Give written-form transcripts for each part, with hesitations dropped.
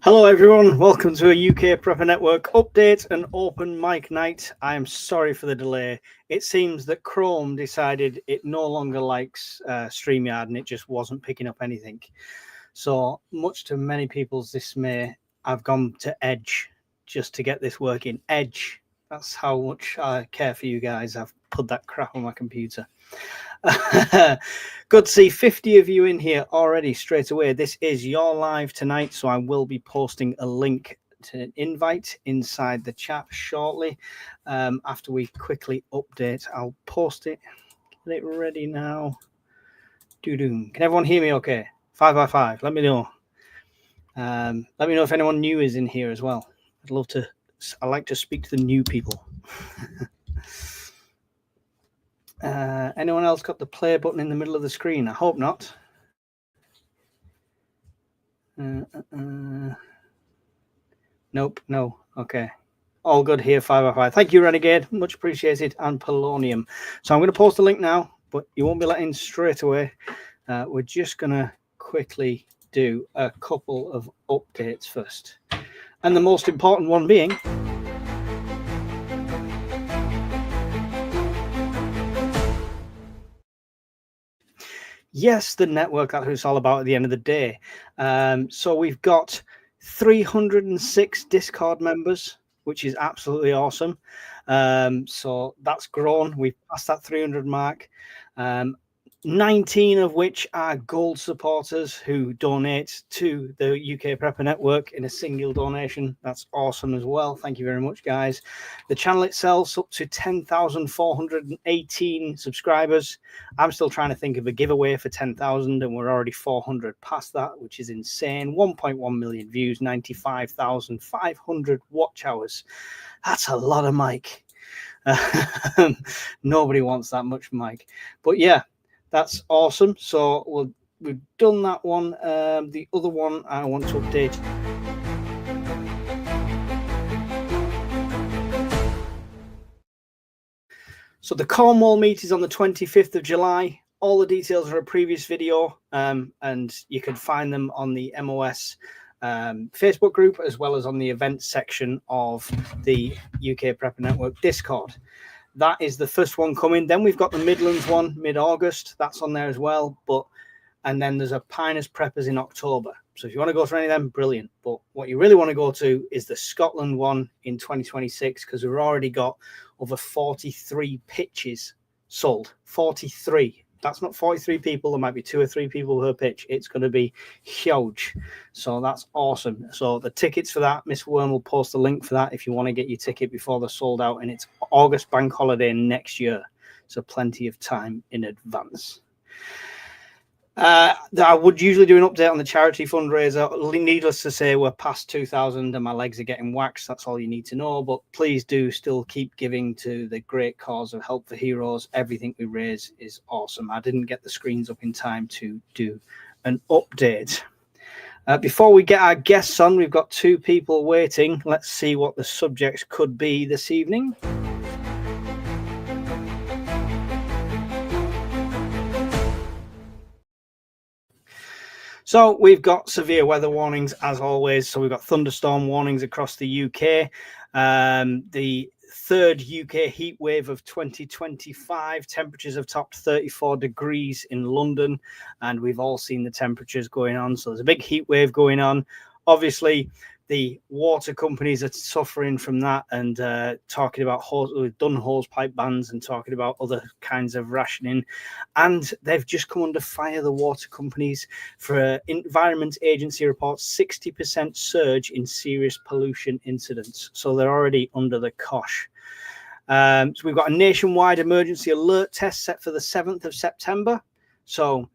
Hello everyone, welcome to a UK Prepper Network update and open mic night. I am sorry for the delay. It seems that Chrome decided it no longer likes StreamYard and it just wasn't picking up anything. So much to many people's dismay, I've gone to Edge just to get this working. Edge, that's how much I care for you guys. I've put that crap on my computer. Good to see 50 of you in here already straight away. This is your live tonight, so I will be posting a link to an invite inside the chat shortly. After we quickly update, I'll post it. Get it ready now. Can everyone hear me okay? 5 by 5, let me know. Let me know if anyone new is in here as well. I like to speak to the new people. Anyone else got the play button in the middle of the screen? I hope not. Nope, no. Okay. All good here, 5 by 5. Thank you, Renegade. Much appreciated. And Polonium. So I'm going to post a link now, but you won't be let in straight away. We're just going to quickly do a couple of updates first. And the most important one being... Yes, the network, that's what it's all about at the end of the day. So we've got 306 Discord members, which is absolutely awesome. So that's grown. We've passed that 300 mark. 19 of which are gold supporters who donate to the UK Prepper Network in a single donation. That's awesome as well. Thank you very much, guys. The channel itself's up to 10,418 subscribers. I'm still trying to think of a giveaway for 10,000 and we're already 400 past that, which is insane. 1.1 million views, 95,500 watch hours. That's a lot of mic. Nobody wants that much mic. But yeah, that's awesome. So we've done that one. The other one I want to update. So the Cornwall meet is on the 25th of July. All the details are a previous video, and you can find them on the MOS Facebook group as well as on the events section of the UK Prepper Network Discord. That is the first one coming. Then we've got the Midlands one, mid-August. That's on there as well. And then there's a Pinus Preppers in October. So if you want to go for any of them, brilliant. But what you really want to go to is the Scotland one in 2026 because we've already got over 43 pitches sold. 43. That's not 43 people. There might be 2 or 3 people per pitch. It's going to be huge. So that's awesome. So the tickets for that, Miss Worm will post a link for that if you want to get your ticket before they're sold out. And it's August bank holiday next year. So plenty of time in advance. I would usually do an update on the charity fundraiser. Needless to say, we're past 2,000 and my legs are getting waxed. That's all you need to know. But please do still keep giving to the great cause of Help for Heroes. Everything we raise is awesome. I didn't get the screens up in time to do an update. Before we get our guests on, we've got 2 people waiting. Let's see what the subjects could be this evening. So we've got severe weather warnings as always. So we've got thunderstorm warnings across the UK. The third UK heat wave of 2025. Temperatures have topped 34 degrees in London, and we've all seen the temperatures going on. So there's a big heat wave going on. Obviously, the water companies are suffering from that and talking about we've done hose pipe bans and talking about other kinds of rationing. And they've just come under fire, the water companies, for Environment Agency reports 60% surge in serious pollution incidents. So they're already under the cosh. So we've got a nationwide emergency alert test set for the 7th of September. So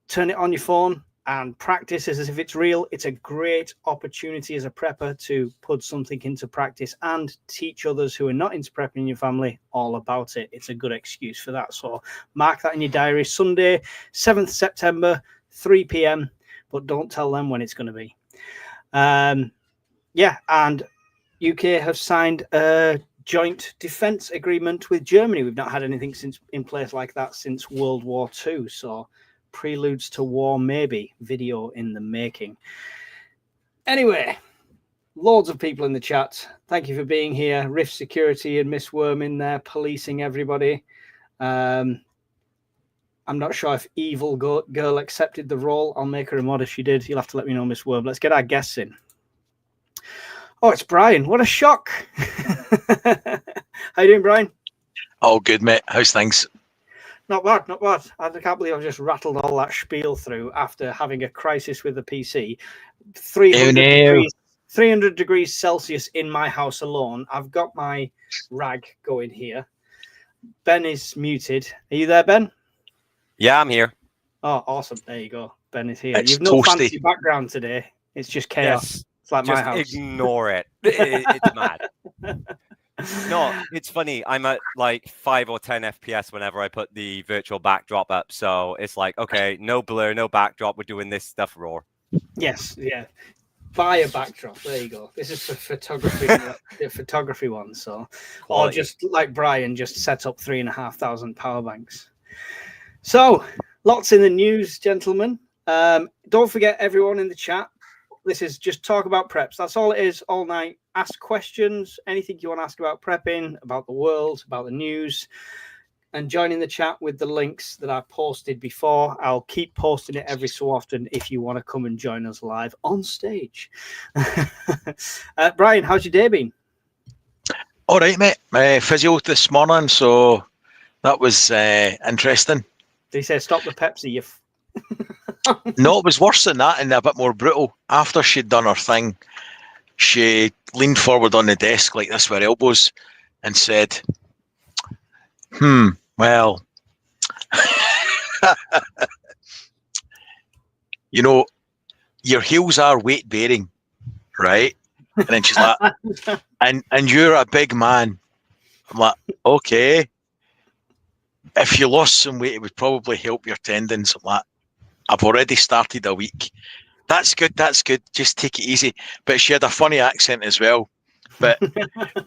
turn it on your phone and practice as if it's real. It's a great opportunity as a prepper to put something into practice and teach others who are not into prepping in your family all about it. It's a good excuse for that. So mark that in your diary. Sunday, 7th September, 3 p.m. But don't tell them when it's going to be. Yeah, and UK have signed a joint defence agreement with Germany. We've not had anything in place like that since World War II. So preludes to war, maybe. Video in the making. Anyway, loads of people in the chat. Thank you for being here. Rift Security and Miss Worm in there policing everybody. I'm not sure if Evil Girl accepted the role. I'll make her a mod if she did. You'll have to let me know, Miss Worm. Let's get our guests in. Oh, it's Brian. What a shock. How you doing, Brian? Oh, good, mate. How's things? Not bad, not bad. I can't believe I've just rattled all that spiel through after having a crisis with the PC. 300 degrees Celsius in my house alone. I've got my rag going here. Ben is muted. Are you there, Ben? Yeah, I'm here. Oh, awesome. There you go. Ben is here. It's You've no toasty. Fancy background today. It's just chaos. Yes. It's like Just my house. ignore it. It's mad. No, it's funny. I'm at like 5 or 10 FPS whenever I put the virtual backdrop up. So it's like, okay, no blur, no backdrop. We're doing this stuff raw. Yes, yeah. Buy a backdrop. There you go. This is for photography, the photography one. So, or just like Brian, just set up 3,500 power banks. So, lots in the news, gentlemen. Don't forget, everyone in the chat. This is just talk about preps. That's all it is all night. Ask questions, anything you want to ask about prepping, about the world, about the news, and join in the chat with the links that I posted before. I'll keep posting it every so often if you want to come and join us live on stage. Brian, how's your day been? All right, mate. My physio this morning, so that was interesting. Did he say stop the Pepsi? No, it was worse than that and a bit more brutal. After she'd done her thing, she leaned forward on the desk like this with her elbows and said, well, you know, your heels are weight bearing, right? And then she's like, and you're a big man. I'm like, okay. If you lost some weight, it would probably help your tendons. I'm like, I've already started a week. That's good. That's good. Just take it easy. But she had a funny accent as well. But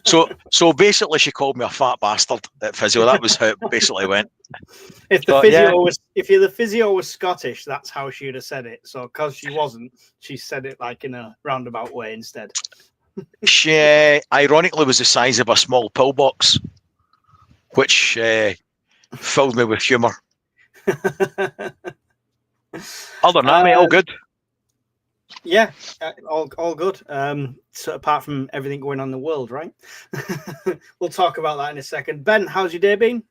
so basically, she called me a fat bastard at physio. That was how it basically went. If the physio was Scottish, that's how she would have said it. So because she wasn't, she said it like in a roundabout way instead. She ironically was the size of a small pillbox, which filled me with humour. Other than that, mate, all good. Yeah, all good. So apart from everything going on in the world, right? We'll talk about that in a second. Ben, how's your day been?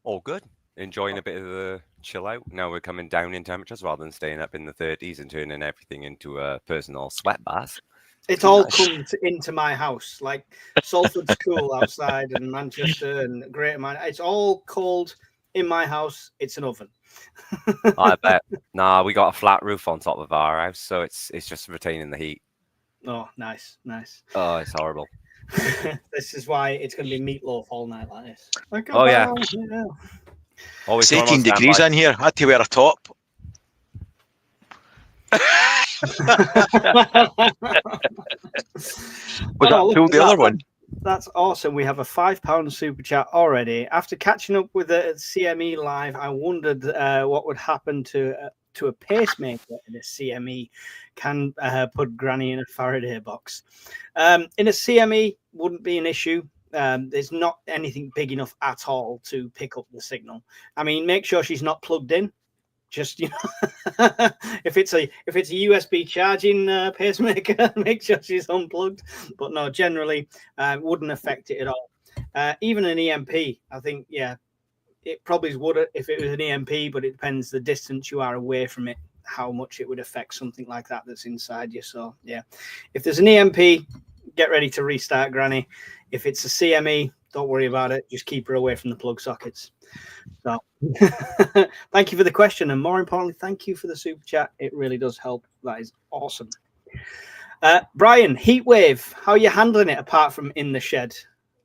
All good. Enjoying a bit of the chill out. Now we're coming down in temperatures rather than staying up in the 30s and turning everything into a personal sweat bath. It's all come into my house. Like Salford's cool outside and Manchester and Greater Manchester. It's all cold in my house. It's an oven. I bet. Nah, we got a flat roof on top of our house, so it's just retaining the heat. Oh, nice. Oh, it's horrible. This is why it's going to be meatloaf all night like this. Like, oh yeah. It's 18 degrees in here. I had to wear a top. Was that cool, the other one? That's awesome. We have a £5 super chat already. After catching up with the CME live, I wondered what would happen to a pacemaker in a CME. Can put Granny in a Faraday box. In a CME wouldn't be an issue. There's not anything big enough at all to pick up the signal. I mean, make sure she's not plugged in. Just, you know, if it's a USB charging pacemaker, make sure she's unplugged. But no, generally wouldn't affect it at all. Even an EMP, I think, yeah, it probably would if it was an EMP, but it depends the distance you are away from it, how much it would affect something like that that's inside you. So yeah, if there's an EMP, get ready to restart Granny. If it's a CME, don't worry about it. Just keep her away from the plug sockets. So thank you for the question, and more importantly, thank you for the super chat. It really does help. That is awesome. Brian, heatwave, how are you handling it apart from in the shed?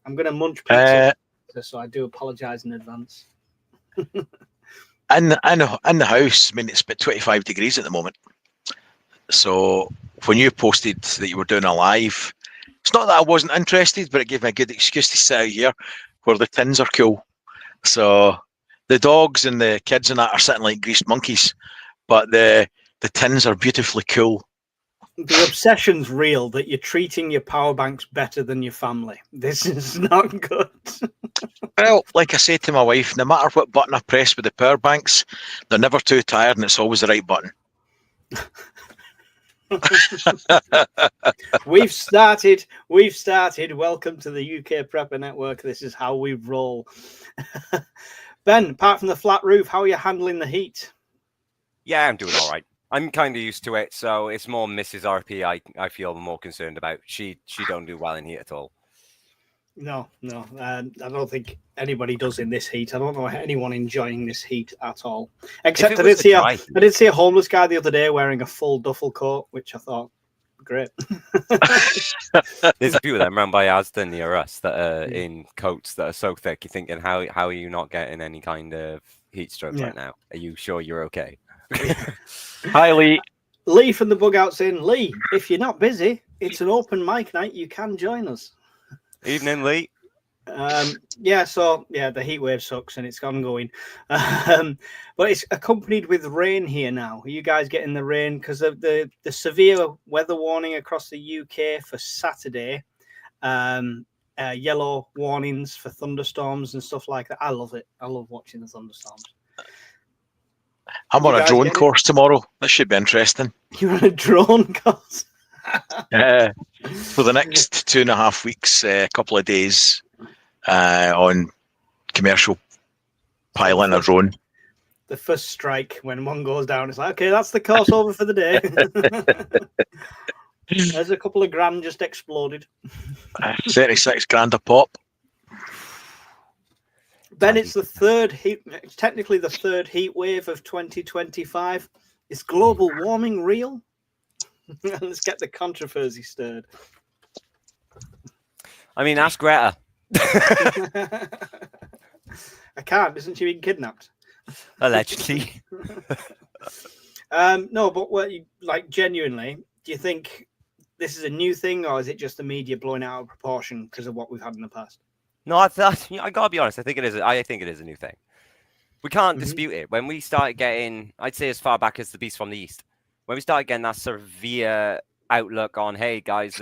I'm going to munch pizza, so I do apologize in advance. in the house, I mean, it's about 25 degrees at the moment. So when you posted that you were doing a live, it's not that I wasn't interested, but it gave me a good excuse to sit out here where the tins are cool. So the dogs and the kids and that are sitting like greased monkeys, but the tins are beautifully cool. The obsession's real that you're treating your power banks better than your family. This is not good. Well, like I say to my wife, no matter what button I press with the power banks, they're never too tired and it's always the right button. We've started. Welcome to the UK Prepper Network. This is how we roll. Ben, apart from the flat roof, how are you handling the heat? Yeah, I'm doing all right. I'm kind of used to it, so it's more Mrs. RP I feel more concerned about. She don't do well in heat at all. No. I don't think anybody does in this heat. I don't know anyone enjoying this heat at all. Except I did see a homeless guy the other day wearing a full duffel coat, which I thought, great. There's a few of them around by Asda near us that are in coats that are so thick. You're thinking, how are you not getting any kind of heat stroke right now? Are you sure you're okay? Hi, Lee. Lee from the bug out saying, Lee, if you're not busy, it's an open mic night. You can join us. Evening, Lee. The heat wave sucks and it's ongoing. But it's accompanied with rain here now. Are you guys getting the rain? Because of the severe weather warning across the UK for Saturday, yellow warnings for thunderstorms and stuff like that. I love it. I love watching the thunderstorms. I'm on a drone course tomorrow. That should be interesting. You're on a drone course? For the next 2.5 weeks, a couple of days on commercial pilot a drone. The first strike, when one goes down, it's like, okay, that's the course over for the day. There's a couple of grand just exploded. 36 grand a pop. Ben, it's technically the third heat wave of 2025. Is global warming real? Let's get the controversy stirred. I mean, ask Greta. I can't. Isn't she being kidnapped? Allegedly. No, but genuinely, do you think this is a new thing, or is it just the media blowing it out of proportion because of what we've had in the past? No, I gotta be honest. I think it is a new thing. We can't dispute it. When we started getting, I'd say as far back as the Beast from the East, when we started getting that severe outlook on, hey guys,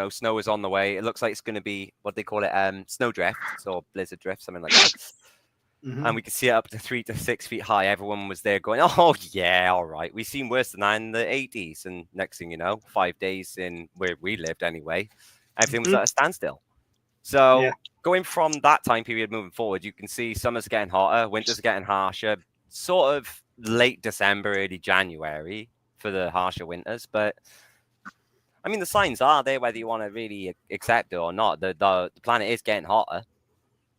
snow is on the way. It looks like it's going to be what they call it, snow drift or blizzard drift, something like that. And we could see it up to 3 to 6 feet high. Everyone was there going, oh yeah, all right. We've seen worse than that in the 80s. And next thing you know, 5 days in where we lived anyway, everything was at a standstill. So going from that time period moving forward, you can see summer's getting hotter, winter's getting harsher, sort of late December, early January for the harsher winters. But I mean, the signs are there, whether you want to really accept it or not. The planet is getting hotter.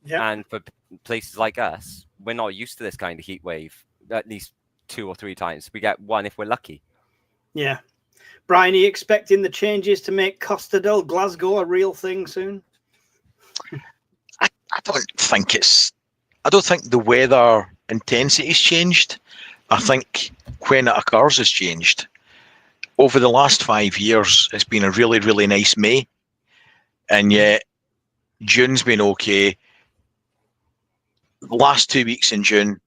Yeah. And for places like us, we're not used to this kind of heat wave, at least 2 or 3 times. We get one if we're lucky. Yeah. Brian, are you expecting the changes to make Costa del Glasgow a real thing soon? I don't think the weather intensity's changed. I think when it occurs has changed. Over the last 5 years, it's been a really, really nice May. And yet June's been okay. The last 2 weeks in June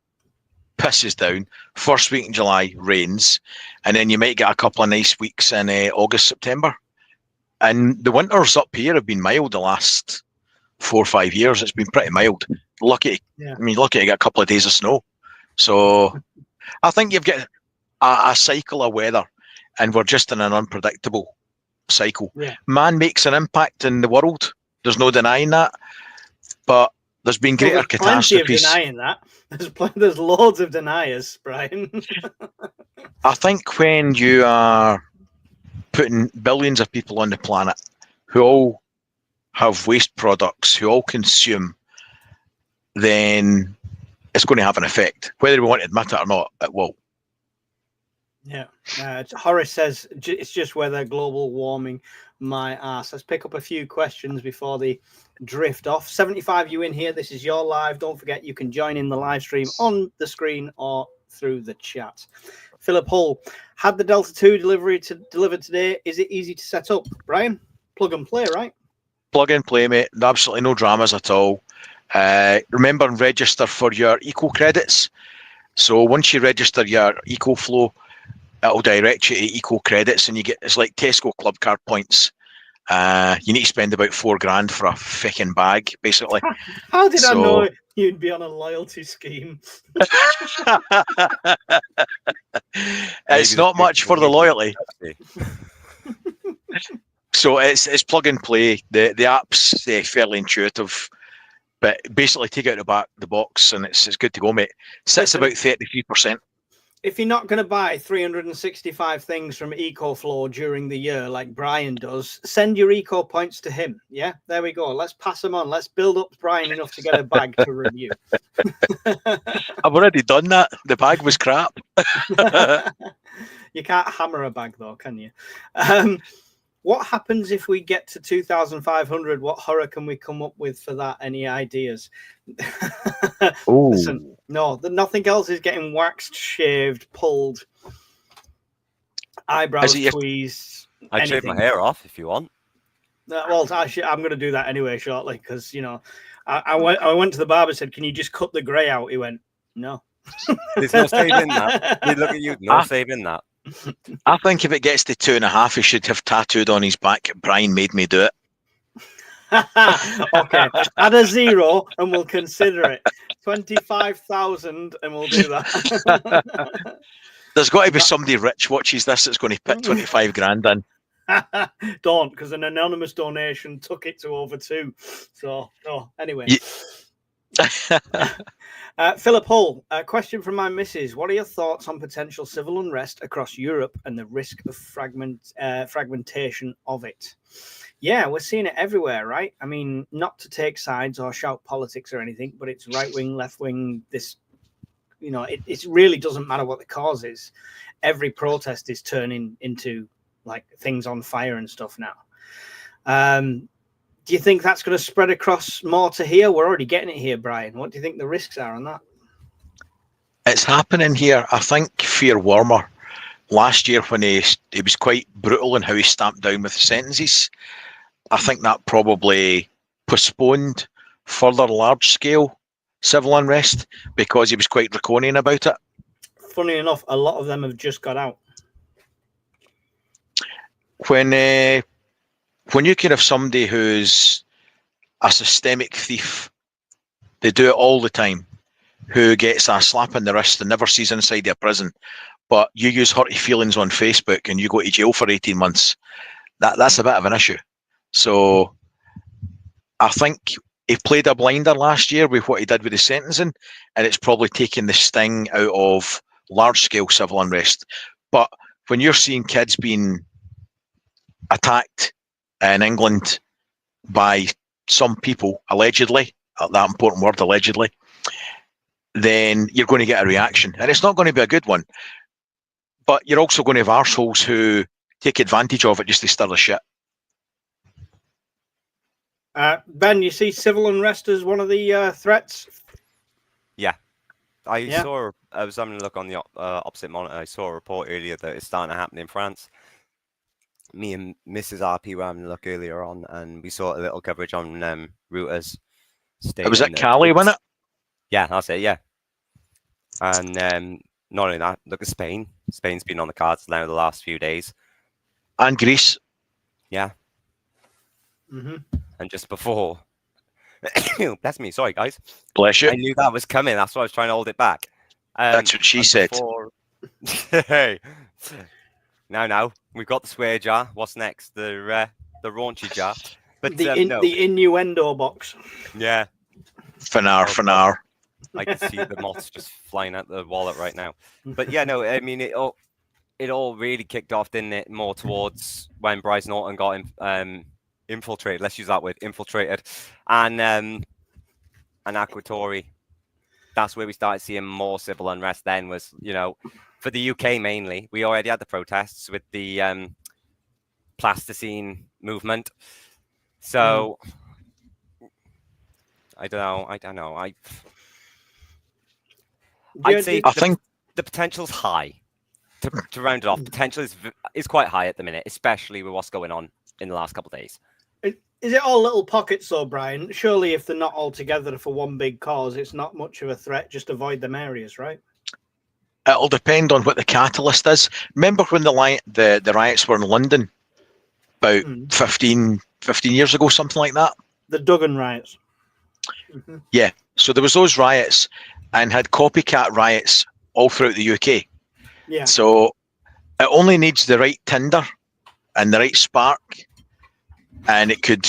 pisses down. First week in July rains. And then you might get a couple of nice weeks in August, September. And the winters up here have been mild the last 4 or 5 years. It's been pretty mild. Lucky to get a couple of days of snow. So I think you've got a cycle of weather, and we're just in an unpredictable cycle. Yeah. Man makes an impact in the world. There's no denying that. But there's been greater catastrophes. Plenty of denying that. There's loads of deniers, Brian. I think when you are putting billions of people on the planet who all have waste products, who all consume, then it's going to have an effect. Whether we want to admit it or not, it will. Yeah. Horace says it's just weather, global warming, my ass. Let's pick up a few questions before they drift off. 75 you in here. This is your live. Don't forget you can join in the live stream on the screen or through the chat. Philip Hull, had the Delta 2 delivered today. Is it easy to set up? Brian, plug and play, right? Plug and play, mate. Absolutely no dramas at all. Remember and register for your eco credits. So once you register your EcoFlow, it'll direct you to eco credits, and you get, it's like Tesco club card points. You need to spend about $4,000 for a ficking bag, basically. How did I know you'd be on a loyalty scheme? It's not much for the loyalty. So it's plug and play. The app's fairly intuitive, but basically take out the box and it's good to go, mate. Sits about 33%. If you're not going to buy 365 things from EcoFlow during the year like Brian does, send your eco points to him. Yeah, there we go. Let's pass them on. Let's build up Brian enough to get a bag to review. I've already done that. The bag was crap. You can't hammer a bag though, can you? What happens if we get to 2,500? What horror can we come up with for that? Any ideas? Listen, no, nothing else is getting waxed, shaved, pulled, eyebrows tweezed. I shave my hair off if you want. Well, I'm going to do that anyway shortly because, you know, I went to the barber, said, "Can you just cut the grey out?" He went, "No." There's no saving that. They look at you, no saving that. I think if it gets to 2.5, he should have tattooed on his back, "Brian made me do it." Okay, add a 0 and we'll consider it. 25,000 and we'll do that. There's got to be somebody rich watches this that's going to put 25,000 in. Don't, because an anonymous donation took it to over 2. So, no, anyway. Philip Hull, a question from my missus. What are your thoughts on potential civil unrest across Europe and the risk of fragmentation of it? Yeah, we're seeing it everywhere, right? I mean, not to take sides or shout politics or anything, but it's right wing, left wing. This, you know, it really doesn't matter what the cause is. Every protest is turning into like things on fire and stuff now. Do you think that's going to spread across more to here? We're already getting it here, Brian. What do you think the risks are on that? It's happening here. I think fear warmer. Last year when he was quite brutal in how he stamped down with the sentences, I think that probably postponed further large-scale civil unrest because he was quite draconian about it. Funny enough, a lot of them have just got out. When you can have somebody who's a systemic thief, they do it all the time, who gets a slap in the wrist and never sees inside a prison, but you use hurty feelings on Facebook and you go to jail for 18 months, that's a bit of an issue. So I think he played a blinder last year with what he did with the sentencing, and it's probably taken the sting out of large-scale civil unrest. But when you're seeing kids being attacked in England by some people, allegedly, that important word, allegedly, then you're going to get a reaction. And it's not going to be a good one. But you're also going to have arseholes who take advantage of it just to stir the shit. Ben, you see civil unrest as one of the threats? Yeah. I was having a look on the opposite monitor. I saw a report earlier that it's starting to happen in France. Me and Mrs. RP were having a look earlier on, and we saw a little coverage on Reuters. It was at Cali, wasn't it? Yeah, that's it, yeah. And not only that, look at Spain. Spain's been on the cards now the last few days. And Greece. Yeah. Mm-hmm. And just before... Bless me, sorry, guys. Bless you. I knew that was coming. That's why I was trying to hold it back. That's what she said. Hey. Now, we've got the swear jar. What's next? The raunchy jar. But the innuendo box. Yeah. Fanar. I can see the moths just flying out the wallet right now. But yeah, no, I mean, it all really kicked off, didn't it? More towards when Bryce Norton got infiltrated. Let's use that word, infiltrated, and Aquatori. That's where we started seeing more civil unrest. Then was, you know, for the UK mainly. We already had the protests with the plasticine movement. So I don't know. I'd say I think the potential's high. To round it off, potential is quite high at the minute, especially with what's going on in the last couple of days. Is it all little pockets though, Brian? Surely if they're not all together for one big cause, it's not much of a threat. Just avoid them areas, right? It'll depend on what the catalyst is. Remember when the riots were in London about 15 years ago, something like that? The Duggan riots. Yeah. So there was those riots and had copycat riots all throughout the UK. Yeah. So it only needs the right tinder and the right spark and it could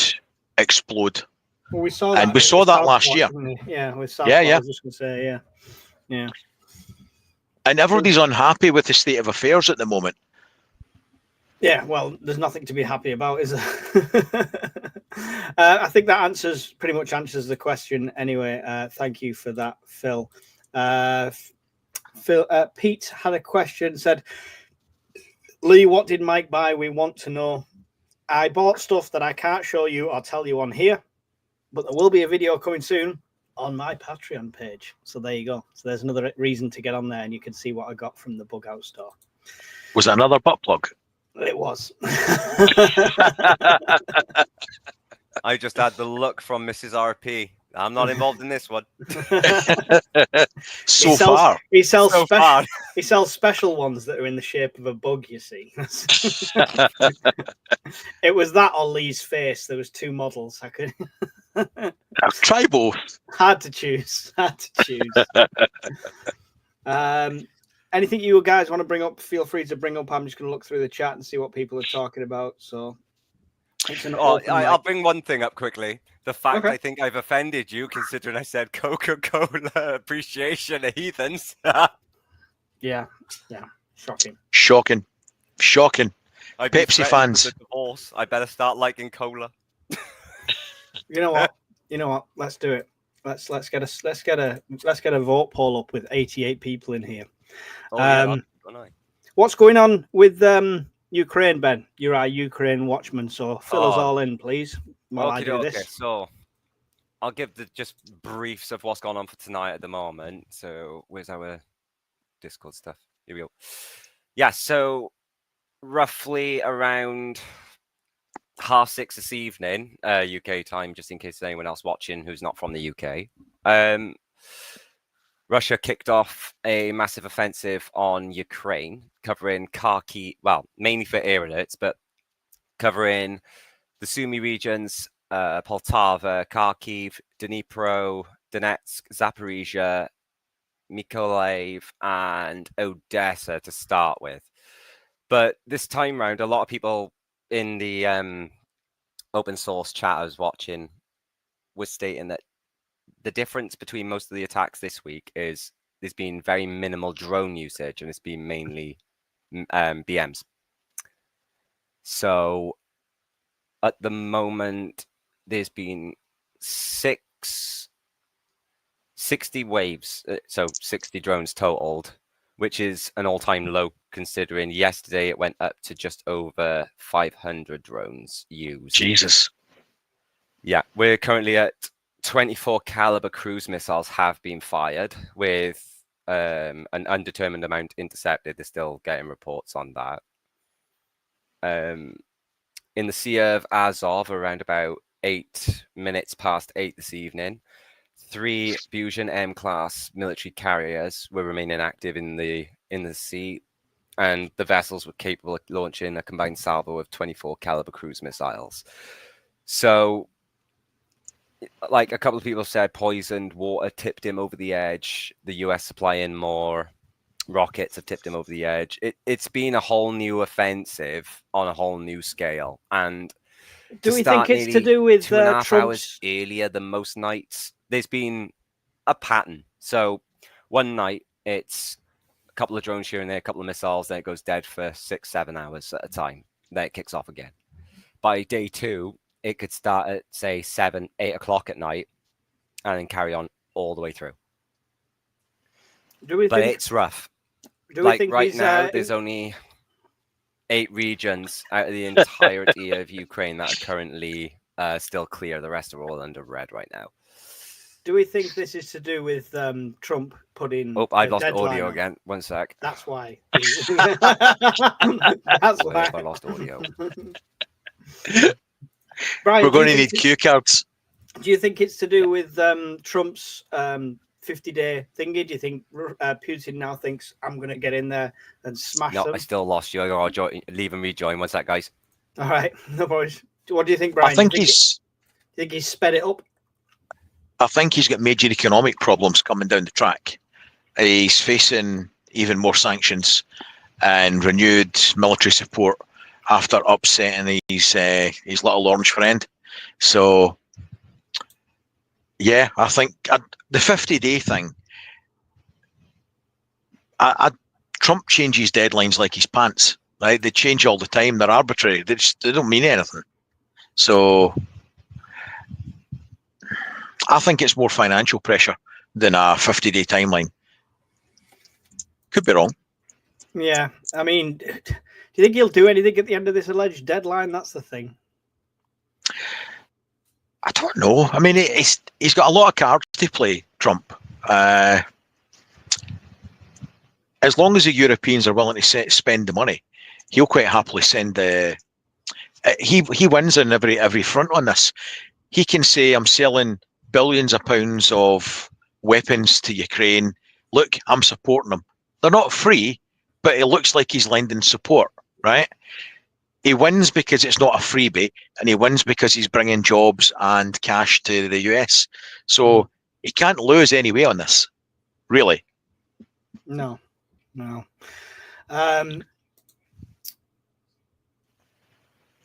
explode. Well, we saw and that. we saw that last Southport, year. didn't we? Yeah, with Southport, Yeah, yeah. I was just going to say, yeah. And everybody's unhappy with the state of affairs at the moment. Yeah, well, there's nothing to be happy about, is there? I think that pretty much answers the question anyway. Thank you for that, Phil. Pete had a question, said, Lee, what did Mike buy? We want to know. I bought stuff that I can't show you or tell you on here, but there will be a video coming soon on my Patreon page. So there you go. So there's another reason to get on there and you can see what I got from the Bug Out store. Was it another butt plug? It was. I just had the look from Mrs. RP. I'm not involved in this one. He sells special ones that are in the shape of a bug, you see. It was that or Lee's face. There was two models. I could try both. Hard to choose. Anything you guys want to bring up, feel free to bring up. I'm just going to look through the chat and see what people are talking about. So I'll bring one thing up quickly. The fact I think I've offended you, considering I said Coca-Cola appreciation of heathens. Yeah. Shocking. Pepsi fans. Divorce. I better start liking cola. You know what? Let's do it. Let's get a vote poll up with 88 people in here. What's going on with Ukraine, Ben? You're our Ukraine watchman, so fill us all in, please, while I do this. So I'll give the just briefs of what's going on for tonight at the moment. So where's our Discord stuff? Here we go. Yeah, so roughly around 6:30 this evening, UK time, just in case there's anyone else watching who's not from the UK. Russia kicked off a massive offensive on Ukraine, covering Kharkiv, mainly for air alerts, but covering the Sumy regions, Poltava, Kharkiv, Dnipro, Donetsk, Zaporizhia, Mykolaiv, and Odessa to start with. But this time round, a lot of people in the open source chat I was watching was stating that the difference between most of the attacks this week is there's been very minimal drone usage and it's been mainly BMs. So at the moment, there's been 60 waves, so 60 drones totaled, which is an all-time low considering yesterday it went up to just over 500 drones used. Jesus. Yeah, we're currently at 24 caliber cruise missiles have been fired with an undetermined amount intercepted. They're still getting reports on that. In the Sea of Azov, around about 8 minutes past 8 this evening, 3 Fusion M-class military carriers were remaining active in the sea, and the vessels were capable of launching a combined salvo of 24 caliber cruise missiles. So, like a couple of people said, poisoned water tipped him over the edge. The US supplying more rockets have tipped him over the edge. It's been a whole new offensive on a whole new scale. And do we think it's to do with 2.5 hours earlier than most nights? There's been a pattern. So one night it's a couple of drones here and there, a couple of missiles, then it goes dead for 6-7 hours at a time. Then it kicks off again. By day 2, it could start at, say, 7-8 o'clock at night and then carry on all the way through. It's rough. Right now, there's only 8 regions out of the entirety of Ukraine that are currently still clear. The rest are all under red right now. Do we think this is to do with Trump putting... Oh, I've lost audio again. 1 sec. That's why. That's why. I lost audio. Brian, we're going to need cue cards. Do you think it's to do with Trump's 50-day thingy? Do you think Putin now thinks I'm going to get in there and smash No, them? I still lost you. I'll leave and rejoin. What's that, guys? All right, no worries. What do you think, Brian? I think do you think he's sped it up? I think he's got major economic problems coming down the track. He's facing even more sanctions and renewed military support after upsetting his little orange friend. So, yeah, I think the 50-day thing. Trump changes deadlines like his pants. Right? They change all the time. They're arbitrary. They don't mean anything. So, I think it's more financial pressure than a 50-day timeline. Could be wrong. Yeah, I mean, do you think he'll do anything at the end of this alleged deadline? That's the thing. I don't know. I mean, he's got a lot of cards to play, Trump. As long as the Europeans are willing to spend the money, he'll quite happily send the. He wins on every front on this. He can say, "I'm selling billions of pounds of weapons to Ukraine. Look, I'm supporting them. They're not free, but it looks like he's lending support, right?" He wins because it's not a freebie, and he wins because he's bringing jobs and cash to the US. So he can't lose anyway on this, really. No.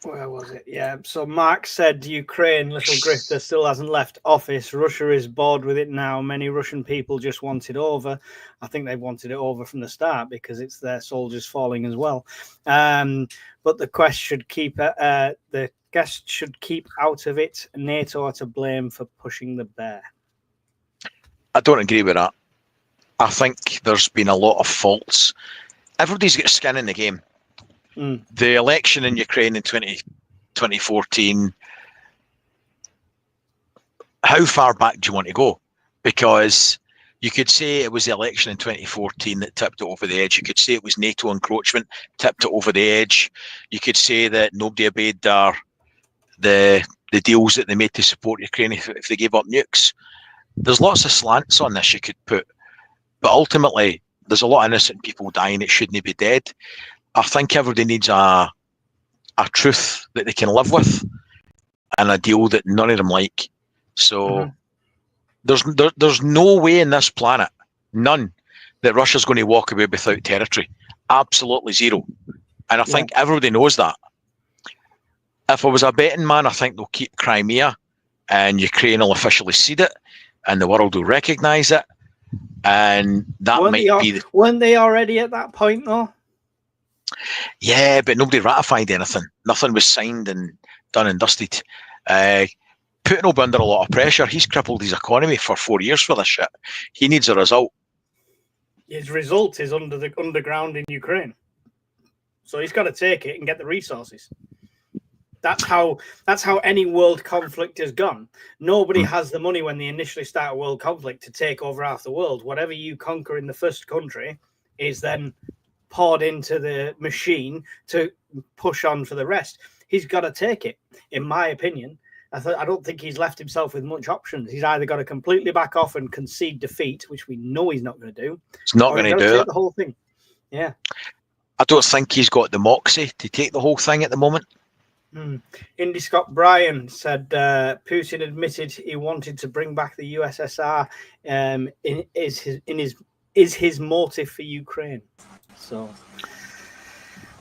Where was it? Yeah. So Mark said Ukraine, little grifter, still hasn't left office. Russia is bored with it now. Many Russian people just want it over. I think they wanted it over from the start because it's their soldiers falling as well. But the guest should keep out of it. NATO are to blame for pushing the bear. I don't agree with that. I think there's been a lot of faults. Everybody's got skin in the game. The election in Ukraine in 2014, how far back do you want to go? Because you could say it was the election in 2014 that tipped it over the edge. You could say it was NATO encroachment tipped it over the edge. You could say that nobody obeyed the deals that they made to support Ukraine if they gave up nukes. There's lots of slants on this you could put. But ultimately, there's a lot of innocent people dying that shouldn't be dead. I think everybody needs a truth that they can live with and a deal that none of them like. So there's no way in this planet, none, that Russia's going to walk away without territory. Absolutely zero. And I think everybody knows that. If I was a betting man, I think they'll keep Crimea and Ukraine will officially cede it and the world will recognise it. And that weren't they already at that point though? Yeah, but nobody ratified anything. Nothing was signed and done and dusted. Putin will be under a lot of pressure. He's crippled his economy for 4 years for this shit. He needs a result. His result is under the underground in Ukraine. So he's got to take it and get the resources. That's how any world conflict has gone. Nobody has the money when they initially start a world conflict to take over half the world. Whatever you conquer in the first country is then poured into the machine to push on for the rest. He's got to take it, in my opinion. I don't think he's left himself with much options. He's either got to completely back off and concede defeat, which we know he's not going to do. He's not going to do it. The whole thing. Yeah. I don't think he's got the moxie to take the whole thing at the moment. Indy Scott Bryan said Putin admitted he wanted to bring back the USSR. Is his motive for Ukraine? So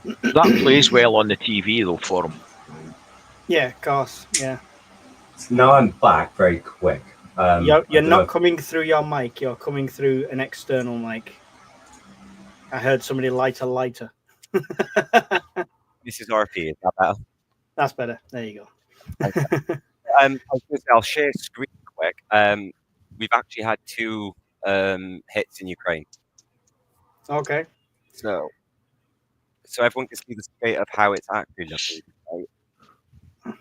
that plays well on the TV though for him. Yeah, of course. Yeah. Now I'm back very quick. You're not coming through your mic. You're coming through an external mic. I heard somebody lighter. This is RP. Is that better? That's better. There you go. Okay. I'll share screen quick. We've actually had 2 hits in Ukraine. Okay. So everyone can see the state of how it's actually looking. Right?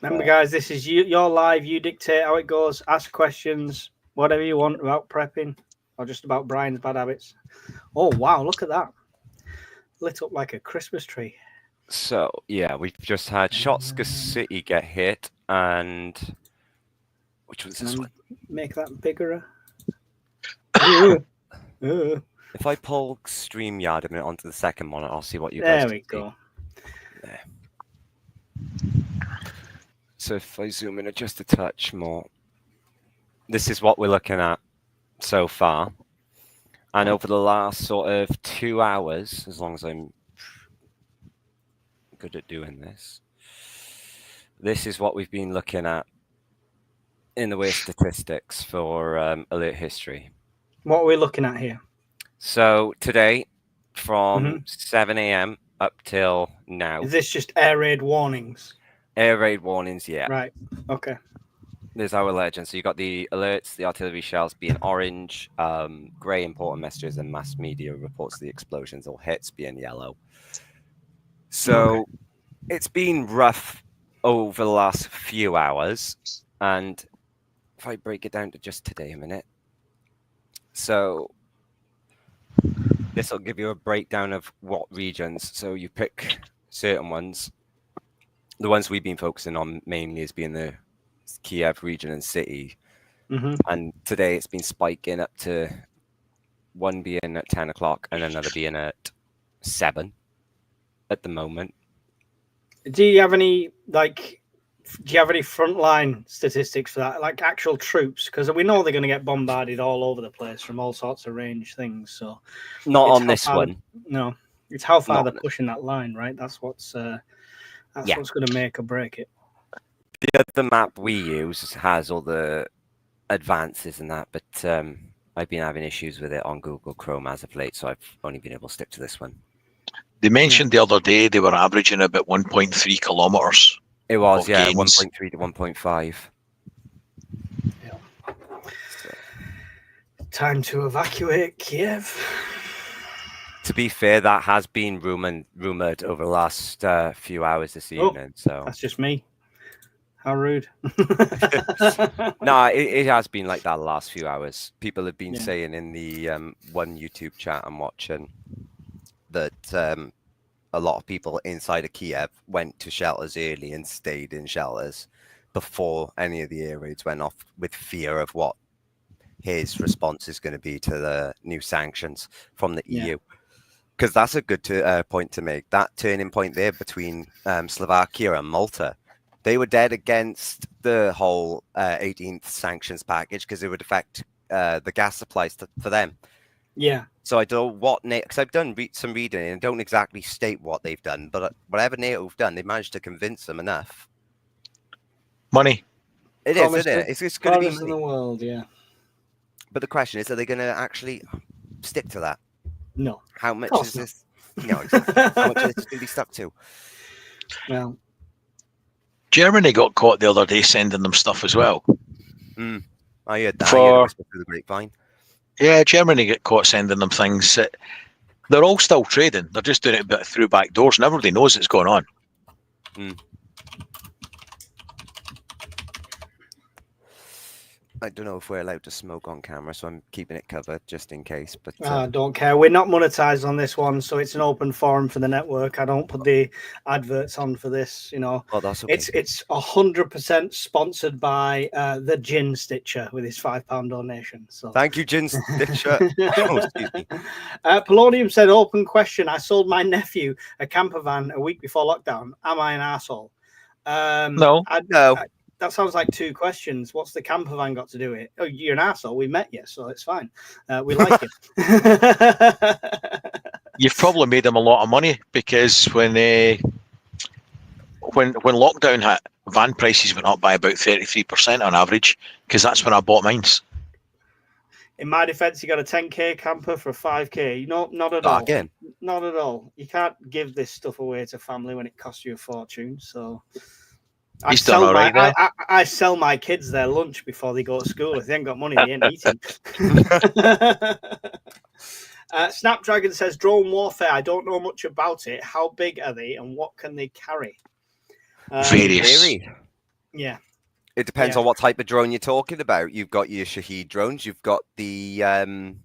Remember, guys, this is you're live. You dictate how it goes. Ask questions, whatever you want about prepping or just about Brian's bad habits. Oh, wow. Look at that. Lit up like a Christmas tree. So, yeah, we've just had Shotska City get hit, and which was this one? make that bigger. If I pull StreamYard a minute onto the second monitor, I'll see what you There guys we can go. see. There. So if I zoom in just a touch more, this is what we're looking at so far. And over the last sort of 2 hours, as long as I'm good at doing this, this is what we've been looking at in the way of statistics for alert history. What are we looking at here? So today, from 7 a.m. up till now. Is this just air raid warnings? Air raid warnings, yeah. Right. Okay. There's our legend. So you got the alerts, the artillery shells being orange, grey important messages, and mass media reports of the explosions or hits being yellow. So it's been rough over the last few hours. And if I break it down to just today a minute. So this will give you a breakdown of what regions. So you pick certain ones. The ones we've been focusing on mainly as being the Kiev region and city. And today it's been spiking up to one being at 10 o'clock and another being at 7 at the moment. Do you have any frontline statistics for that, like actual troops? Because we know they're going to get bombarded all over the place from all sorts of range things. So not on this one. No, it's how far they're pushing that line, right? That's what's what's going to make or break it. The map we use has all the advances and that, but I've been having issues with it on Google Chrome as of late, so I've only been able to stick to this one. They mentioned the other day they were averaging about 1.3 kilometers. It was, yeah, gains. 1.3 to 1.5. Yeah. Time to evacuate Kiev. To be fair, that has been rumored over the last few hours this evening. So that's just me. How rude. No, it has been like that the last few hours. People have been saying in the one YouTube chat I'm watching that a lot of people inside of Kiev went to shelters early and stayed in shelters before any of the air raids went off, with fear of what his response is going to be to the new sanctions from the EU. Because that's a good point to make. That turning point there between Slovakia and Malta, they were dead against the whole 18th sanctions package because it would affect the gas supplies for them. Yeah. So I don't know what NATO, because I've done some reading and don't exactly state what they've done, but whatever NATO have done, they managed to convince them enough. Money. It is, isn't it? It's going to be money. In the world, yeah. But the question is, are they going to actually stick to that? No. How much is this? No, exactly. How much is this going to be stuck to? Well, Germany got caught the other day sending them stuff as well. I heard that. I heard it whispered through the grapevine. Yeah, Germany get caught sending them things. They're all still trading. They're just doing it through back doors, and everybody knows it's going on. I don't know if we're allowed to smoke on camera, so I'm keeping it covered just in case. But don't care. We're not monetized on this one, so it's an open forum for the network. I don't put the adverts on for this. You know, that's okay. It's 100% sponsored by the Gin Stitcher with his £5 donation. So thank you, Gin Stitcher. Excuse me. Polonium said, "Open question. I sold my nephew a camper van a week before lockdown. Am I an asshole?" No. No. That sounds like two questions. What's the camper van got to do with it? Oh, you're an asshole. We met you, so it's fine. We like you. You've probably made them a lot of money because when lockdown hit, van prices went up by about 33% on average. Because that's when I bought mine. In my defense, you got a 10k camper for 5k. No, not at all. Again, not at all. You can't give this stuff away to family when it costs you a fortune. So. I sell my kids their lunch before they go to school. If they ain't got money, they ain't eating. Snapdragon says, drone warfare. I don't know much about it. How big are they and what can they carry? Various. Yeah. It depends on what type of drone you're talking about. You've got your Shahed drones. You've got the... do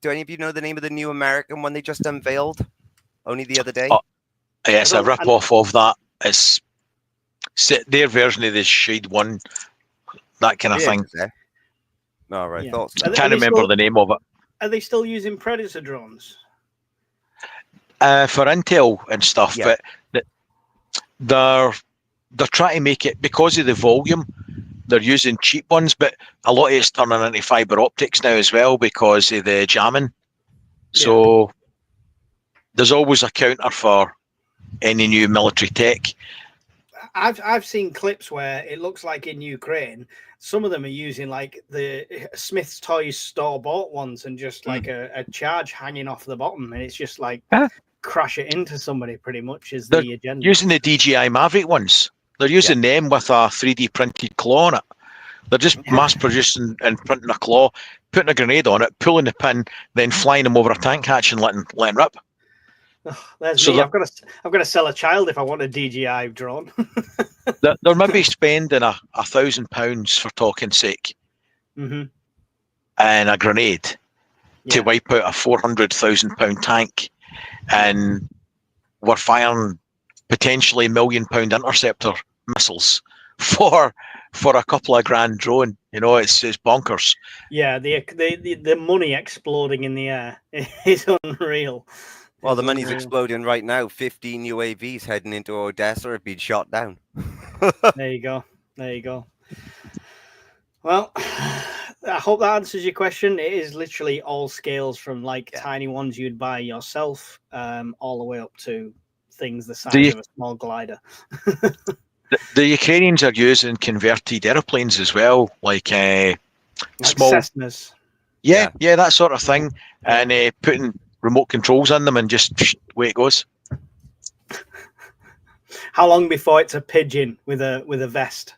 any of you know the name of the new American one they just unveiled? Only the other day? Yeah, it's a rip-off of that. It's... their version of the Shade 1 that kind of thing. All right, Yeah. thoughts. Can't remember the name of it. Are they still using Predator drones? For intel and stuff, Yeah. but they're trying to make it, because of the volume, they're using cheap ones, but a lot of it's turning into fiber optics now as well because of the jamming. So there's always a counter for any new military tech. I've seen clips where it looks like in Ukraine, some of them are using like the Smith's Toys store-bought ones and just like a charge hanging off the bottom, and it's just like crash it into somebody pretty much is the agenda. Using the DJI Maverick ones. They're using them with a 3D printed claw on it. They're just mass producing and printing a claw, putting a grenade on it, pulling the pin, then flying them over a tank hatch and letting rip. Oh, there's me. I've got to sell a child if I want a DJI drone. They're maybe spending £1,000 for talking sake, and a grenade to wipe out a £400,000 tank, and we're firing potentially £1 million interceptor missiles for a couple of grand drone. You know, it's bonkers. Yeah, the money exploding in the air is unreal. Well, the money's exploding right now. 15 UAVs heading into Odessa have been shot down. There you go. Well, I hope that answers your question. It is literally all scales from like tiny ones you'd buy yourself, all the way up to things the size of a small glider. The Ukrainians are using converted aeroplanes as well, like small Cessnas. Yeah, that sort of thing, and putting remote controls on them and just away it goes. How long before it's a pigeon with a vest?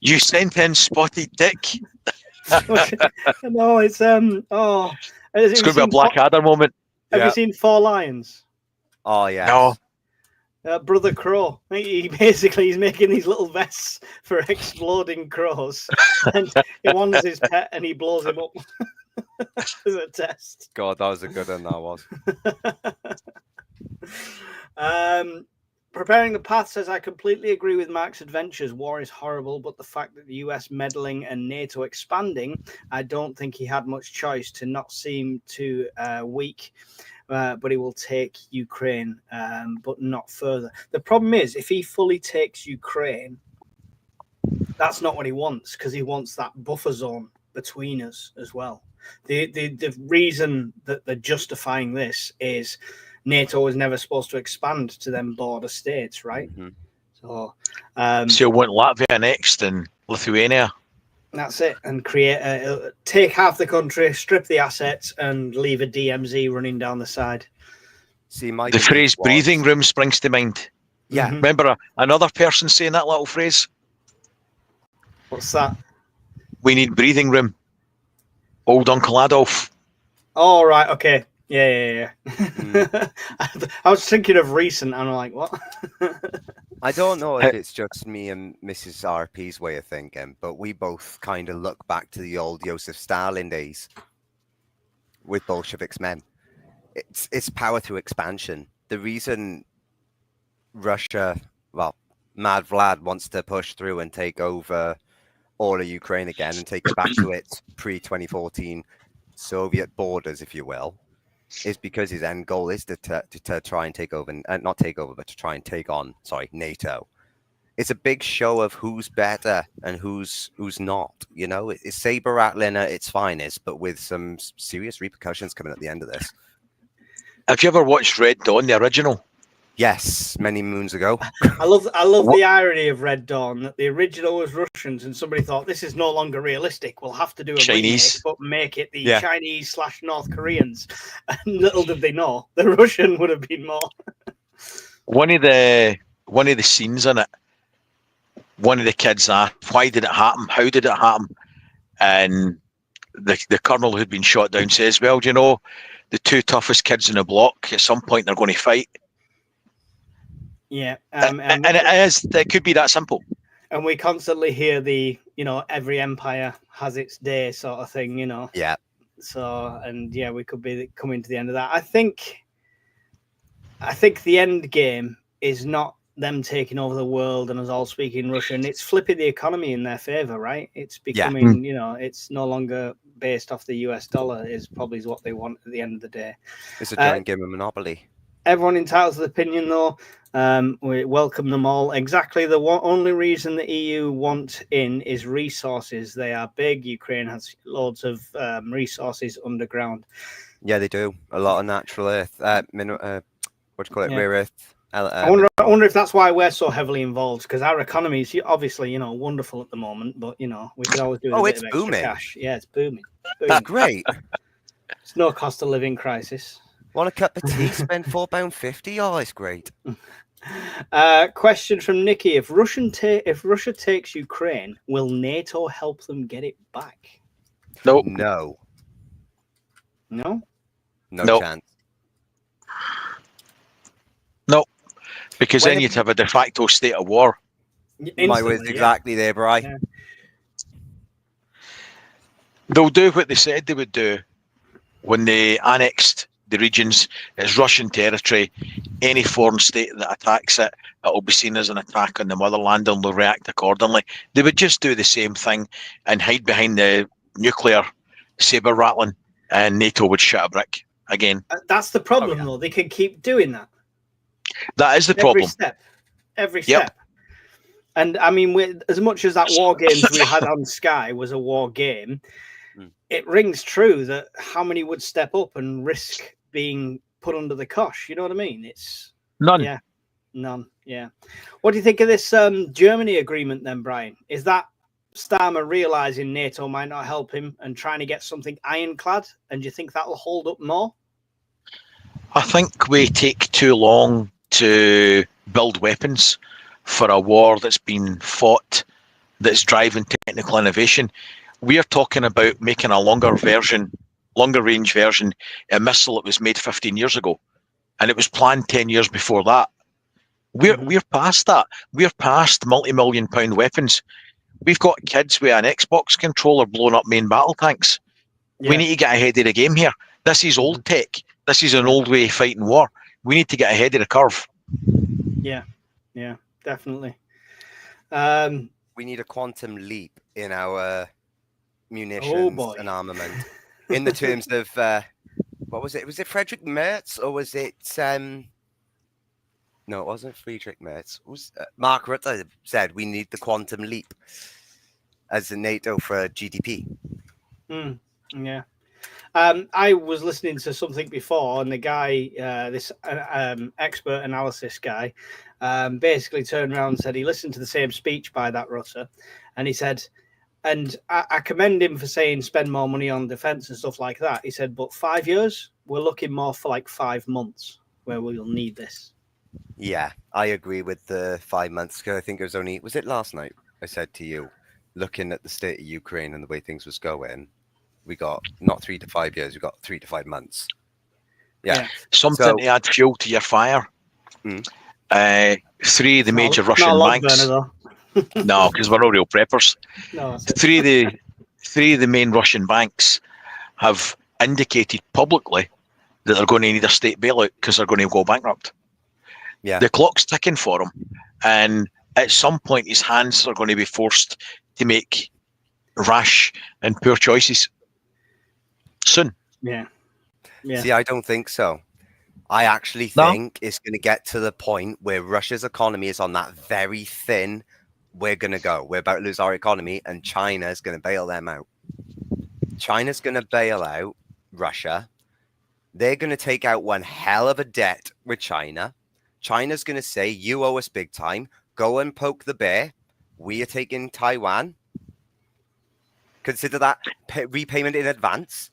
You sent in Spotted Dick. No, it's it's going to be a Blackadder moment. Have you seen Four Lions? Oh yeah. No. Brother Crow. He's making these little vests for exploding crows, and one's his pet, and he blows him up as a test. God, that was a good one. That was. Preparing the Path says, I completely agree with Mark's adventures. War is horrible, but the fact that the US meddling and NATO expanding, I don't think he had much choice to not seem too weak. But he will take Ukraine, but not further. The problem is, if he fully takes Ukraine, that's not what he wants, because he wants that buffer zone between us as well. The reason that they're justifying this is NATO was never supposed to expand to them border states, right? So you'll want Latvia next and Lithuania. That's it, and take half the country, strip the assets, and leave a DMZ running down the side. See, the phrase "breathing room" springs to mind. Yeah, remember another person saying that little phrase? What's that? We need breathing room. Old Uncle Adolf. Oh right, okay, yeah. I was thinking of recent, and I'm like, what? I don't know if it's just me and Mrs. RP's way of thinking, but we both kind of look back to the old Joseph Stalin days with Bolsheviks men. It's power through expansion. The reason Russia, Mad Vlad wants to push through and take over all of Ukraine again and take it back to its pre-2014 Soviet borders, if you will, is because his end goal is to try and take over, not take over, but to try and take on, NATO. It's a big show of who's better and who's not. You know, it's saber rattling at its finest, but with some serious repercussions coming at the end of this. Have you ever watched Red Dawn, the original? Yes, many moons ago. I love the irony of Red Dawn, that the original was Russians, and somebody thought this is no longer realistic. We'll have to do a Chinese, remake, but make it the Chinese/North Koreans. And little did they know, the Russian would have been more. One of the scenes in it, one of the kids asked, "Why did it happen? How did it happen?" And the colonel who'd been shot down says, "Well, you know, the two toughest kids in the block, at some point they're going to fight." Yeah, and it could be that simple. And we constantly hear every empire has its day sort of thing, Yeah. So, and we could be coming to the end of that. I think the end game is not them taking over the world and us all speaking Russian, it's flipping the economy in their favor, right? It's becoming, it's no longer based off the US dollar, is probably what they want at the end of the day. It's a giant game of Monopoly. Everyone entitled to the opinion, though. We welcome them all. Exactly the only reason the EU want in is resources. They are big. Ukraine has loads of resources underground. Yeah, they do. A lot of natural earth. What do you call it? Rare earth. I wonder if that's why we're so heavily involved, because our economy is obviously, wonderful at the moment, but, we could always do a bit of extra booming. cash. Yeah, it's booming. That's great. It's no cost of living crisis. Want a cup of tea? Spend £4.50. Oh, it's great. Question from Nikki: if Russia takes Ukraine, will NATO help them get it back? Nope. No chance. No, because then you'd have a de facto state of war. My words exactly there, Bri. Yeah. They'll do what they said they would do when they annexed the regions. It's Russian territory. Any foreign state that attacks it, it will be seen as an attack on the motherland, and they'll react accordingly. They would just do the same thing and hide behind the nuclear saber rattling, and NATO would shut a brick again. That's the problem, though. They can keep doing that. That is the problem. Every step. And I mean, as much as that war games we had on Sky was a war game, it rings true that how many would step up and risk being put under the cosh? You know what I mean? It's none. Yeah, none. Yeah. What do you think of this Germany agreement then, Brian? Is that Starmer realizing NATO might not help him and trying to get something ironclad? And do you think that'll hold up more? I think we take too long to build weapons for a war that's been fought, that's driving technical innovation. We are talking about making a longer range version, a missile that was made 15 years ago, and it was planned 10 years before that. We're past that. We're past multi-million-pound weapons. We've got kids with an Xbox controller blowing up main battle tanks. Yeah. We need to get ahead of the game here. This is old tech. This is an old way of fighting war. We need to get ahead of the curve. Yeah, definitely. We need a quantum leap in our munitions and armament. In the terms of, what was it? Was it Friedrich Merz, or was it... No, it wasn't Friedrich Merz. It was Mark Rutte said we need the quantum leap as the NATO for GDP. Yeah. I was listening to something before, and the guy, this expert analysis guy, basically turned around and said he listened to the same speech by that Rutte, and he said, and I commend him for saying spend more money on defence and stuff like that. He said, but 5 years, we're looking more for like 5 months where we'll need this. Yeah, I agree with the 5 months. Because I think was it last night I said to you, looking at the state of Ukraine and the way things was going, we got not 3 to 5 years, we got 3 to 5 months. Yeah. Something to add fuel to your fire. 3 of the major Russian banks. No, because we're all real preppers. No, 3 of the main Russian banks have indicated publicly that they're going to need a state bailout because they're going to go bankrupt. Yeah. The clock's ticking for him, and at some point his hands are going to be forced to make rash and poor choices soon. Yeah. See, I don't think so. I actually think it's going to get to the point where Russia's economy is on that very thin, we're going to go. We're about to lose our economy, and China's going to bail them out. China's going to bail out Russia. They're going to take out one hell of a debt with China. China's going to say, you owe us big time. Go and poke the bear. We are taking Taiwan. Consider that repayment in advance.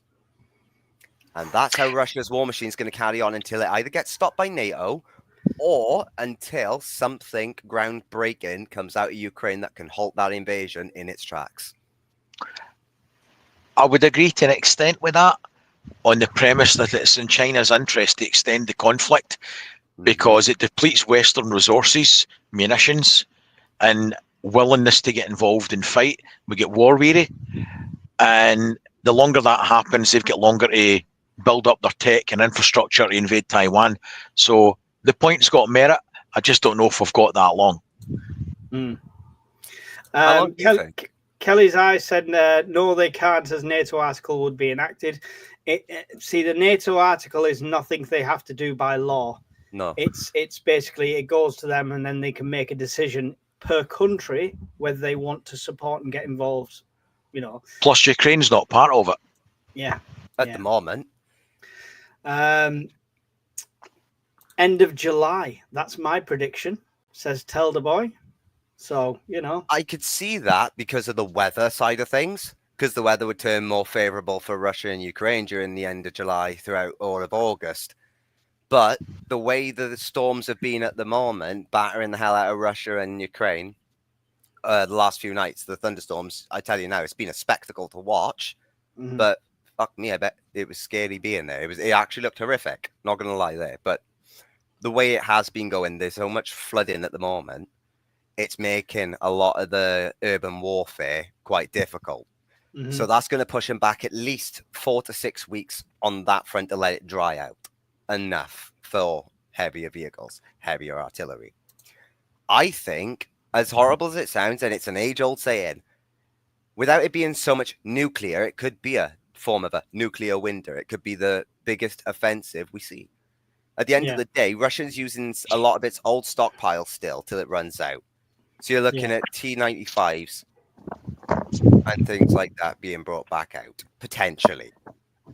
And that's how Russia's war machine is going to carry on until it either gets stopped by NATO or until something groundbreaking comes out of Ukraine that can halt that invasion in its tracks. I would agree to an extent with that, on the premise that it's in China's interest to extend the conflict, because it depletes Western resources, munitions, and willingness to get involved in fight. We get war weary, and the longer that happens, they've got longer to build up their tech and infrastructure to invade Taiwan. So the point's got merit. I just don't know if we've got that long. How long do you think? Kelly's Eye said no, they can't, as NATO article would be enacted. See, the NATO article is nothing they have to do by law. No. It's basically, it goes to them and then they can make a decision per country whether they want to support and get involved, you know. Plus, Ukraine's not part of it. Yeah. At the moment. End of July. That's my prediction, says Telda Boy. So, you know. I could see that because of the weather side of things, because the weather would turn more favorable for Russia and Ukraine during the end of July throughout all of August. But the way that the storms have been at the moment, battering the hell out of Russia and Ukraine, the last few nights, the thunderstorms, I tell you now, it's been a spectacle to watch. Mhm. But fuck me, I bet it was scary being there. It actually looked horrific, not going to lie there. But the way it has been going, there's so much flooding at the moment. It's making a lot of the urban warfare quite difficult. Mhm. So that's going to push them back at least 4 to 6 weeks on that front to let it dry out. Enough for heavier vehicles, heavier artillery. I think, as horrible as it sounds, and it's an age-old saying, without it being so much nuclear, it could be a form of a nuclear winter. It could be the biggest offensive we see. At the end of the day, Russia's using a lot of its old stockpile still till it runs out. So you're looking at T-95s and things like that being brought back out, potentially.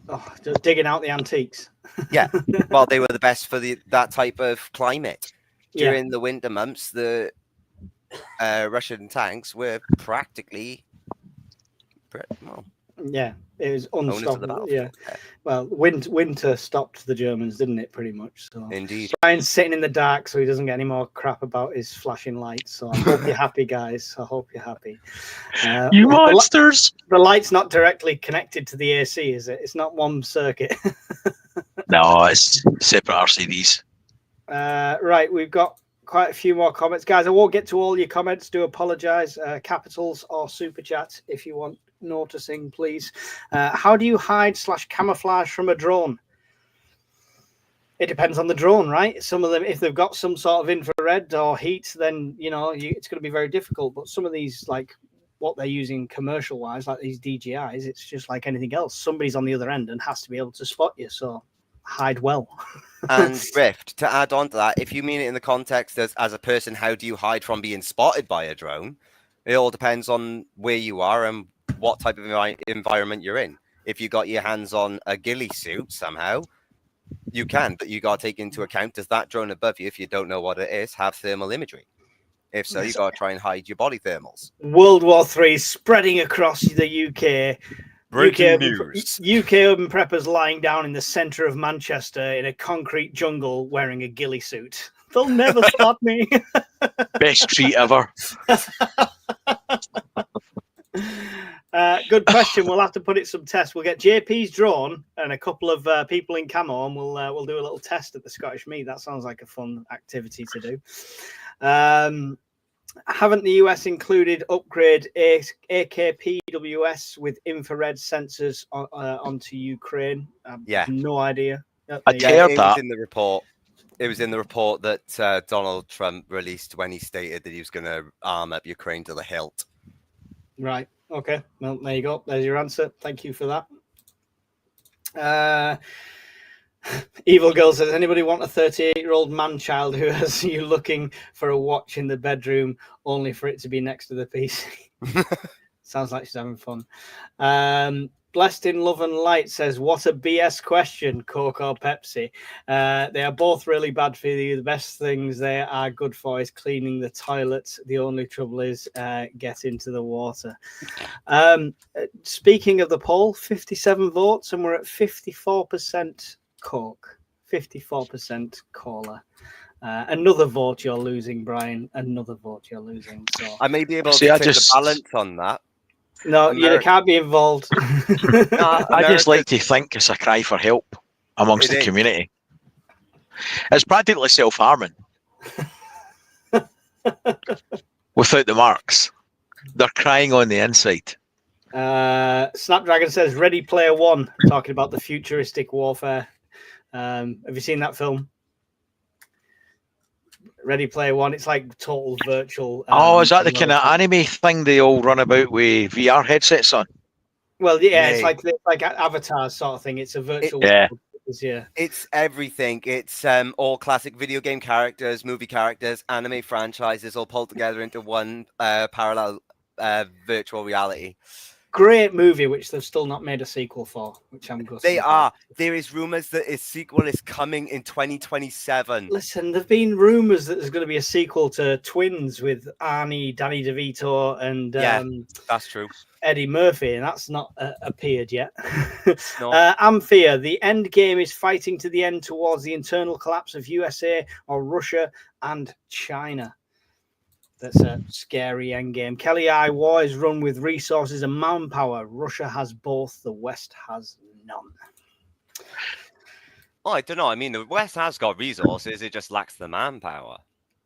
Oh, just digging out the antiques. Yeah, well, they were the best for that type of climate. During the winter months, the Russian tanks were practically... Well, yeah, it was unstoppable. Yeah. Yeah. Well, winter stopped the Germans, didn't it? Pretty much. So Indeed. Brian's sitting in the dark, so he doesn't get any more crap about his flashing lights. So I hope you're happy, guys. I hope you're happy. You monsters! The light's not directly connected to the AC, is it? It's not one circuit. No, it's separate RCDs. Right, we've got quite a few more comments, guys. I won't get to all your comments. Do apologise. Capitals or super chat if you want noticing, please. How do you hide / camouflage from a drone? It depends on the drone, right? Some of them, if they've got some sort of infrared or heat, then you know it's going to be very difficult. But some of these, like what they're using commercial wise, like these DJIs, it's just like anything else. Somebody's on the other end and has to be able to spot you. So hide well. And Rift, to add on to that, if you mean it in the context as a person, how do you hide from being spotted by a drone? It all depends on where you are and what type of environment you're in. If you got your hands on a ghillie suit somehow, you can, but you got to take into account, does that drone above you, if you don't know what it is, have thermal imagery? If so, you got to try and hide your body thermals. World War III spreading across the UK. Breaking news. UK urban preppers lying down in the centre of Manchester in a concrete jungle wearing a ghillie suit. They'll never spot me. Best treat ever. Good question. We'll have to put it some tests. We'll get JP's drone and a couple of people in camo, and we'll do a little test at the Scottish Meet. That sounds like a fun activity to do. Haven't the US included upgrade AKPWS with infrared sensors onto Ukraine? Yeah, no idea. I it was in the report. It was in the report that Donald Trump released when he stated that he was going to arm up Ukraine to the hilt. Right. Okay. Well, there you go. There's your answer. Thank you for that. Evil Girl says, anybody want a 38-year-old man-child who has you looking for a watch in the bedroom only for it to be next to the PC? Sounds like she's having fun. Blessed in Love and Light says, what a BS question, Coke or Pepsi? They are both really bad for you. The best things they are good for is cleaning the toilet. The only trouble is get into the water. Speaking of the poll, 57 votes, and we're at 54% Coke, 54% Cola. Another vote you're losing, Brian. Another vote you're losing. So I may be able to take the balance on that. No, you can't be involved. I just like to think it's a cry for help amongst the community. It's practically self-harming. Without the marks. They're crying on the inside. Snapdragon says, Ready Player One, talking about the futuristic warfare. Have you seen that film? Ready Player One. It's like total virtual. Is that the kind of reality. anime thing they all run about with VR headsets on? Well, yeah, it's Mate. like Avatar sort of thing. It's a virtual Yeah. world. Yeah. It's everything. It's all classic video game characters, movie characters, anime franchises all pulled together into one parallel virtual reality. Great movie, which they've still not made a sequel for, which I'm gutted. They are. There is rumors that a sequel is coming in 2027. Listen, there've been rumors that there's going to be a sequel to Twins with Danny DeVito, and Yeah. That's true. Eddie Murphy, and that's not appeared yet. No. Amphia, the end game is fighting to the end towards the internal collapse of USA or Russia and China. That's a scary end game. Kelly I war is run with resources and manpower. Russia has both. The West has none. Oh, I don't know. I mean, the West has got resources. It just lacks the manpower.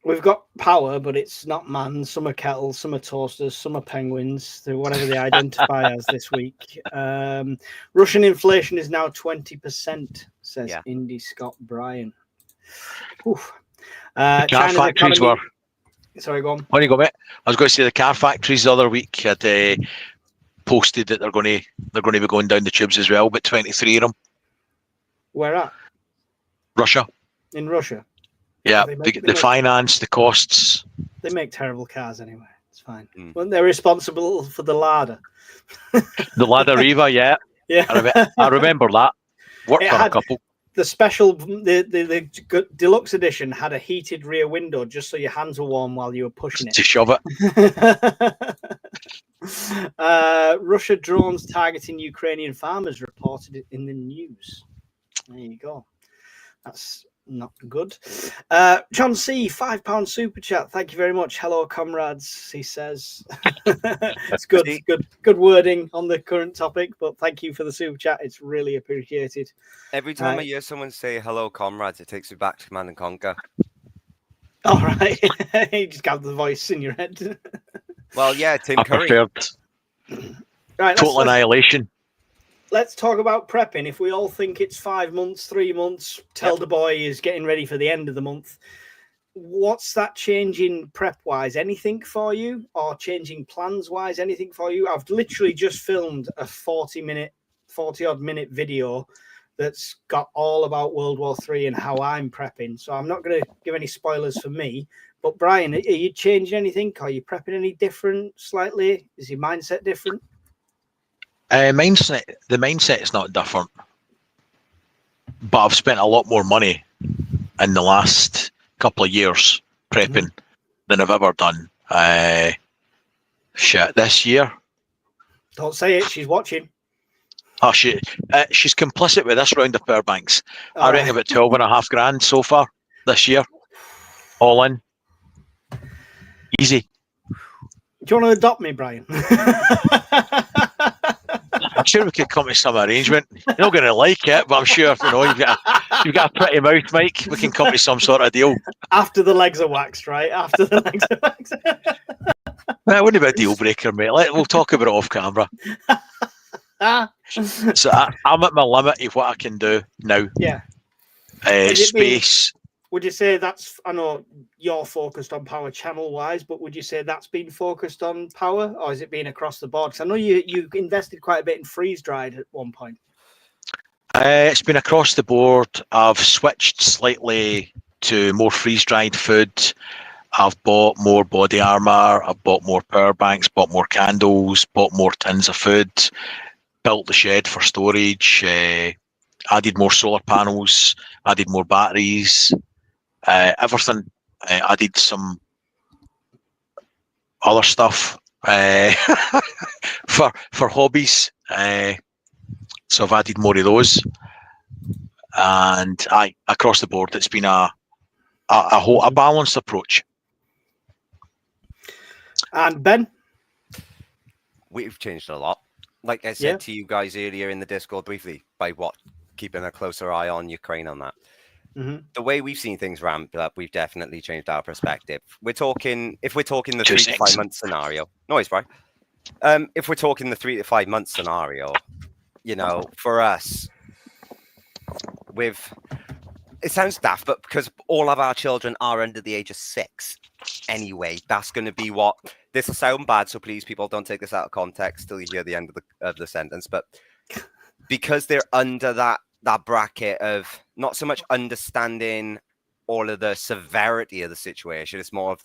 We've got power, but it's not man. Some are kettles, some are toasters, some are penguins. They're whatever they identify as this week. Russian inflation is now 20%, says Indy Scott Bryan. Oof. Car China's factories economy... were. Sorry, go on. When you go, mate? I was going to say the car factories the other week had posted that they're going to be going down the tubes as well, but 23 of them. Where at? Russia. In Russia. Yeah, the finance, the costs. They make terrible cars anyway. It's fine. Well, they're responsible for the Lada. The Lada Riva, yeah. Yeah. I remember that. Worked for a couple. The special, the deluxe edition had a heated rear window just so your hands were warm while you were pushing it. To shove it. Russia drones targeting Ukrainian farmers reported in the news. There you go. That's not good. John C, £5 super chat. Thank you very much. Hello, comrades, he says. It's good wording on the current topic, but thank you for the super chat. It's really appreciated. Every time I hear someone say hello, comrades, it takes me back to Command and Conquer. All right. You just got the voice in your head. Well, yeah, Tim Curry. Right, Total annihilation. Let's talk about prepping. If we all think it's 5 months, 3 months, tell the boy is getting ready for the end of the month. What's that changing prep-wise? Anything for you? Or changing plans-wise? Anything for you? I've literally just filmed a 40-odd minute video that's got all about World War III and how I'm prepping. So I'm not going to give any spoilers for me. But Brian, are you changing anything? Are you prepping any different slightly? Is your mindset different? The mindset is not different, but I've spent a lot more money in the last couple of years prepping than I've ever done. This year. Don't say it. She's watching. Oh, she's complicit with this round of power banks. I reckon about 12.5 grand so far this year, all in. Easy. Do you want to adopt me, Brian? I'm sure we could come to some arrangement. You're not going to like it, but I'm sure you've got a pretty mouth, Mike. We can come to some sort of deal. After the legs are waxed, right? After the legs are waxed. It wouldn't be a deal breaker, mate. We'll talk about it off camera. So I'm at my limit of what I can do now. Yeah. Space. Would you say that's, I know you're focused on power channel wise, but would you say that's been focused on power, or has it been across the board? Because I know you invested quite a bit in freeze dried at one point. It's been across the board. I've switched slightly to more freeze dried food. I've bought more body armor. I've bought more power banks, bought more candles, bought more tins of food, built the shed for storage, added more solar panels, added more batteries. Everything. Added some other stuff for hobbies. So I've added more of those, and across the board, it's been a balanced approach. And Ben, we've changed a lot. Like I said to you guys earlier in the Discord briefly, by keeping a closer eye on Ukraine on that. The way we've seen things ramp up, we've definitely changed our perspective. If we're talking the 3 to 5 month scenario, noise, right? If we're talking the 3 to 5 month scenario, for us, it sounds daft, but because all of our children are under the age of 6 anyway, that's going to be what this will sound bad. So please, people, don't take this out of context till you hear the end of the sentence. But because they're under that bracket of not so much understanding all of the severity of the situation, it's more of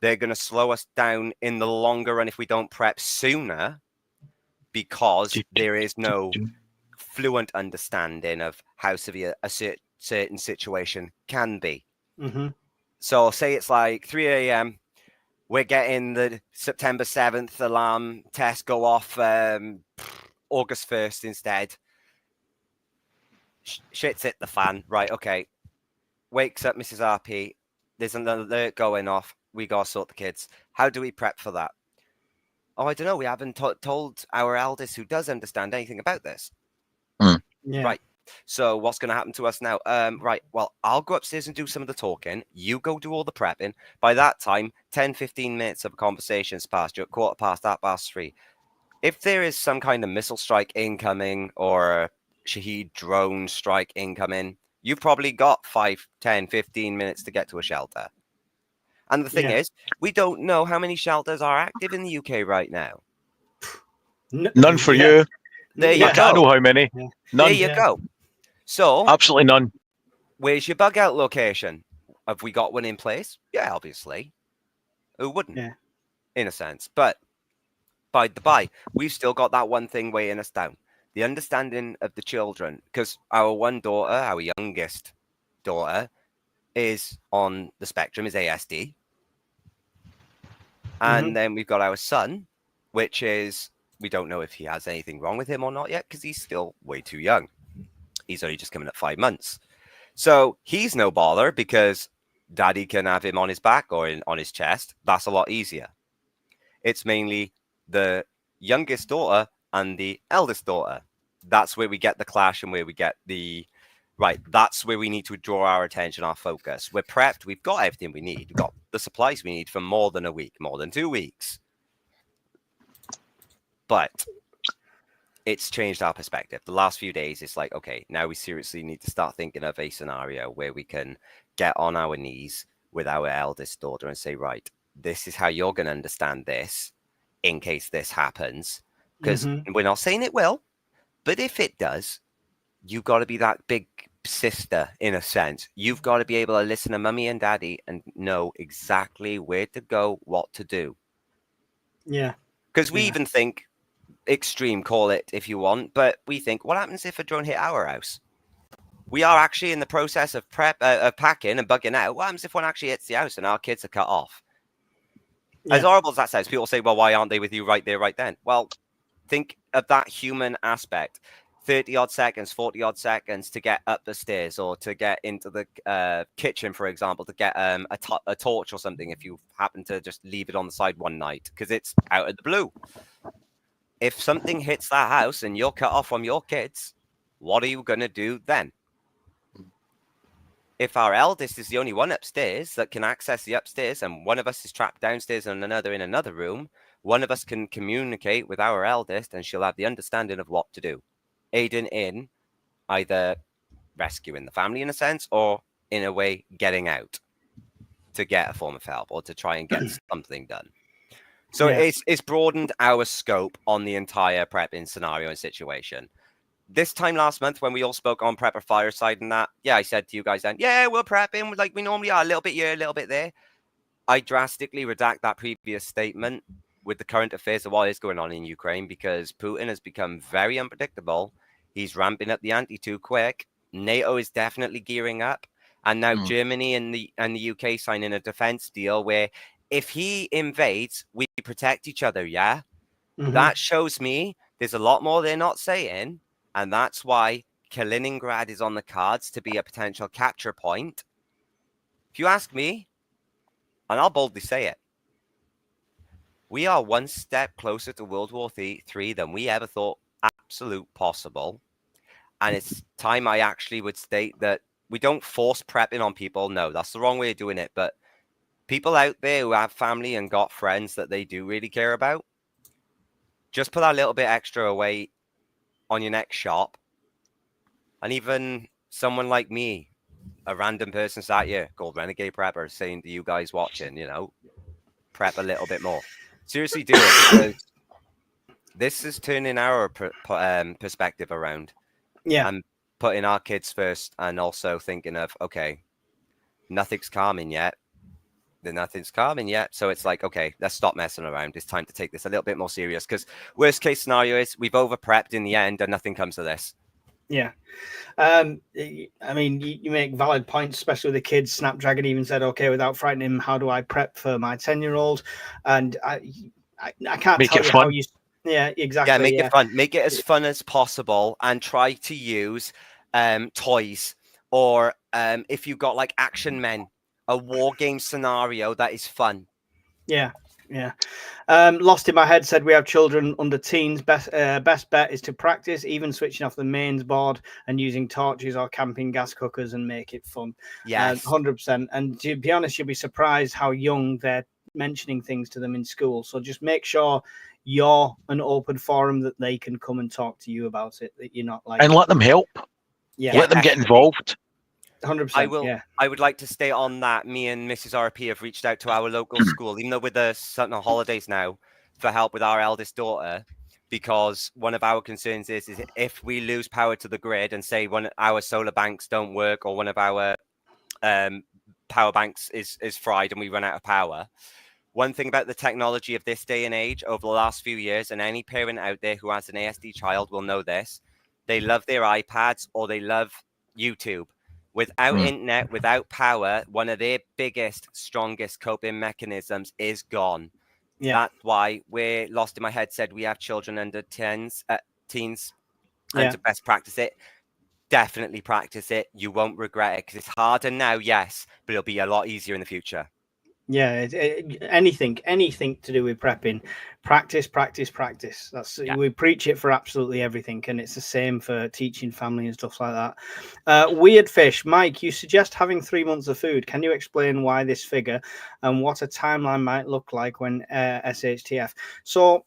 they're going to slow us down in the longer run if we don't prep sooner, because there is no fluent understanding of how severe a certain situation can be. Mm-hmm. So say it's like 3 a.m. We're getting the September 7th alarm test go off August 1st instead. Shit's hit the fan. Right, okay. Wakes up Mrs. RP. There's an alert going off. We got to sort the kids. How do we prep for that? Oh, I don't know. We haven't told our eldest, who does understand anything about this. Yeah. Right. So what's going to happen to us now? Right. Well, I'll go upstairs and do some of the talking. You go do all the prepping. By that time, 10, 15 minutes of a conversation's passed. You're at 3:15. If there is some kind of missile strike incoming or a Shahed drone strike incoming, you've probably got 5, 10, 15 minutes to get to a shelter. And the thing is, we don't know how many shelters are active in the UK right now. None for you. There you I can't go. know how many. Yeah. None. There you go. So, Absolutely none. where's your bug out location? Have we got one in place? Yeah, obviously. Who wouldn't? Yeah. In a sense. But by the by, we've still got that one thing weighing us down. The understanding of the children. Because our one daughter, our youngest daughter, is on the spectrum, is ASD. And then we've got our son, which is, we don't know if he has anything wrong with him or not yet, because he's still way too young. He's only just coming at 5 months. So he's no bother because daddy can have him on his back or on his chest. That's a lot easier. It's mainly the youngest daughter and the eldest daughter. That's where we get the clash and where we get that's where we need to draw our attention, our focus. We're prepped. We've got everything we need. We've got the supplies we need for more than a week, more than 2 weeks. But it's changed our perspective. The last few days, it's like, okay, now we seriously need to start thinking of a scenario where we can get on our knees with our eldest daughter and say, right, this is how you're going to understand this in case this happens. Because we're not saying it will, but if it does, you've got to be that big sister in a sense. You've got to be able to listen to mummy and daddy and know exactly where to go, what to do. Yeah. Because we even think, extreme, call it if you want, but we think, what happens if a drone hit our house? We are actually in the process of packing and bugging out. What happens if one actually hits the house and our kids are cut off? Yeah. As horrible as that sounds, people say, well, why aren't they with you right there, right then? Well, think of that human aspect. 30-odd seconds, 40-odd seconds to get up the stairs or to get into the kitchen, for example, to get a torch or something if you happen to just leave it on the side one night because it's out of the blue. If something hits that house and you're cut off from your kids, what are you going to do then? If our eldest is the only one upstairs that can access the upstairs and one of us is trapped downstairs and another in another room, one of us can communicate with our eldest and she'll have the understanding of what to do. Aiding in either rescuing the family in a sense or in a way getting out to get a form of help or to try and get something done. So it's broadened our scope on the entire prepping scenario and situation. This time last month when we all spoke on Prepper Fireside and that, I said to you guys then, we're prepping like we normally are, a little bit here, a little bit there. I drastically redact that previous statement with the current affairs of what is going on in Ukraine because Putin has become very unpredictable. He's ramping up the ante too quick. NATO is definitely gearing up. And now Germany and the UK signing a defense deal where if he invades, we protect each other, That shows me there's a lot more they're not saying. And that's why Kaliningrad is on the cards to be a potential capture point. If you ask me, and I'll boldly say it, we are one step closer to World War III than we ever thought absolute possible. And it's time I actually would state that we don't force prepping on people. No, that's the wrong way of doing it. But people out there who have family and got friends that they do really care about, just put that little bit extra away on your next shop. And even someone like me, a random person sat here called Renegade Prepper saying to you guys watching, prep a little bit more. Seriously, do it, because this is turning our perspective around. Yeah. And putting our kids first, and also thinking of, okay, nothing's calming yet. Nothing's calming yet. So it's like, okay, let's stop messing around. It's time to take this a little bit more serious, because worst case scenario is we've over prepped in the end and nothing comes of this. Yeah. I mean, you make valid points, especially with the kids. Snapdragon even said, okay, without frightening him, how do I prep for my 10-year-old? And I can't Make tell it you fun. how you. Yeah, exactly. Yeah, make it fun. Make it as fun as possible, and try to use toys, or if you've got like Action Men, a war game scenario that is fun. Yeah. Lost in My Head said, we have children under teens. Best bet is to practice even switching off the mains board and using torches or camping gas cookers and make it fun. Yes. 100%. And to be honest, you'll be surprised how young they're mentioning things to them in school. So just make sure you're an open forum that they can come and talk to you about it, that you're not like, and let them help. yeah, Let them get involved. 100%. I would like to stay on that. Me and Mrs. RP have reached out to our local school, even though with the summer holidays now, for help with our eldest daughter, because one of our concerns is if we lose power to the grid and say one of our solar banks don't work, or one of our power banks is fried and we run out of power. One thing about the technology of this day and age over the last few years, and any parent out there who has an ASD child will know this, they love their iPads or they love YouTube. Without internet, without power, one of their biggest, strongest coping mechanisms is gone. Yeah. That's why we're Lost in My Head said we have children under teens, and to best practice it. Definitely practice it. You won't regret it, because it's harder now, yes, but it'll be a lot easier in the future. Yeah, anything to do with prepping, practice. That's we preach it for absolutely everything, and it's the same for teaching family and stuff like that. Weird Fish, Mike, you suggest having 3 months of food. Can you explain why this figure and what a timeline might look like when SHTF? So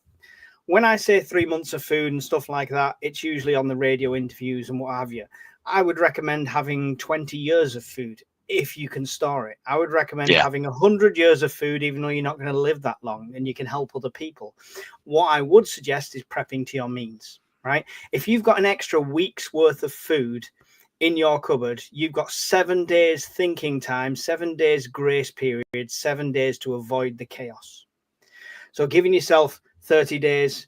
when I say 3 months of food and stuff like that, it's usually on the radio interviews and what have you. I would recommend having 20 years of food if you can store it. I would recommend having 100 years of food, even though you're not going to live that long and you can help other people. What I would suggest is prepping to your means, right? If you've got an extra week's worth of food in your cupboard, you've got 7 days thinking time, 7 days grace period, 7 days to avoid the chaos. So giving yourself 30 days,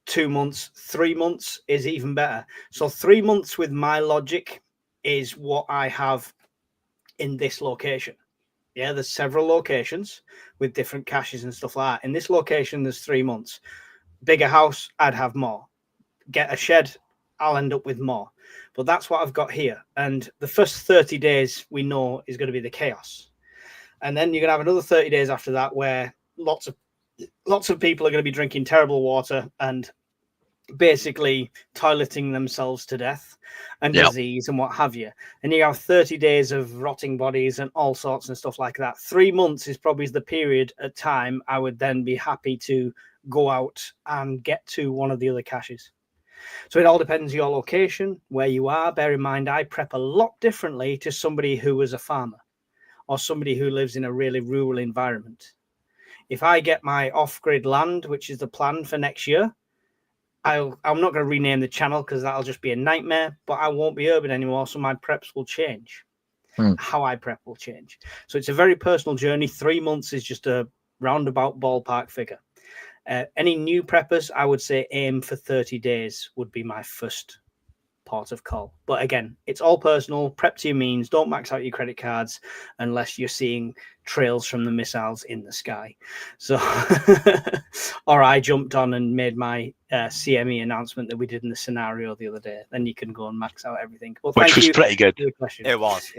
2 months, 3 months is even better. So 3 months with my logic is what I have in this location. Yeah, there's several locations with different caches and stuff like that. In this location, there's 3 months. Bigger house, I'd have more. Get a shed, I'll end up with more. But that's what I've got here. And the first 30 days we know is going to be the chaos. And then you're going to have another 30 days after that where lots of people are going to be drinking terrible water and basically toileting themselves to death and disease and what have you. And you have 30 days of rotting bodies and all sorts and stuff like that. 3 months is probably the period at time I would then be happy to go out and get to one of the other caches. So it all depends on your location, where you are. Bear in mind, I prep a lot differently to somebody who is a farmer or somebody who lives in a really rural environment. If I get my off-grid land, which is the plan for next year, I'm not going to rename the channel because that'll just be a nightmare, but I won't be urban anymore, so my preps will change. How I prep will change. So it's a very personal journey. 3 months is just a roundabout ballpark figure. Any new preppers, I would say aim for 30 days would be my first port of call. But again, it's all personal. Prep to your means. Don't max out your credit cards unless you're seeing trails from the missiles in the sky. So, or I jumped on and made my CME announcement that we did in the scenario the other day. Then you can go and max out everything. Well, which was pretty good. It was.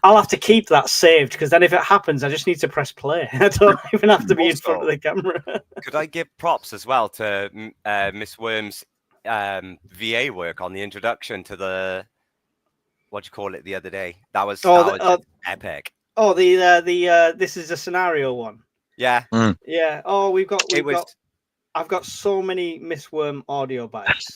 I'll have to keep that saved because then if it happens, I just need to press play. I don't even have to be in front of the camera. Could I give props as well to Miss Worm's VA work on the introduction to the what do you call it the other day? That was just epic. Oh, the this is a scenario one. Yeah. Yeah. Oh, we've got I've got so many Miss Worm audio bites.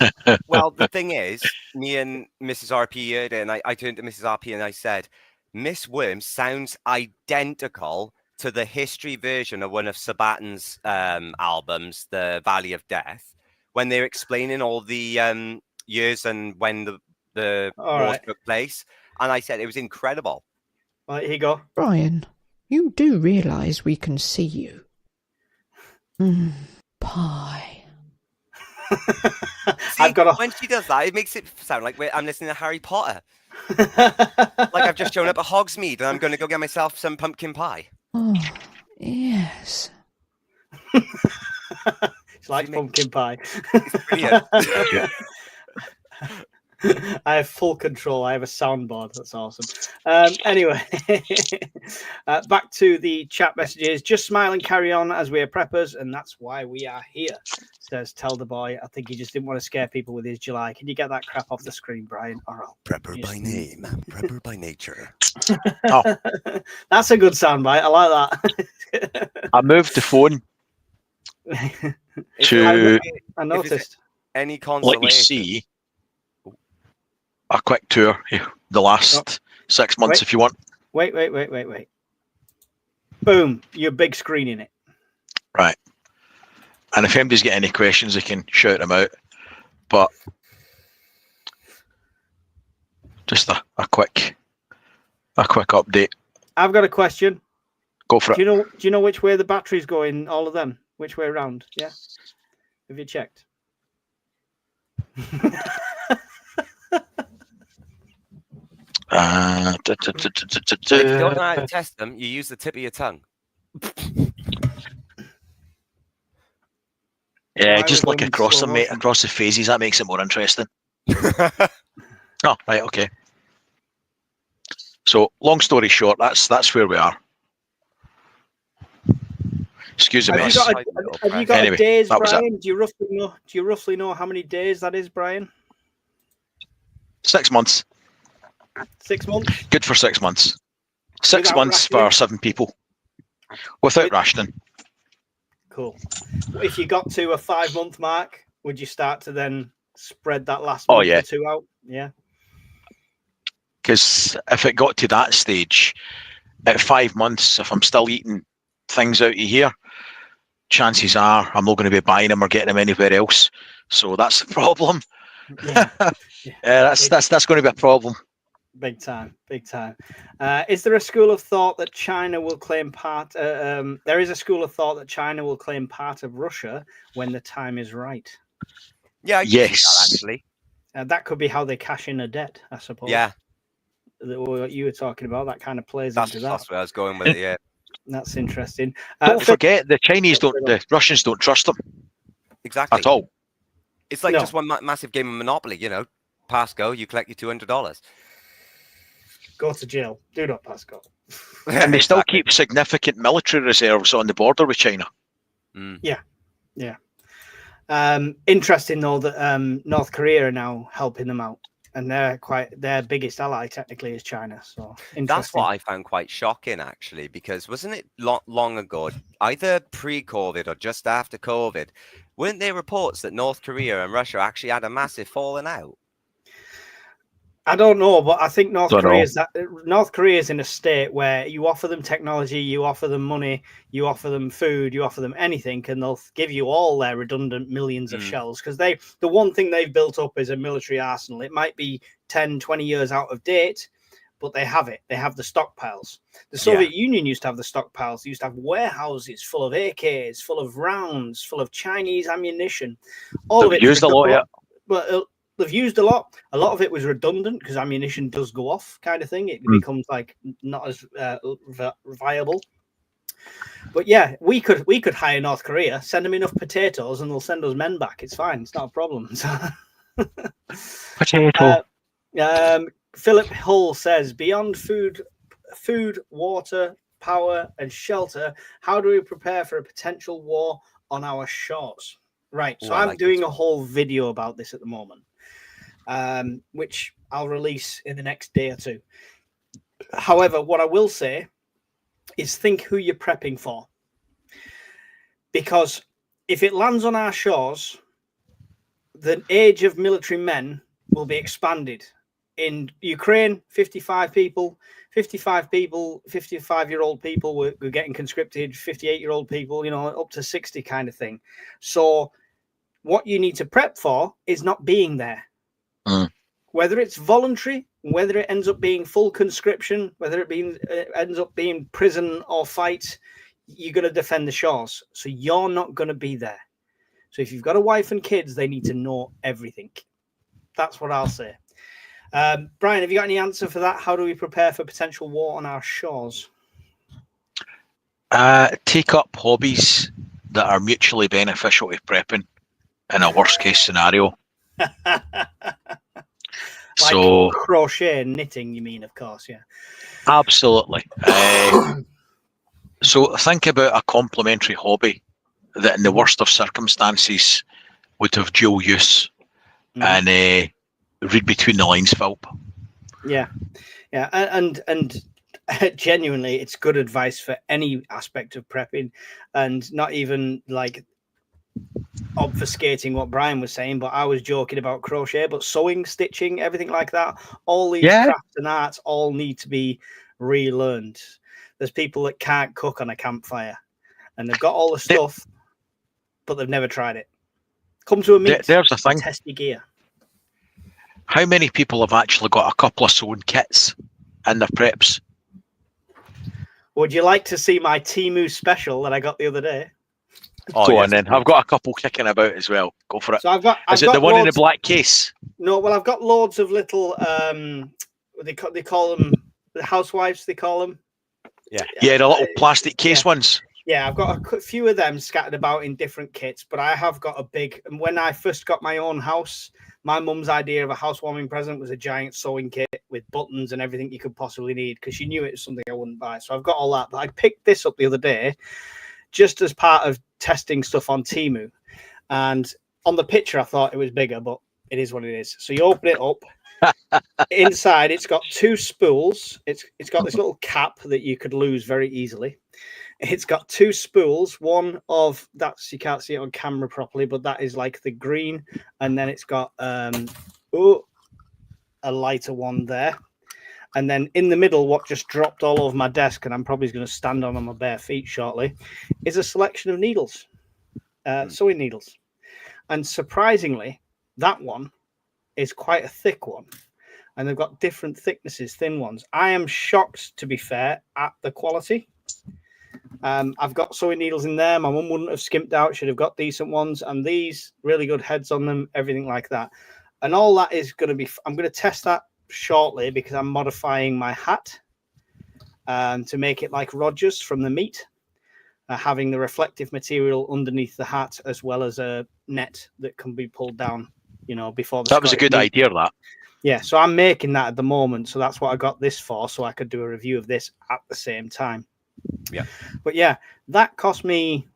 Well, the thing is, me and Mrs. RP heard it, and I turned to Mrs. RP and I said, Miss Worm sounds identical to the history version of one of Sabaton's albums, The Valley of Death, when they're explaining all the years and when the All wars right. took place. And I said it was incredible. Well, here you go. Brian, you do realise we can see you. Pie. See, I've got a. when she does that, it makes it sound like I'm listening to Harry Potter. Like I've just shown up at Hogsmeade and I'm going to go get myself some pumpkin pie. Oh, yes. It's like pumpkin pie. It's brilliant. I have full control. I have a soundboard. That's awesome. Anyway, back to the chat messages. Just smile and carry on as we are preppers, and that's why we are here, says Tell the Boy. I think he just didn't want to scare people with his July. Can you get that crap off the screen, Brian? Prepper by name, prepper by nature. Oh. That's a good soundbite. I like that. I moved the phone to I noticed. Any let consolation. you see a quick tour here, the last 6 months, if you want. Wait. Boom. You're big screening it. Right. And if anybody's got any questions, they can shout them out. But just a quick update. I've got a question. Go for it. Do you know which way the batteries go in all of them? Which way around? Yeah. Have you checked? If you don't know how to test them, you use the tip of your tongue. Yeah, Why just are we look going across slow them, mate, motion? across the phases. That makes it more interesting. Oh, right, okay. So, long story short, that's where we are. Excuse me. Have you got Anyway, days, that was it. Brian? Do you roughly know how many days that is, Brian? 6 months. 6 months. Good for 6 months. 6 Without months rationing? for 7 people. Without rationing. Cool. If you got to a 5 month mark, would you start to then spread that last Oh, month yeah. or two out? Yeah. Because if it got to that stage, at 5 months, if I'm still eating things out of here, chances are I'm not going to be buying them or getting them anywhere else. So that's the problem. Yeah. That's going to be a problem. Big time. Is there a school of thought that China will claim part? There is a school of thought that China will claim part of Russia when the time is right. Yeah, I can see Yes. that, actually. That could be how they cash in a debt, I suppose. Yeah, What you were talking about, that kind of plays that's into that. where I was going with it. Yeah, That's interesting. Don't Phil- forget, the Russians don't trust them exactly. at all. It's like No. just one massive game of Monopoly. You know, pass go, you collect your $200. Go to jail. Do not pass go. And they still keep significant military reserves on the border with China. Mm. Yeah. Interesting though that North Korea are now helping them out, and their biggest ally technically is China. So interesting. That's what I found quite shocking, actually, because wasn't it long ago, either pre-COVID or just after COVID, weren't there reports that North Korea and Russia actually had a massive falling out? I don't know, but I think North Don't Korea is in a state where you offer them technology, you offer them money, you offer them food, you offer them anything, and they'll give you all their redundant millions of shells. Because the one thing they've built up is a military arsenal. It might be 10, 20 years out of date, but they have it. They have the stockpiles. The Soviet Union used to have the stockpiles. They used to have warehouses full of AKs, full of rounds, full of Chinese ammunition. All of it Used a lot, yeah. But they've used a lot. A lot of it was redundant because ammunition does go off, kind of thing. It becomes like not as viable. But yeah, we could hire North Korea, send them enough potatoes, and they'll send us men back. It's fine. It's not a problem. Potato. Philip Hull says, beyond food, water, power, and shelter, how do we prepare for a potential war on our shores? Right. So I'm doing a whole video about this at the moment, which I'll release in the next day or two. However, what I will say is think who you're prepping for. Because if it lands on our shores, the age of military men will be expanded. In Ukraine, 55 people, 55-year-old people were getting conscripted, 58-year-old people, up to 60 kind of thing. So what you need to prep for is not being there. Whether it's voluntary, whether it ends up being full conscription, whether it ends up being prison or fight, you're going to defend the shores. So you're not going to be there. So if you've got a wife and kids, they need to know everything. That's what I'll say. Brian, have you got any answer for that? How do we prepare for potential war on our shores? Take up hobbies that are mutually beneficial to prepping in a worst case scenario. Like crochet and knitting, you mean, of course, yeah. Absolutely. So think about a complementary hobby that in the worst of circumstances would have dual use and read between the lines, Philip. Yeah. And genuinely, it's good advice for any aspect of prepping, and not even like obfuscating what Brian was saying, but I was joking about crochet, but sewing, stitching, everything like that, all these crafts and arts all need to be relearned. There's people that can't cook on a campfire and they've got all the stuff, but they've never tried it. Come to a meet, there's the thing. Test your gear. How many people have actually got a couple of sewing kits in their preps? Would you like to see my Temu special that I got the other day? Go on then. I've got a couple kicking about as well. Go for it. So Is it the one in the black case? No, well, I've got loads of little, they call them, the housewives, they call them. Yeah, the little plastic case ones. Yeah, I've got a few of them scattered about in different kits, but I have got a big, and when I first got my own house, my mum's idea of a housewarming present was a giant sewing kit with buttons and everything you could possibly need, because she knew it was something I wouldn't buy. So I've got all that, but I picked this up the other day just as part of testing stuff on Temu. And on the picture, I thought it was bigger, but it is what it is. So you open it up. Inside, it's got two spools. It's got this little cap that you could lose very easily. It's got two spools. One of that's, you can't see it on camera properly, but that is like the green. And then it's got a lighter one there. And then in the middle, what just dropped all over my desk, and I'm probably going to stand on my bare feet shortly, is a selection of needles, sewing needles. And surprisingly, that one is quite a thick one. And they've got different thicknesses, thin ones. I am shocked, to be fair, at the quality. I've got sewing needles in there. My mum wouldn't have skimped out. She'd have got decent ones. And these, really good heads on them, everything like that. And all that is going to be, I'm going to test that shortly, because I'm modifying my hat to make it like Rogers from the meat, having the reflective material underneath the hat, as well as a net that can be pulled down, before the that was a good idea, that. Yeah, so I'm making that at the moment, so that's what I got this for, so I could do a review of this at the same time. Yeah, but yeah, that cost me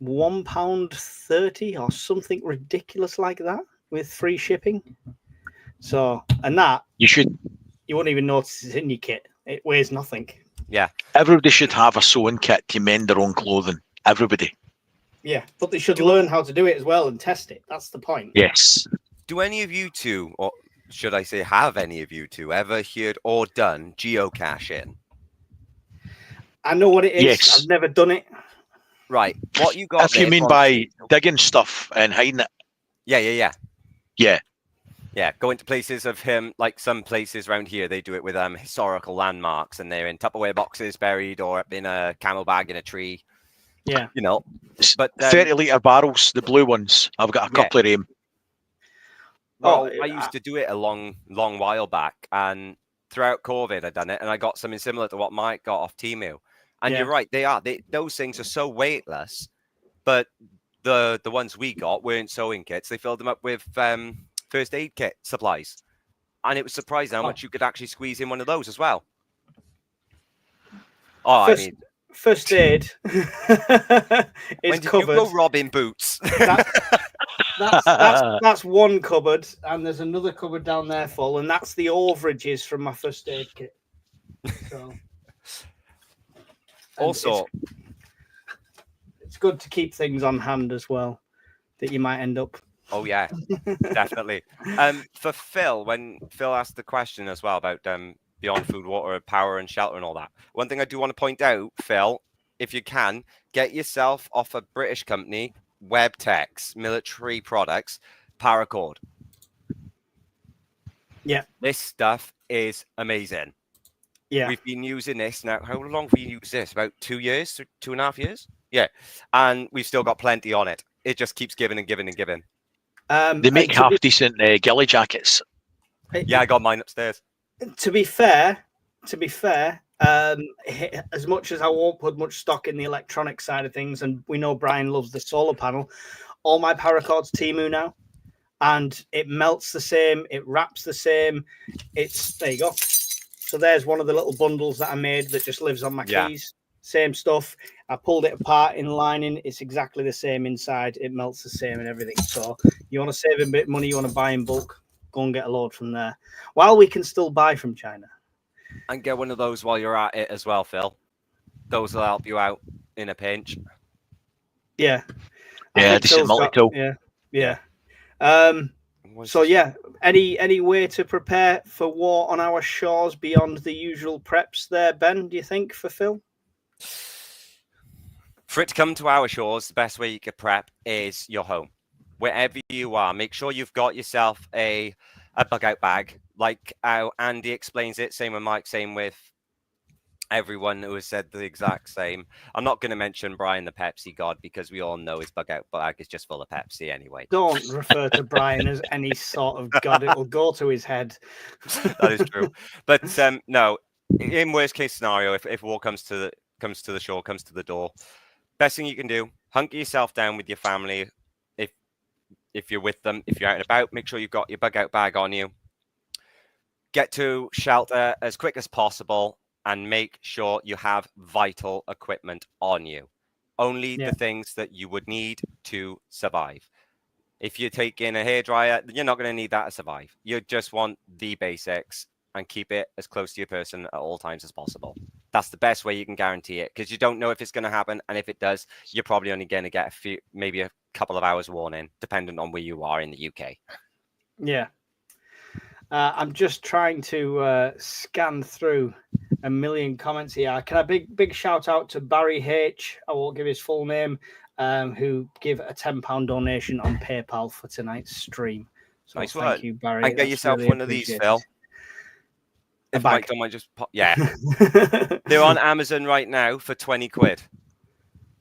£1.30 or something ridiculous like that, with free shipping. So, and that you won't even notice it's in your kit. It weighs nothing. Yeah, everybody should have a sewing kit to mend their own clothing. Everybody. Yeah, but they should learn how to do it as well and test it. That's the point. Yes. Do any of you two, or should I say, have any of you two ever heard or done geocaching? I know what it is. Yes. I've never done it. Right. What you got? If you mean by digging stuff and hiding it. Yeah. Yeah. Going to places of him, like some places around here, they do it with historical landmarks, and they're in Tupperware boxes buried, or in a camel bag in a tree. Yeah. But 30-litre barrels, the blue ones. I've got a couple of them. Well, I used to do it a long while back, and throughout COVID, I'd done it, and I got something similar to what Mike got off Temu. And you're right, those things are so weightless, but the ones we got weren't sewing kits. They filled them up with first aid kit supplies, and it was surprising how much you could actually squeeze in one of those as well. First aid is when did covered. You go robbing boots? That's one cupboard, and there's another cupboard down there full, and that's the overages from my first aid kit. So, also, it's good to keep things on hand as well that you might end up. Oh yeah, definitely. For Phil, when Phil asked the question as well about beyond food, water, power, and shelter, and all that, one thing I do want to point out, Phil, if you can, get yourself off a British company, WebTex, military products, paracord. Yeah. This stuff is amazing. Yeah. We've been using this now. How long have we used this? About 2 years, 2.5 years? Yeah. And we've still got plenty on it. It just keeps giving and giving and giving. They make half-decent ghillie jackets. Yeah, I got mine upstairs. To be fair, as much as I won't put much stock in the electronic side of things, and we know Brian loves the solar panel, all my paracord's Temu now, and it melts the same, it wraps the same. There you go. So there's one of the little bundles that I made that just lives on my keys. Same stuff. I pulled it apart in lining. It's exactly the same inside. It melts the same and everything. So you want to save a bit of money, you want to buy in bulk, go and get a load from there. While we can still buy from China. And get one of those while you're at it as well, Phil. Those will help you out in a pinch. Yeah. Yeah, decent multi-tool. Yeah. So yeah, any way to prepare for war on our shores beyond the usual preps there, Ben, do you think, for Phil? For it to come to our shores, the best way you could prep is your home. Wherever you are, make sure you've got yourself a bug out bag, like how Andy explains it, same with Mike, same with everyone who has said the exact same. I'm not going to mention Brian the Pepsi god because we all know his bug out bag is just full of Pepsi anyway. Don't refer to Brian as any sort of god. It will go to his head. That is true. But no, in worst case scenario, if war comes to the shore, comes to the door, best thing you can do, hunker yourself down with your family. If you're with them, if you're out and about, make sure you've got your bug out bag on you. Get to shelter as quick as possible and make sure you have vital equipment on you. Only the things that you would need to survive. If you take in a hairdryer, you're not going to need that to survive. You just want the basics and keep it as close to your person at all times as possible. That's the best way you can guarantee it, because you don't know if it's going to happen. And if it does, you're probably only going to get maybe a couple of hours warning, depending on where you are in the UK. Yeah. I'm just trying to scan through a million comments here. Can I big shout out to Barry H? I won't give his full name, who give a £10 donation on PayPal for tonight's stream. So nice thank work. You, Barry. And get yourself really one of these, Phil. If Mike don't mind, just pop. Yeah, they're on Amazon right now for 20 quid.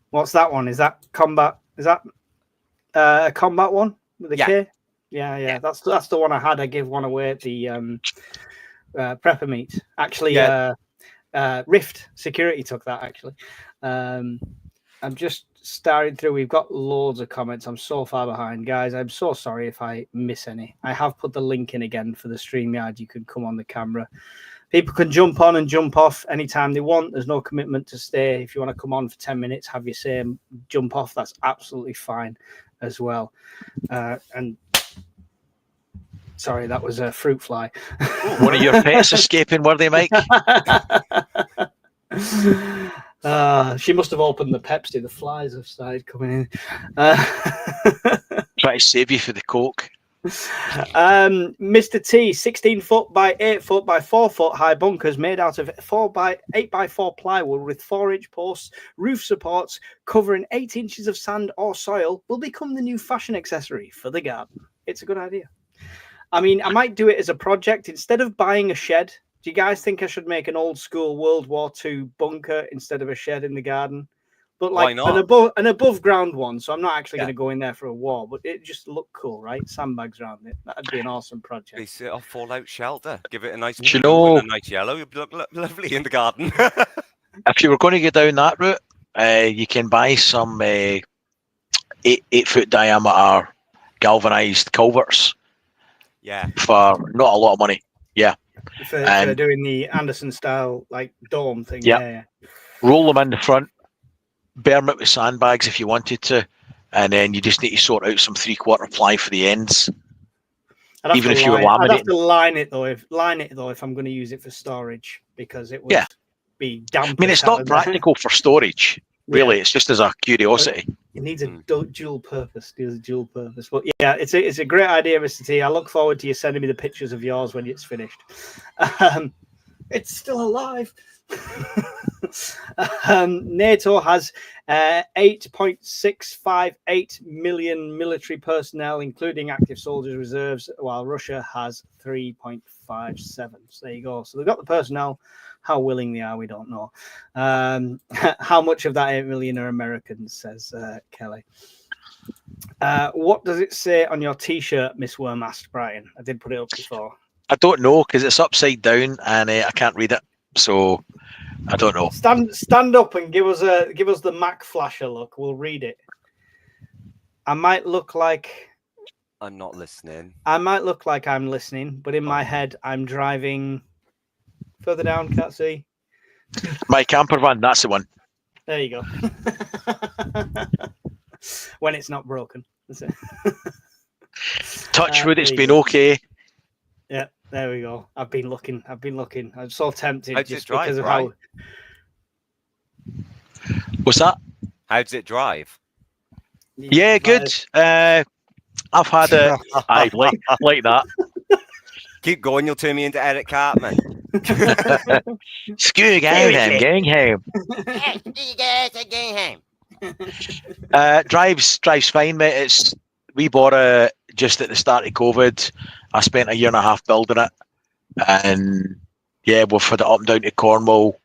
What's that one? Is that combat? Is that a combat one with a K? Yeah. That's the one I had. I give one away at the prepper meet. Actually, Rift Security took that. Actually, I'm just staring through. We've got loads of comments. I'm so far behind, guys. I'm so sorry if I miss any. I have put the link in again for the StreamYard. You can come on the camera. People can jump on and jump off anytime they want. There's no commitment to stay. If you want to come on for 10 minutes, have your say and jump off, that's absolutely fine as well. And sorry, that was a fruit fly. One of your pets escaping, were they, Mike? She must have opened the Pepsi. The flies have started coming in. Try to save you for the Coke. Mr. T, 16 foot by 8 foot by 4 foot high bunkers made out of 4 by 8 by 4 plywood with 4-inch posts, roof supports covering 8 inches of sand or soil will become the new fashion accessory for the garden. It's a good idea. I mean, I might do it as a project instead of buying a shed. Do you guys think I should make an old school World War II bunker instead of a shed in the garden? But like an above ground one, so I'm not actually going to go in there for a war, but it just looked cool, right? Sandbags around it. That'd be an awesome project. Base it off fallout shelter. Give it a nice blue and a nice yellow. You'd look lovely in the garden. If you were going to go down that route, you can buy some 8-foot diameter galvanized culverts. Yeah. For not a lot of money. Yeah. For doing the Anderson style like dome thing. Yeah. Roll them in the front. Burn it with sandbags if you wanted to, and then you just need to sort out some 3/4 ply for the ends. Even if you were laminating. I'd have to line it though if I'm going to use it for storage, because it would be damp. I mean, it's not practical for storage. Really, Yeah. it's just as a curiosity. It needs a dual purpose. It needs a dual purpose. But yeah, it's a great idea, Mr. T. I look forward to you sending me the pictures of yours when it's finished. It's still alive. NATO has 8.658 million military personnel, including active soldiers reserves, while Russia has 3.57. So there you go. So they've got the personnel. How willing they are, we don't know. How much of that 8 million are Americans, says Kelly. What does it say on your T-shirt, Miss Worm asked Brian. I did put it up before. I don't know because it's upside down and I can't read it, so I don't know. Stand up and give us the Mac flasher look. We'll read it. I might look like I'm not listening. I might look like I'm listening, but in my head I'm driving further down. Can't see. My camper van, that's the one. There you go. When it's not broken. That's it. Touch wood, it's there you been go. okay. Yeah, there we go. I've been looking. I'm so tempted How's just it drive, because of right? how. What's that? How does it drive? Yeah, good. I've had a I like that. Keep going, you'll turn me into Eric Cartman. Screw going home. Drives fine, mate. We bought it just at the start of COVID. I spent a year and a half building it, and yeah, we've had it up and down to Cornwall,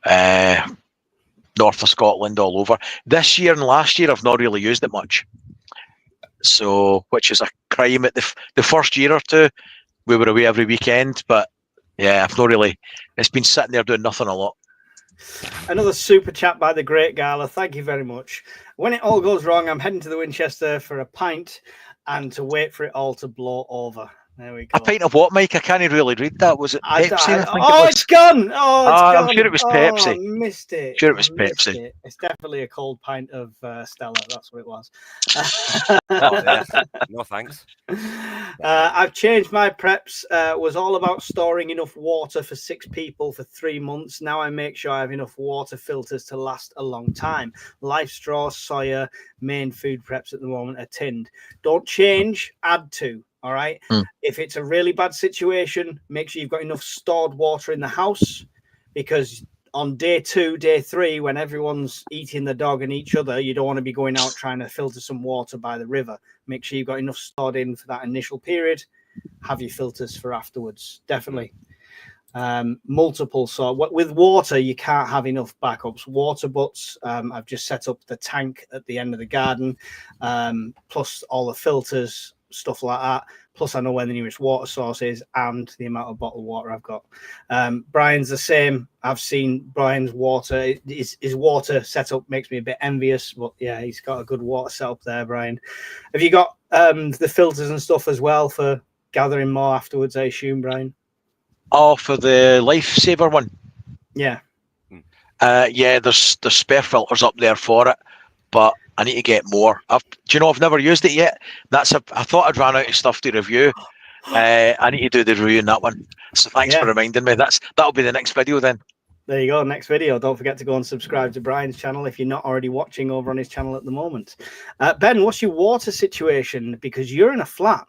north of Scotland, all over. This year and last year, I've not really used it much, so which is a crime. At the first year or two, we were away every weekend, but yeah, I've not really. It's been sitting there doing nothing a lot. Another super chat by the Great Gala. Thank you very much. When it all goes wrong, I'm heading to the Winchester for a pint and to wait for it all to blow over. There we go. A pint of what, Mike? I can't really read that. Was it Pepsi? I think it was. It's gone. Oh, it's gone. I'm sure it was Pepsi. I missed it. Sure it was Pepsi. It. It's definitely a cold pint of Stella. That's what it was. No thanks. I've changed my preps. Was all about storing enough water for 6 people for 3 months. Now I make sure I have enough water filters to last a long time. Life straw, soya, main food preps at the moment are tinned. Don't change, add to. All right. If it's a really bad situation, make sure you've got enough stored water in the house, because on day 2, day 3, when everyone's eating the dog and each other, you don't want to be going out trying to filter some water by the river. Make sure you've got enough stored in for that initial period. Have your filters for afterwards. Definitely. Multiple. So with water, you can't have enough backups. Water butts. I've just set up the tank at the end of the garden, plus all the filters, stuff like that. Plus I know where the nearest water source is and the amount of bottled water I've got. Brian's the same. I've seen Brian's water. His water setup makes me a bit envious, but yeah, he's got a good water setup there, Brian. Have you got the filters and stuff as well for gathering more afterwards, I assume, Brian? Oh, for the Lifesaver one? Yeah. Yeah, there's spare filters up there for it, but I need to get more. Do you know, I've never used it yet. I thought I'd ran out of stuff to review. I need to do the review on that one. So thanks for reminding me. That'll be the next video then. There you go. Next video. Don't forget to go and subscribe to Brian's channel if you're not already watching over on his channel at the moment. Ben, what's your water situation? Because you're in a flat.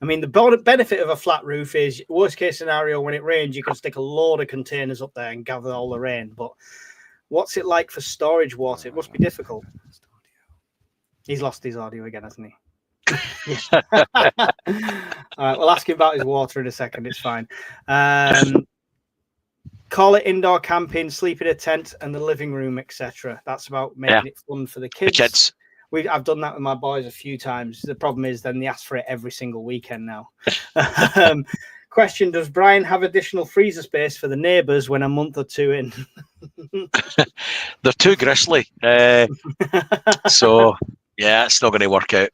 I mean, the benefit of a flat roof is, worst case scenario, when it rains, you can stick a load of containers up there and gather all the rain. But what's it like for storage water? It must be difficult. He's lost his audio again, hasn't he? All right, we'll ask him about his water in a second. It's fine. Call it indoor camping, sleep in a tent, and the living room, etc. That's about making it fun for the kids. I've done that with my boys a few times. The problem is then they ask for it every single weekend now. Question: does Brian have additional freezer space for the neighbours when a month or two in? They're too gristly. So yeah, it's not going to work out.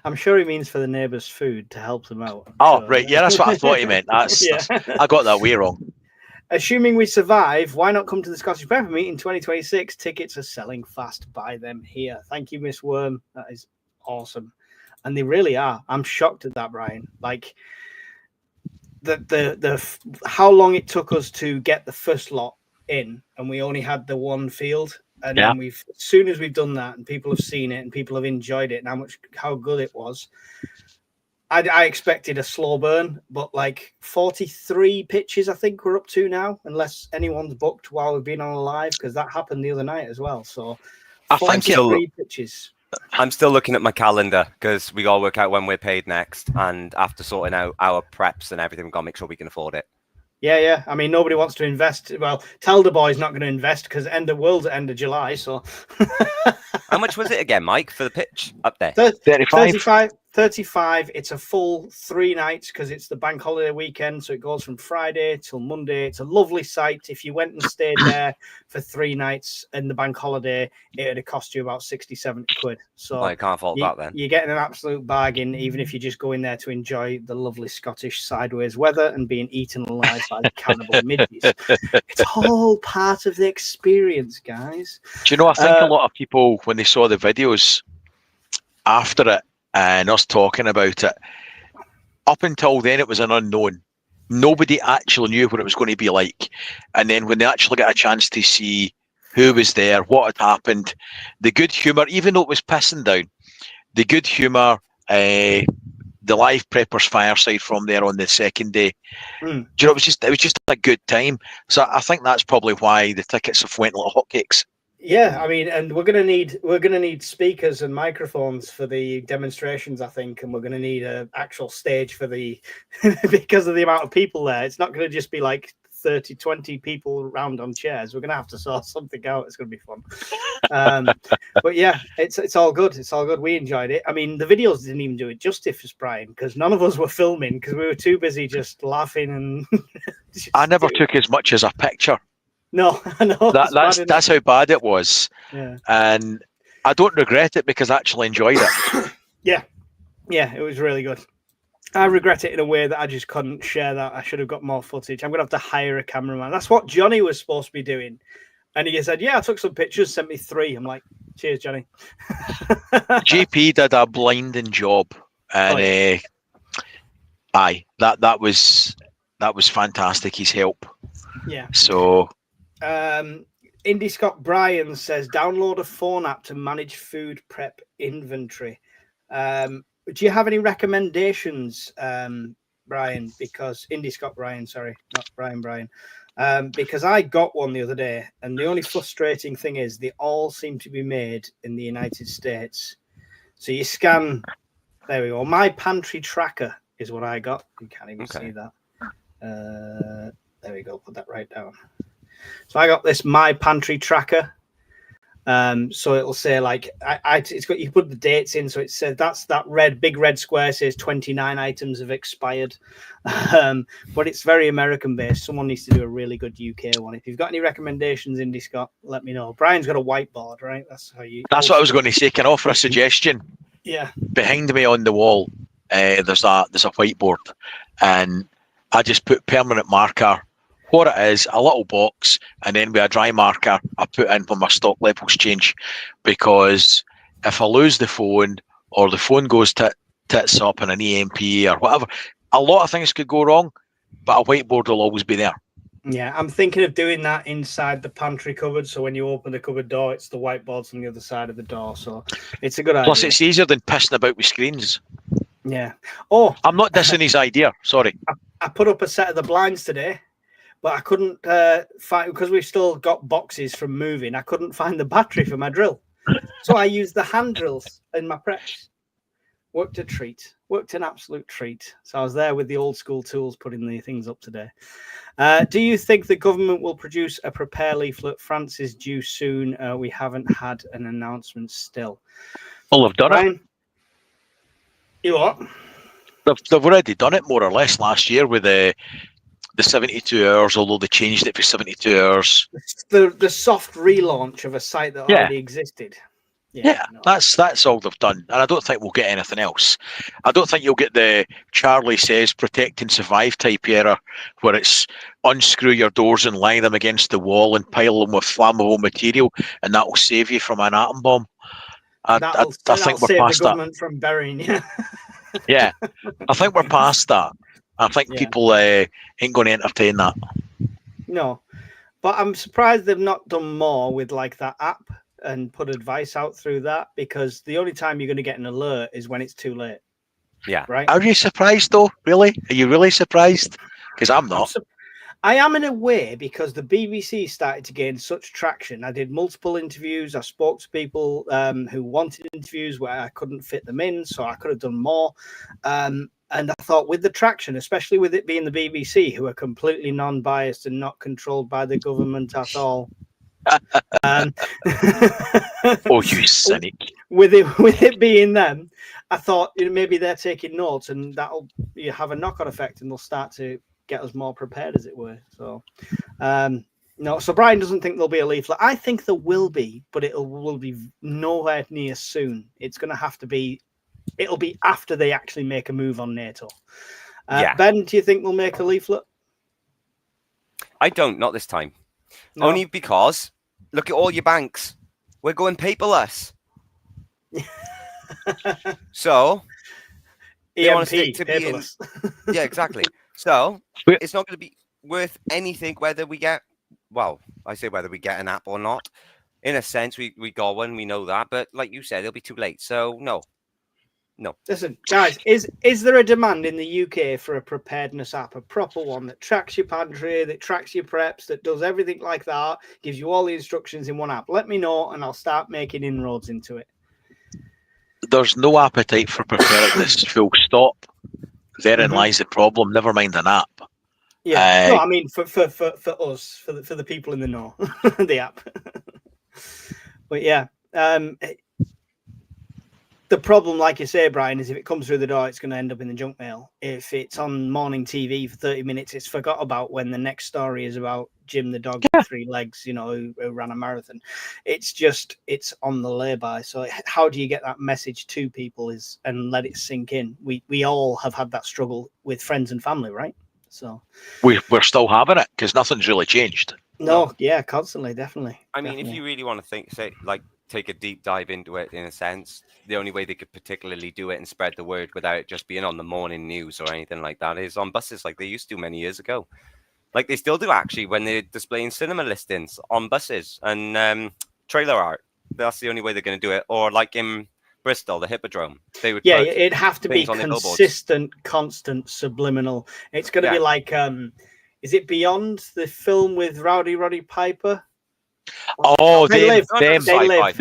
I'm sure he means for the neighbours' food to help them out. Right. Yeah, that's what I thought he meant. I got that way wrong. Assuming we survive, why not come to the Scottish Pepper Meet in 2026? Tickets are selling fast. Buy them here. Thank you, Miss Worm. That is awesome. And they really are. I'm shocked at that, Brian. Like the how long it took us to get the first lot in, and we only had the one field. And Yeah. then as soon as we've done that and people have seen it and people have enjoyed it and how good it was, I expected a slow burn, but like 43 pitches, I think we're up to now, unless anyone's booked while we've been on live, because that happened the other night as well. So I think 43 pitches. I'm still looking at my calendar because we got to work out when we're paid next. And after sorting out our preps and everything, we've got to make sure we can afford it. Yeah. I mean, nobody wants to invest. Well, Telder Boy's not going to invest because end of world's at end of July. So how much was it again, Mike, for the pitch up there? 35. It's a full 3 nights because it's the bank holiday weekend. So it goes from Friday till Monday. It's a lovely site. If you went and stayed there for 3 nights in the bank holiday, it would have cost you about 60, 70 quid. So I can't fault that then. You're getting an absolute bargain, even if you just go in there to enjoy the lovely Scottish sideways weather and being eaten alive by cannibal midges. It's all part of the experience, guys. Do you know, I think a lot of people, when they saw the videos after it and us talking about it, up until then it was an unknown. Nobody actually knew what it was going to be like. And then when they actually got a chance to see who was there, what had happened, the good humour, even though it was pissing down, the good humour, the live preppers fireside from there on the second day. Do you know, it was just a good time. So I think that's probably why the tickets have went like hotcakes. Yeah, I mean, and we're gonna need speakers and microphones for the demonstrations, I think, and we're gonna need an actual stage for the because of the amount of people there. It's not gonna just be like 30, 20 people around on chairs. We're gonna have to sort something out. It's gonna be fun. But yeah, it's all good. It's all good. We enjoyed it. I mean, the videos didn't even do it justice, Brian, because none of us were filming because we were too busy just laughing and. I never took as much as a picture. No, I know. That's how bad it was. Yeah. And I don't regret it because I actually enjoyed it. Yeah, it was really good. I regret it in a way that I just couldn't share that. I should have got more footage. I'm going to have to hire a cameraman. That's what Johnny was supposed to be doing. And he said, yeah, I took some pictures, sent me 3. I'm like, cheers, Johnny. GP did a blinding job. And that was fantastic, his help. Yeah. So... Indy Scott Bryan says download a phone app to manage food prep inventory. Do you have any recommendations, Brian? Because Indy Scott Bryan, sorry, not Brian. Because I got one the other day, and the only frustrating thing is they all seem to be made in the United States. So you scan, there we go. My Pantry Tracker is what I got. You can't even see that. There we go. Put that right down. So I got this My Pantry Tracker. So it'll say like it's got, you put the dates in, so it says that big red square says 29 items have expired. But it's very American based. Someone needs to do a really good UK one. If you've got any recommendations, Indy Scott, let me know. Brian's got a whiteboard, right? That's what I was going to say. Can I offer a suggestion? Yeah. Behind me on the wall, there's a whiteboard, and I just put permanent marker. What it is, a little box, and then with a dry marker, I put in when my stock levels change. Because if I lose the phone, or the phone goes tits up in an EMP or whatever, a lot of things could go wrong, but a whiteboard will always be there. Yeah, I'm thinking of doing that inside the pantry cupboard. So when you open the cupboard door, it's the whiteboards on the other side of the door. So it's a good idea. Plus, it's easier than pissing about with screens. Yeah. Oh, I'm not dissing his idea. Sorry. I put up a set of the blinds today. But I couldn't find, because we've still got boxes from moving, I couldn't find the battery for my drill. So I used the hand drills in my preps. Worked an absolute treat. So I was there with the old school tools putting the things up today. Do you think the government will produce a prepare leaflet? France is due soon. We haven't had an announcement still. Well, they've done it. You what? They've already done it more or less last year with the 72 hours, although they changed it for 72 hours. The soft relaunch of a site that already existed. Yeah, no. That's all they've done. And I don't think we'll get anything else. I don't think you'll get the Charlie Says protect and survive type error where it's unscrew your doors and lie them against the wall and pile them with flammable material and that will save you from an atom bomb. I think we're past that. From burying you. Yeah, I think we're past that. I think people ain't going to entertain that. No. But I'm surprised they've not done more with like that app and put advice out through that, because the only time you're going to get an alert is when it's too late. Yeah. Right. Are you surprised though? Really? Are you really surprised? Because I'm not. I am in a way, because the BBC started to gain such traction. I did multiple interviews. I spoke to people who wanted interviews where I couldn't fit them in, so I could have done more. And I thought, with the traction, especially with it being the BBC, who are completely non-biased and not controlled by the government at all. Oh, you cynic. With it being them, I thought maybe they're taking notes, and that'll have a knock-on effect, and they'll start to get us more prepared, as it were. So, no. So Brian doesn't think there'll be a leaflet. I think there will be, but will be nowhere near soon. It's going to have to be. It'll be after they actually make a move on NATO. Yeah. Ben, do you think they'll make a leaflet? I don't. Not this time. No? Only because look at all your banks. We're going paperless. So they want to stick to being, yeah, exactly. So it's not going to be worth anything whether we get, well, I say whether we get an app or not. In a sense, we got one, we know that, but like you said, it'll be too late. So no. Listen, guys, is there a demand in the UK for a preparedness app, a proper one that tracks your pantry, that tracks your preps, that does everything like that, gives you all the instructions in one app? Let me know, and I'll start making inroads into it. There's no appetite for preparedness. Full stop. Therein lies the problem. Never mind an app. Yeah, no, I mean for us, for the people in the know, the app. But yeah, the problem, like you say, Brian, is if it comes through the door, it's going to end up in the junk mail. If it's on morning TV for 30 minutes, it's forgot about when the next story is about Jim the dog with 3 legs, who ran a marathon. It's on the lay-by. So how do you get that message to people and let it sink in? We all have had that struggle with friends and family, right? So we're still having it because nothing's really changed. No, yeah, constantly, definitely. I mean, if you really want to take a deep dive into it, in a sense, the only way they could particularly do it and spread the word without it just being on the morning news or anything like that is on buses like they used to many years ago. Like they still do, actually, when they're displaying cinema listings on buses and trailer art. That's the only way they're going to do it. Or like in Bristol, the Hippodrome. They would it'd have to be consistent, constant, subliminal. It's going to be like, is it Beyond, the film with Roddy Piper? Oh, they live. They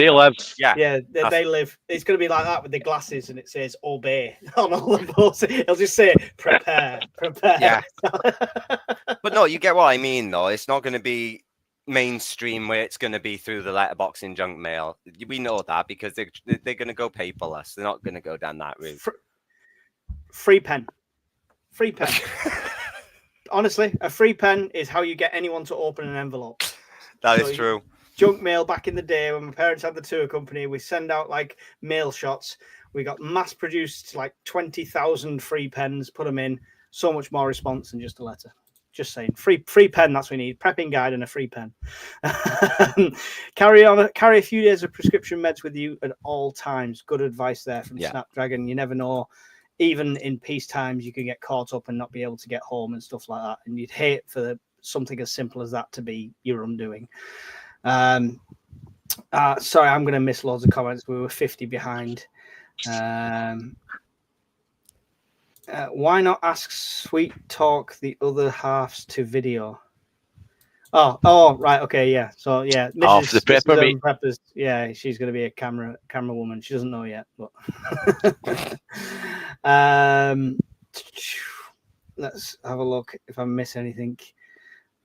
live. Yeah, they live. It's going to be like that with the glasses, and it says "obey" on all the boats. It'll just say "prepare." Yeah. But no, you get what I mean, though. It's not going to be mainstream where it's going to be through the letterbox in junk mail. We know that because they're going to go paperless. They're not going to go down that route. Free pen. Honestly, a free pen is how you get anyone to open an envelope. That is true. Junk mail back in the day when my parents had the tour company, we send out like mail shots. We got mass produced like 20,000 free pens, put them in. So much more response than just a letter. Just saying, free pen. That's what we need. Prepping guide and a free pen. Carry a few days of prescription meds with you at all times. Good advice there from Snapdragon. You never know. Even in peace times, you can get caught up and not be able to get home and stuff like that. And you'd hate for something as simple as that to be your undoing. Sorry, I'm going to miss loads of comments. We were 50 behind. Why not ask Sweet Talk the other halves to video? Oh, right, okay, yeah. So yeah, Mrs. The prepper preppers. Yeah, she's going to be a camera woman. She doesn't know yet, but let's have a look if I miss anything.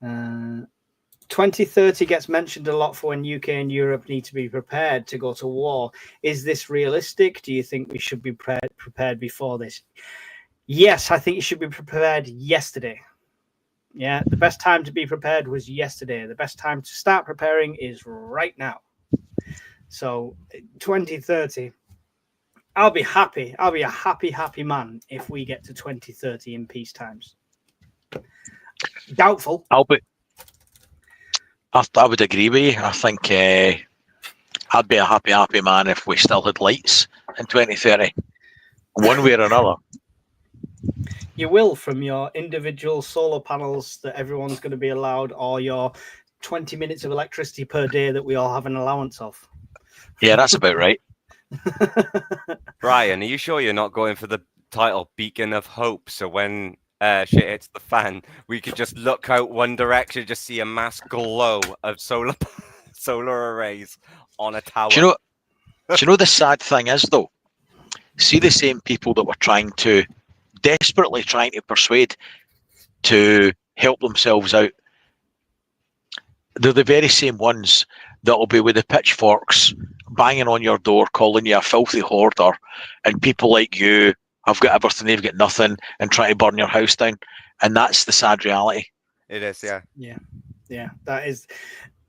2030 gets mentioned a lot for when UK and Europe need to be prepared to go to war. Is this realistic? Do you think we should be prepared before this? Yes, I think you should be prepared yesterday. Yeah, the best time to be prepared was yesterday. The best time to start preparing is right now. So 2030, I'll be happy. I'll be a happy man if we get to 2030 in peace times. Doubtful. I would agree with you. I think I'd be a happy man if we still had lights in 2030, one way or another. You will, from your individual solar panels that everyone's going to be allowed, or your 20 minutes of electricity per day that we all have an allowance of. Yeah, that's about right. Brian, are you sure you're not going for the title Beacon of Hope? So when shit hits the fan, we could just look out one direction, just see a mass glow of solar arrays on a tower. Do you know the sad thing is though? See the same people that were desperately trying to persuade to help themselves out. They're the very same ones that will be with the pitchforks banging on your door, calling you a filthy hoarder, and people like you have got everything, they've got nothing, and try to burn your house down. And that's the sad reality. It is, yeah. Yeah.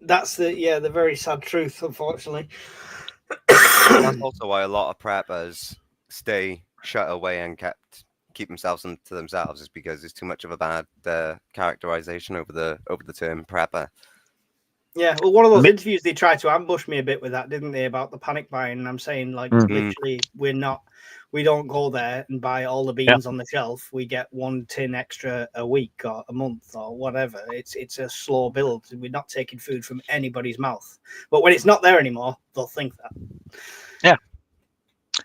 That's the very sad truth, unfortunately. That's also why a lot of preppers stay shut away and keep themselves to themselves, is because there's too much of a bad characterization over the term prepper. Yeah, well, one of those interviews, they tried to ambush me a bit with that, didn't they, about the panic buying? And I'm saying, like, literally, we don't go there and buy all the beans on the shelf. We get 1 tin extra a week or a month or whatever. It's a slow build. We're not taking food from anybody's mouth. But when it's not there anymore, they'll think that. Yeah.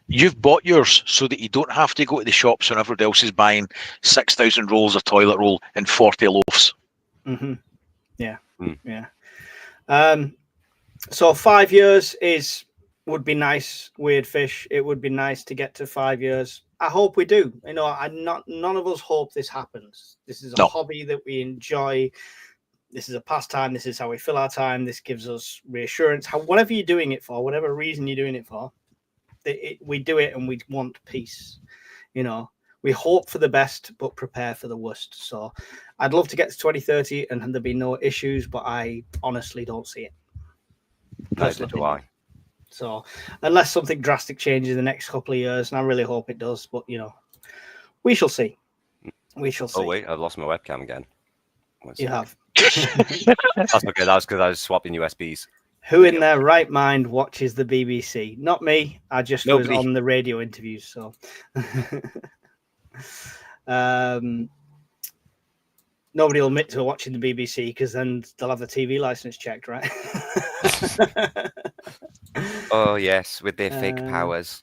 You've bought yours so that you don't have to go to the shops when everybody else is buying 6,000 rolls of toilet roll and 40 loaves. Mm-hmm. Yeah. Yeah. So 5 years would be nice, Weird Fish. It would be nice to get to 5 years. I hope we do. You know, none of us hope this happens. This is a hobby that we enjoy. This is a pastime. This is how we fill our time. This gives us reassurance. Whatever you're doing it for, whatever reason you're doing it for, we do it and we want peace. You know, we hope for the best, but prepare for the worst. So I'd love to get to 2030 and there be no issues, but I honestly don't see it. Neither do I. So unless something drastic changes in the next couple of years, and I really hope it does, but you know, we shall see. We shall see. Oh wait, I've lost my webcam again. You have. That's okay. That was because I was swapping USBs. Who in their right mind watches the BBC? Not me. I just was on the radio interviews. So nobody will admit to watching the BBC because then they'll have the TV license checked, right? Oh yes, with their fake powers.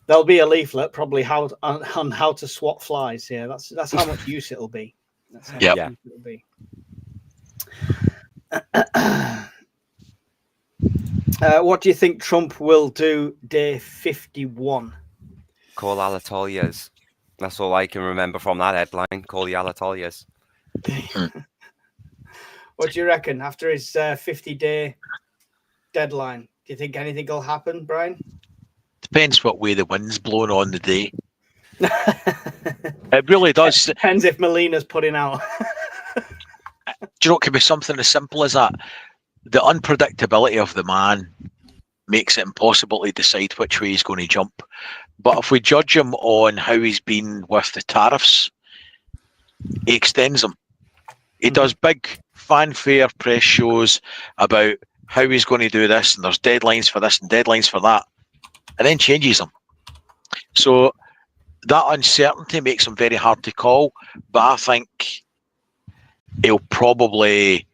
There'll be a leaflet probably on how to swat flies. Yeah, that's how much use it'll be. That's how much use it'll be. What do you think Trump will do day 51? Call Alatolias. That's all I can remember from that headline. Call the Alatolias. What do you reckon after his 50-day deadline? Do you think anything will happen, Brian? Depends what way the wind's blowing on the day. It really does. Depends if Melina's putting out. Do you know, it could be something as simple as that. The unpredictability of the man makes it impossible to decide which way he's going to jump. But if we judge him on how he's been with the tariffs, he extends them. He does big fanfare press shows about how he's going to do this, and there's deadlines for this and deadlines for that, and then changes them. So that uncertainty makes him very hard to call, but I think he'll probably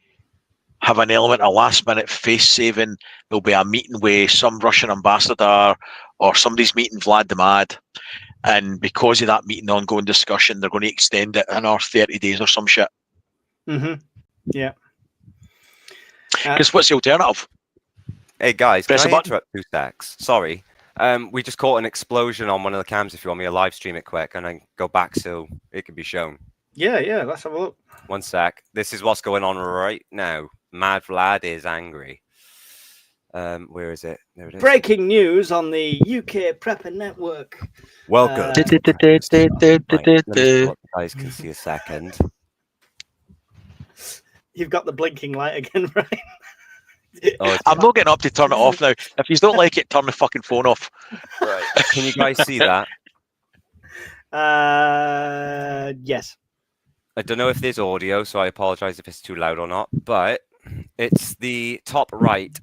have an element of last-minute face-saving. There'll be a meeting with some Russian ambassador, or somebody's meeting Vlad the Mad, and because of that meeting, ongoing discussion, they're going to extend it another 30 days or some shit. Yeah. Because what's the alternative? Hey guys, Press can a I button. interrupt 2 secs? Sorry. We just caught an explosion on one of the cams. If you want me to live stream it quick and then go back so it can be shown. Yeah, let's have a look. 1 sec. This is what's going on right now. Mad Vlad is angry. Where is it? There it is. Breaking news on the UK Prepper Network. Welcome. Right, let me see what you guys can see a second. You've got the blinking light again, right? I'm not getting up to turn it off now. If you don't like it, turn the fucking phone off. Right. Can you guys see that? Yes. I don't know if there's audio, so I apologize if it's too loud or not, but it's the top right,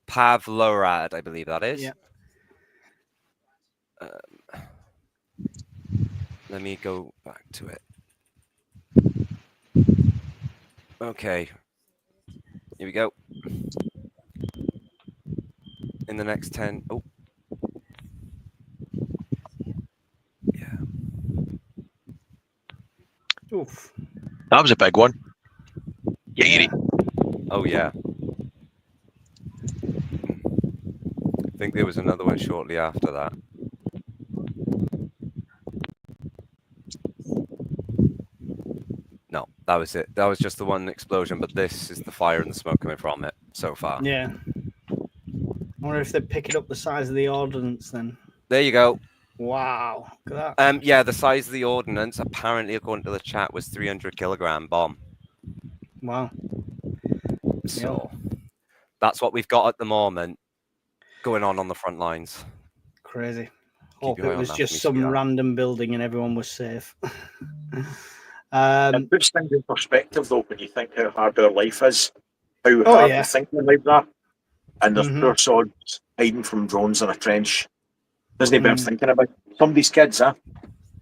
Pavlorad, I believe that is. Yeah. Let me go back to it. Okay. Here we go. In the next 10. Oh. Yeah. Oof. That was a big one. Yeah. Oh, yeah. I think there was another one shortly after that. No, that was it. That was just the one explosion, but this is the fire and the smoke coming from it so far. Yeah. I wonder if they're picking up the size of the ordnance then. There you go. Wow. Look at that. Yeah, the size of the ordnance, apparently, according to the chat, was 300-kilogram bomb. Wow. So that's what we've got at the moment going on the front lines. Crazy. Keep Hope your eye it on was that just for me, some sweetheart. random building and everyone was safe. It puts things in perspective, though, when you think how hard our life is, how Oh, hard yeah. we think our lives are, and there's Mhm. poor sods hiding from drones in a trench. Doesn't bear Mm. thinking about somebody's kids, huh?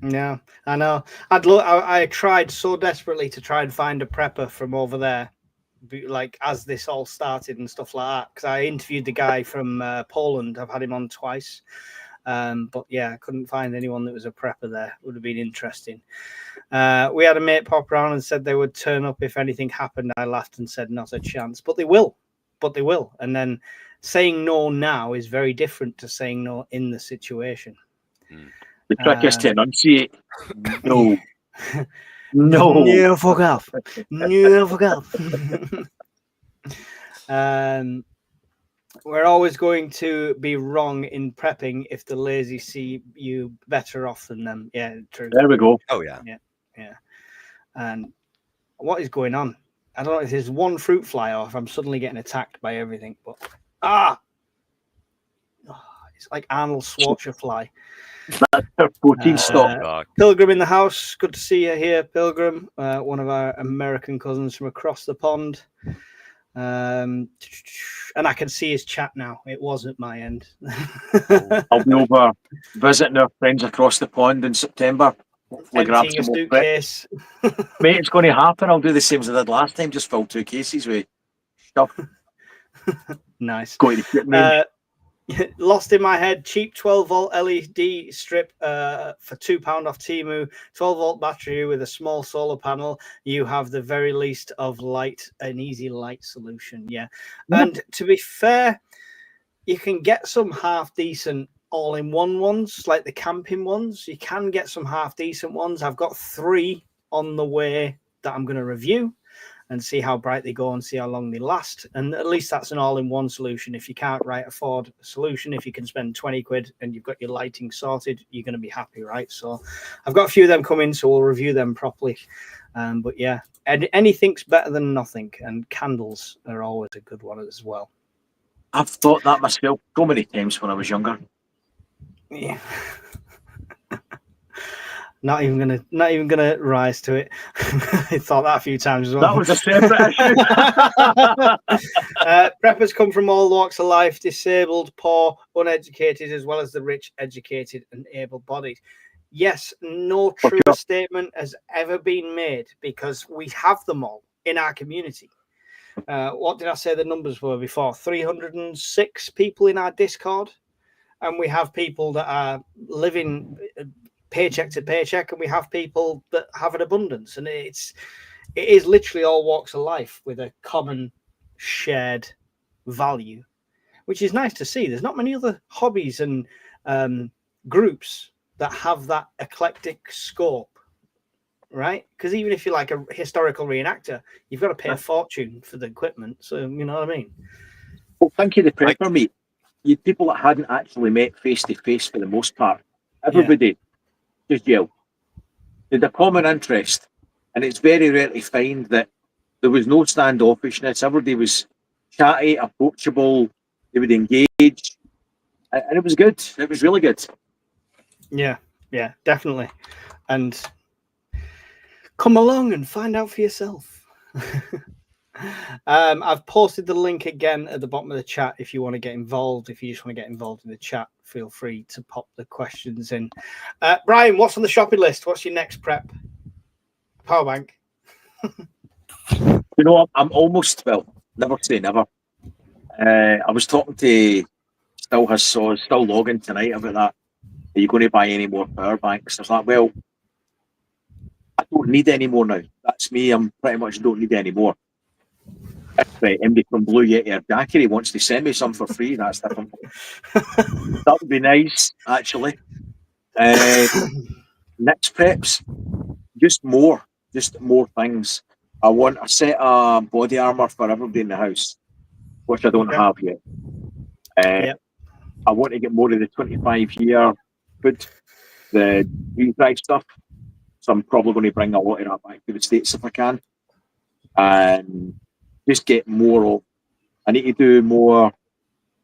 Yeah, I know. I tried so desperately to try and find a prepper from over there, like as this all started and stuff like that. Because I interviewed the guy from Poland. I've had him on twice, but yeah, I couldn't find anyone that was a prepper there. Would have been interesting. We had a mate pop around and said they would turn up if anything happened. I laughed and said, "Not a chance." But they will. But they will. And then saying no now is very different to saying no in the situation. The trick is to enunciate. No. No. No, fuck off. No, fuck off. We're always going to be wrong in prepping if the lazy see you better off than them. Yeah, true. There we go. Oh, yeah. Yeah. And what is going on? I don't know if there's one fruit fly or if I'm suddenly getting attacked by everything, but it's like Arnold Schwarzenegger fly. Our protein stock. Oh, Pilgrim in the house. Good to see you here, Pilgrim. One of our American cousins from across the pond. And I can see his chat now. It was at my end. I'll be over visiting our friends across the pond in September. Hopefully grab Emptying a some more prep. suitcase. Mate, it's going to happen. I'll do the same as I did last time. Just fill 2 cases with stuff. Nice. Go to the ship range. Lost in my head, cheap 12-volt LED strip for £2 off Temu, 12-volt battery with a small solar panel. You have the very least of light, an easy light solution. Yeah. And to be fair, you can get some half-decent all-in-one ones, like the camping ones. You can get some half-decent ones. I've got 3 on the way that I'm going to review and see how bright they go and see how long they last. And at least that's an all-in-one solution. If you can't afford a solution, if you can spend 20 quid and you've got your lighting sorted, you're going to be happy, right? So I've got a few of them coming, so we'll review them properly. But yeah, anything's better than nothing. And candles are always a good one as well. I've thought that myself so many times when I was younger. Yeah. Not even gonna rise to it. I thought that a few times as well. That was a separate issue. Preppers come from all walks of life: disabled, poor, uneducated, as well as the rich, educated, and able-bodied. Yes, no true statement has ever been made because we have them all in our community. What did I say the numbers were before? 306 people in our Discord, and we have people that are living paycheck to paycheck, and we have people that have an abundance, and it is literally all walks of life with a common shared value, which is nice to see. There's not many other hobbies and groups that have that eclectic scope, right? Because even if you're like a historical reenactor, you've got to pay a fortune for the equipment, so you know what I mean. Well, thank you, the prepper, mate. You people that hadn't actually met face to face for the most part. Everybody just yelled. There's a common interest, and it's very rare to find that there was no standoffishness. Everybody was chatty, approachable. They would engage, and it was good. It was really good. Yeah, definitely. And come along and find out for yourself. I've posted the link again at the bottom of the chat if you want to get involved. If you just want to get involved in the chat, feel free to pop the questions in. Brian, what's on the shopping list? What's your next prep? Power bank. You know, I'm almost, well, never say never. I was talking to still logging tonight about that. Are you going to buy any more power banks? I was like, well, I don't need any more now. That's me. I'm pretty much don't need any more. If MD from Blue Yeti or Daiquiri wants to send me some for free, that's different. That would be nice, actually. Next preps, just more things. I want a set of body armor for everybody in the house, which I don't have yet. I want to get more of the 25-year food, the freeze-dried stuff. So I'm probably going to bring a lot of that back to the States if I can. And just get more of. I need to do more.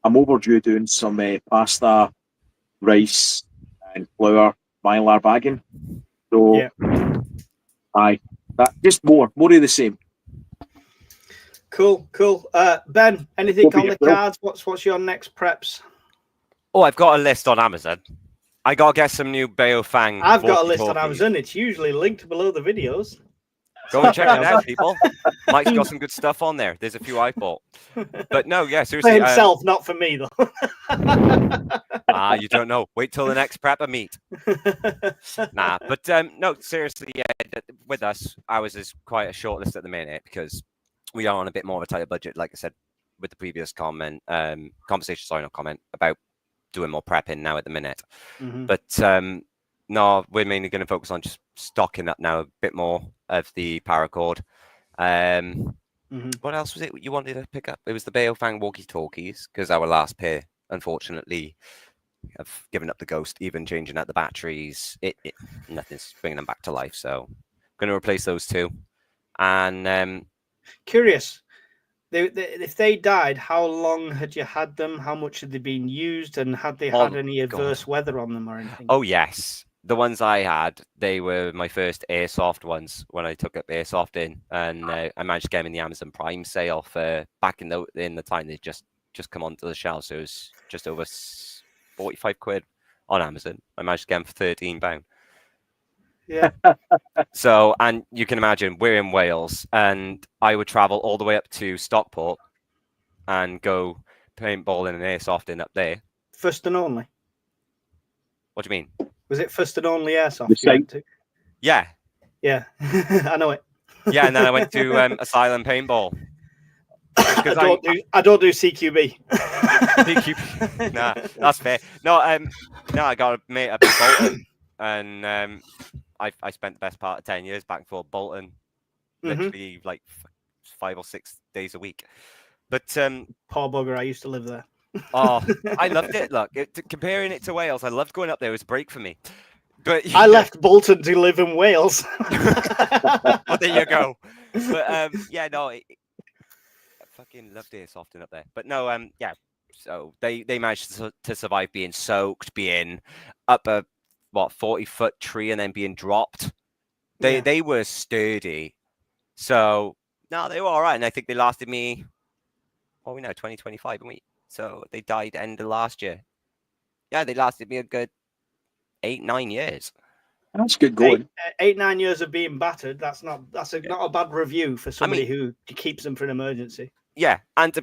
I'm overdue doing some pasta, rice, and flour mylar bagging. So, just more of the same. Cool. Ben, anything on the cards? What's your next preps? Oh, I've got a list on Amazon. I got to get some new Baofang. I've got a list on Amazon. It's usually linked below the videos. Go and check it out, people. Mike's got some good stuff on there. There's a few I bought. But no, yeah, seriously. For himself, not for me, though. You don't know. Wait till the next prep I meet. Nah, but no, seriously, yeah, with us, ours is quite a short list at the minute because we are on a bit more of a tighter budget, like I said with the previous conversation, not comment, about doing more prepping now at the minute. But no, we're mainly going to focus on just stocking up now a bit more of the paracord. What else was it you wanted to pick up? It was the Baofang walkie-talkies, because our last pair, unfortunately, have given up the ghost, even changing out the batteries. Nothing's bringing them back to life, so I'm going to replace those two. And curious, if they died, how long had you had them? How much had they been used? And had they had any adverse weather on them or anything? Oh, yes. The ones I had, they were my first Airsoft ones when I took up Airsoft in. And I managed to get them in the Amazon Prime sale for back in the time they just come onto the shelf. So it was just over 45 quid on Amazon. I managed to get them for £13. Yeah. So, and you can imagine we're in Wales, and I would travel all the way up to Stockport and go paintballing and airsofting up there. First and only. What do you mean? Was it first and only airsoft you went to? Yeah. Yeah, I know it. Yeah, and then I went to Asylum Paintball. I don't do CQB. CQB. Nah, that's fair. No, I got a mate up in Bolton, and I spent the best part of 10 years back and forth Bolton, literally like 5 or 6 days a week. But poor bugger, I used to live there. Oh, I loved it. Look, comparing it to Wales, I loved going up there. It was a break for me. But I left Bolton to live in Wales. Well, there you go. But yeah, no, I fucking loved Airsoft up there. But no, yeah. So they managed to survive being soaked, being up a 40-foot tree and then being dropped. They were sturdy. So no, they were all right, and I think they lasted me. We know 2025, and so they died end of last year. Yeah, they lasted me a good 8-9 years. That's good going. 8-9 years of being battered. That's not a bad review for somebody who keeps them for an emergency. Yeah, and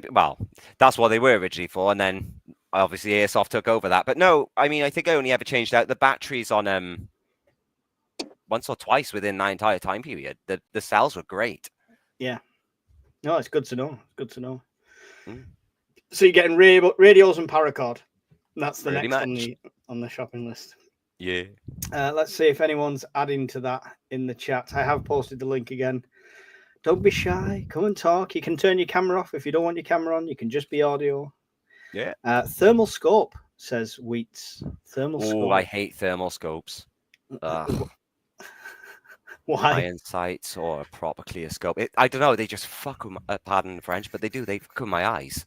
that's what they were originally for, and then obviously Airsoft took over that. But no, I mean, I think I only ever changed out the batteries on once or twice within that entire time period. The cells were great. Yeah. No, it's good to know. It's good to know. So you're getting radios and paracord. That's the next on the shopping list. Yeah. Let's see if anyone's adding to that in the chat. I have posted the link again. Don't be shy. Come and talk. You can turn your camera off if you don't want your camera on. You can just be audio. Yeah. Thermal scope, says Wheats. Thermal scope. Oh, I hate thermal scopes. Why? Iron sights or a proper clear scope. I don't know. They just fuck with pardon the French, but they do. They fuck with my eyes.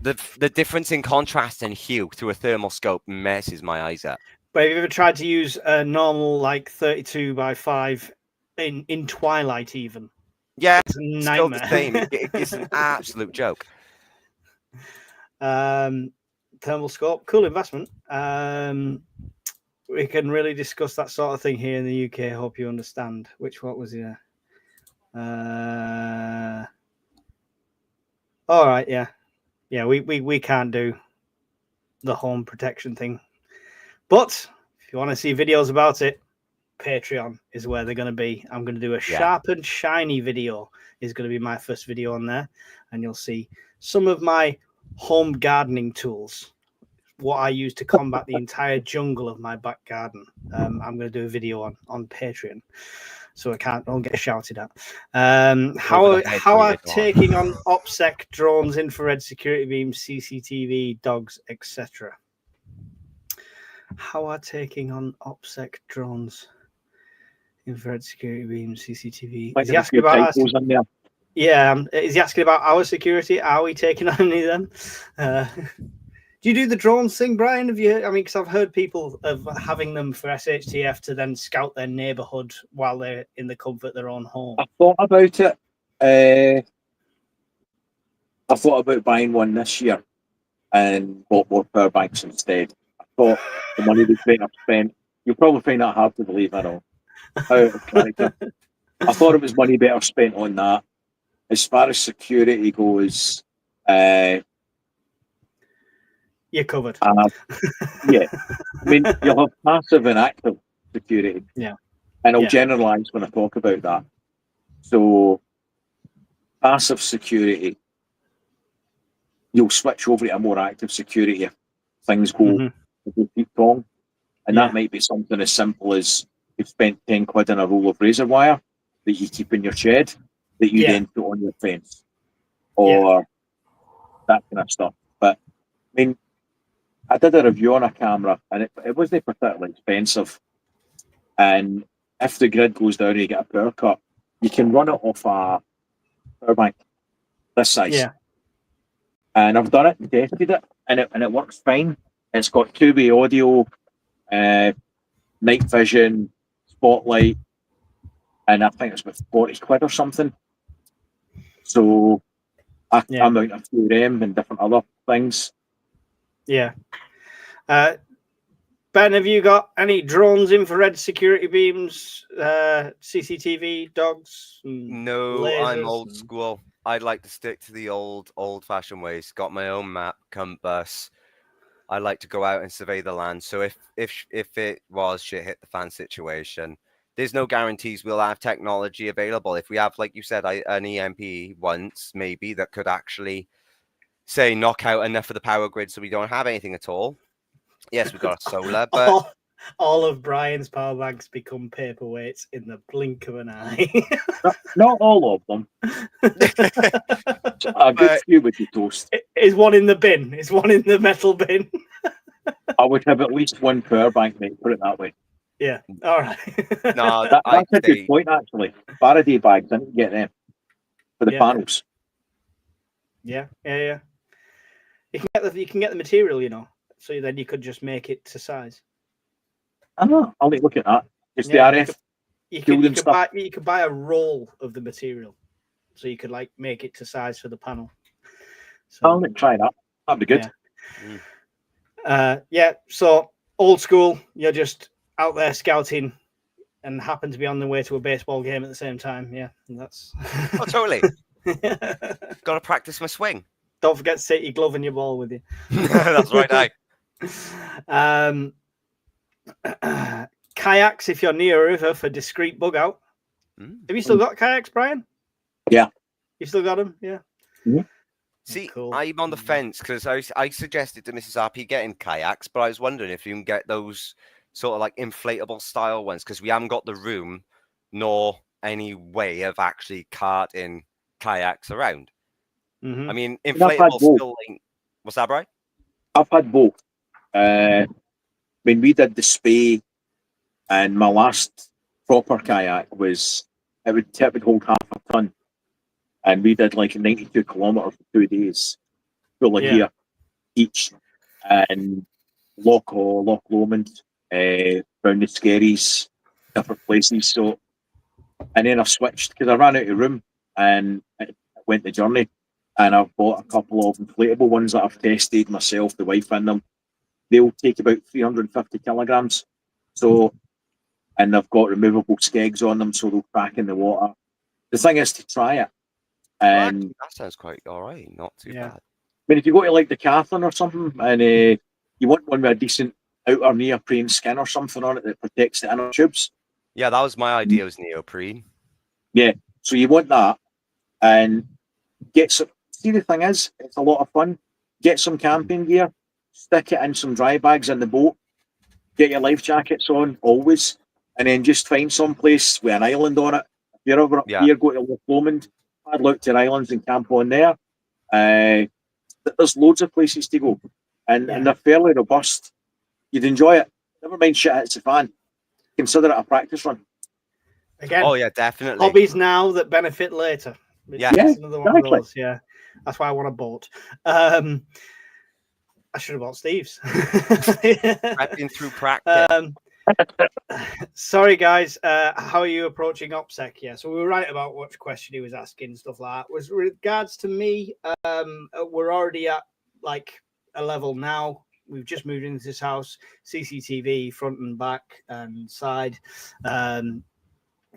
The difference in contrast and hue through a thermal scope messes my eyes up. But have you ever tried to use a normal 32 by 5 in twilight even? Yeah, it's a nightmare. Still the same. It's an absolute joke. Thermal scope, cool investment. We can really discuss that sort of thing here in the UK. I hope you understand. What was here? All right, yeah. We can't do the home protection thing, but if you want to see videos about it, Patreon is where they're going to be. I'm going to do a sharp and shiny video. Is going to be my first video on there, and you'll see some of my home gardening tools, what I use to combat the entire jungle of my back garden. I'm going to do a video on Patreon, so I don't get shouted at. How are taking on Opsec drones, infrared security beams, CCTV, dogs, etc. How are taking on Opsec drones, infrared security beams, CCTV? Might Is he have a asking few about typos in there. Yeah, is he asking about our security? Are we taking on any of them? Do you do the drones thing, Brian? Have you? I mean, because I've heard people of having them for SHTF to then scout their neighbourhood while they're in the comfort of their own home. I thought about it. I thought about buying one this year and bought more power banks instead. I thought the money was better spent. You'll probably find that hard to believe, I know. Out of character. I thought it was money better spent on that. As far as security goes, You're covered. Yeah. I mean, you'll have passive and active security. Yeah. And I'll generalise when I talk about that. So, passive security, you'll switch over to a more active security if things go wrong. And that might be something as simple as you've spent 10 quid on a roll of razor wire that you keep in your shed that you then put on your fence. Or that kind of stuff. But, I mean, I did a review on a camera and it wasn't particularly expensive. And if the grid goes down and you get a power cut, you can run it off a power bank this size. Yeah. And I've done it and tested it, and it works fine. It's got two-way audio, night vision, spotlight, and I think it's about 40 quid or something. So I mount a few of them and different other things. Yeah. Ben, have you got any drones, infrared security beams, CCTV, dogs? No, I'm old school. I'd like to stick to the old-fashioned ways. Got my own map, compass. I like to go out and survey the land. So if it was shit hit the fan situation, there's no guarantees we'll have technology available. If we have, like you said, an EMP once maybe that could actually say knock out enough of the power grid so we don't have anything at all. Yes, we've got a solar, but all of Brian's power banks become paperweights in the blink of an eye. Not all of them. A good few would be toast. Is one in the bin? Is one in the metal bin? I would have at least one power bank, mate, put it that way. Yeah, all right. No, that's a good point, actually. Faraday bags, I didn't get them for the panels. Yeah. You can get the material, you know, so then you could just make it to size. I'll look at that. It's the RF. You could buy a roll of the material, so you could like make it to size for the panel. So, I'll try that. That'd be good. So old school, you're just out there scouting and happen to be on the way to a baseball game at the same time. Yeah, that's. Oh, totally. Got to practice my swing. Don't forget to take your glove and your ball with you. That's right, kayaks if you're near a river for discreet bug out. Have you still got kayaks, Brian? Yeah. You still got them? Yeah. Mm-hmm. See, cool. I'm on the fence because I suggested to Mrs. RP getting kayaks, but I was wondering if you can get those sort of like inflatable style ones because we haven't got the room nor any way of actually carting kayaks around. I mean, inflatable still ain't... What's that, Brian? I've had both. When we did the Spey, and my last proper kayak it would hold half a ton, and we did like 92 kilometers for 2 days, full of gear each, and Loch Lomond, round the Skerries, different places. So, and then I switched because I ran out of room, and I went the journey, and I've bought a couple of inflatable ones that I've tested myself, the wife in them. They'll take about 350 kilograms. So, and they've got removable skegs on them, so they'll crack in the water. The thing is to try it. And that sounds quite all right. Not too Yeah. bad. I mean, if you go to like the Decathlon or something, and you want one with a decent outer neoprene skin or something on it that protects the inner tubes. Yeah, that was my idea. Was neoprene. Yeah, so you want that, and get some. See, the thing is, it's a lot of fun. Get some camping gear, stick it in some dry bags in the boat, get your life jackets on always, and then just find some place with an island on it. If you're ever up here, go to Loch Lomond, paddle out to the islands and camp on there. There's loads of places to go, and they're fairly robust. You'd enjoy it. Never mind shit hits the fan. Consider it a practice run. Again, Oh yeah, definitely. hobbies now that benefit later. Yeah, It's another one of those. Yeah, that's why I want a boat. I should have bought Steve's. Prepping through practice. Sorry, guys. How are you approaching Opsec? Yeah, so we were right about what question he was asking, stuff like that. With regards to me, we're already at like a level now. We've just moved into this house, CCTV front and back and side.